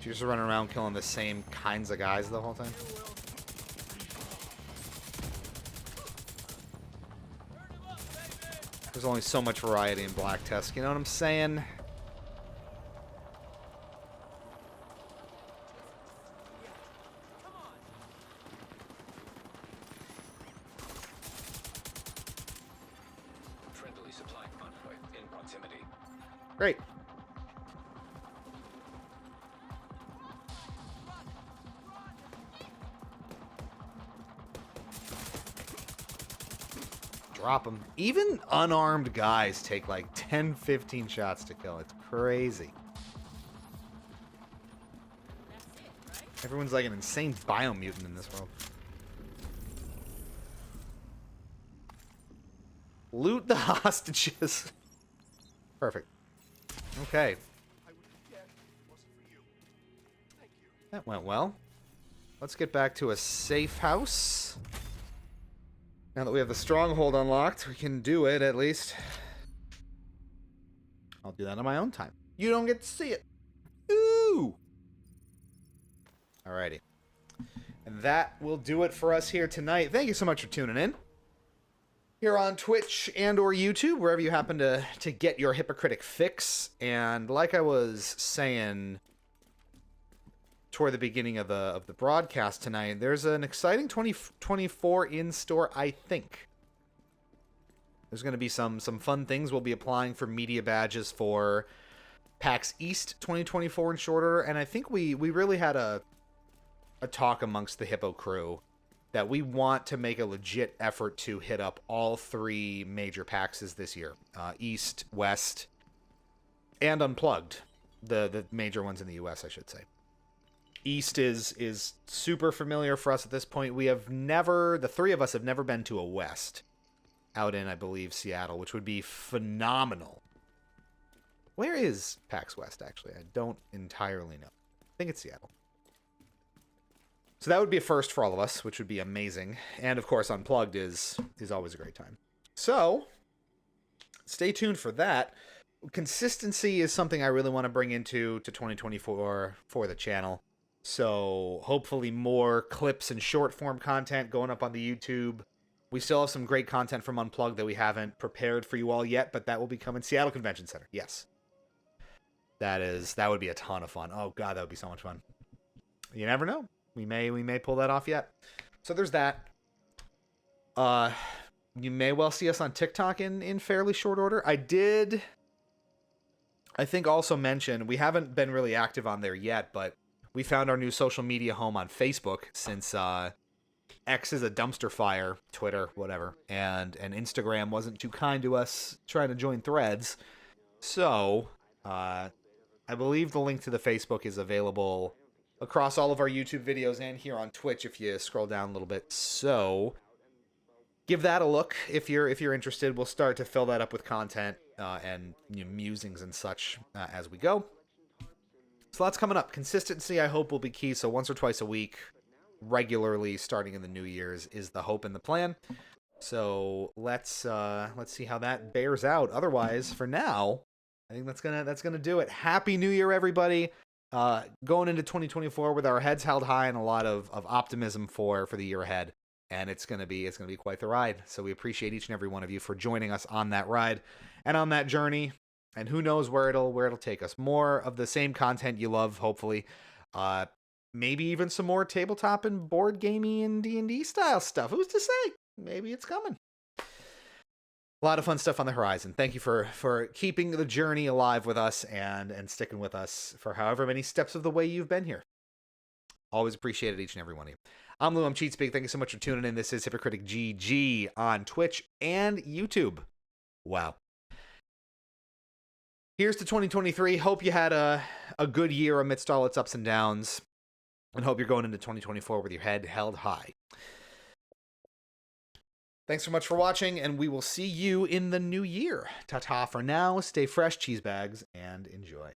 You're just running around killing the same kinds of guys the whole time. There's only so much variety in Black Tusk, you know what I'm saying? friendly supply convoy in proximity. Great. Drop them. Even unarmed guys take like 10, 15 shots to kill. It's crazy. Everyone's like an insane biomutant in this world. Loot the hostages. Perfect. Okay. I would be dead if it wasn't for you. Thank you. That went well. Let's get back to a safe house. Now that we have the stronghold unlocked, we can do it at least. I'll do that on my own time. You don't get to see it. Ooh! Alrighty. And that will do it for us here tonight. Thank you so much for tuning in. Here on Twitch and or YouTube, wherever you happen to get your hypocritic fix. And like I was saying toward the beginning of the broadcast tonight, there's an exciting 2024 in store, I think. There's going to be some fun things. We'll be applying for media badges for PAX East 2024 in short order, and I think we really had a talk amongst the Hippo crew that we want to make a legit effort to hit up all three major PAXs this year. East, West, and Unplugged. The major ones in the US, I should say. East is super familiar for us at this point. We have never, the three of us have never been to a West out in, I believe, Seattle, which would be phenomenal. Where is PAX West, actually? I don't entirely know. I think it's Seattle. So that would be a first for all of us, which would be amazing. And, of course, Unplugged is always a great time. So, stay tuned for that. Consistency is something I really want to bring into 2024 for the channel. So hopefully more clips and short form content going up on the YouTube. We still have some great content from Unplugged that we haven't prepared for you all yet, but that will be coming. Seattle Convention Center. Yes. That would be a ton of fun. Oh god, that would be so much fun. You never know. We may pull that off yet. So there's that. You may well see us on TikTok in fairly short order. I think also mention, we haven't been really active on there yet, but we found our new social media home on Facebook since X is a dumpster fire, Twitter, whatever, and Instagram wasn't too kind to us trying to join Threads. So, I believe the link to the Facebook is available across all of our YouTube videos and here on Twitch if you scroll down a little bit. So, give that a look if you're interested. We'll start to fill that up with content and musings and such as we go. So lots coming up. Consistency, I hope, will be key. So once or twice a week, regularly, starting in the New Year's, is the hope and the plan. So let's see how that bears out. Otherwise, for now, I think that's gonna do it. Happy New Year, everybody! Going into 2024 with our heads held high and a lot of optimism for the year ahead, and it's gonna be quite the ride. So we appreciate each and every one of you for joining us on that ride and on that journey. And who knows where it'll take us. More of the same content you love, hopefully. Maybe even some more tabletop and board gaming and D&D style stuff. Who's to say? Maybe it's coming. A lot of fun stuff on the horizon. Thank you for keeping the journey alive with us and sticking with us for however many steps of the way you've been here. Always appreciated each and every one of you. I'm Lou, I'm Cheatspeak. Thank you so much for tuning in. This is Hypocritic GG on Twitch and YouTube. Wow. Here's to 2023. Hope you had a good year amidst all its ups and downs. And hope you're going into 2024 with your head held high. Thanks so much for watching, and we will see you in the new year. Ta-ta for now. Stay fresh, cheese bags, and enjoy.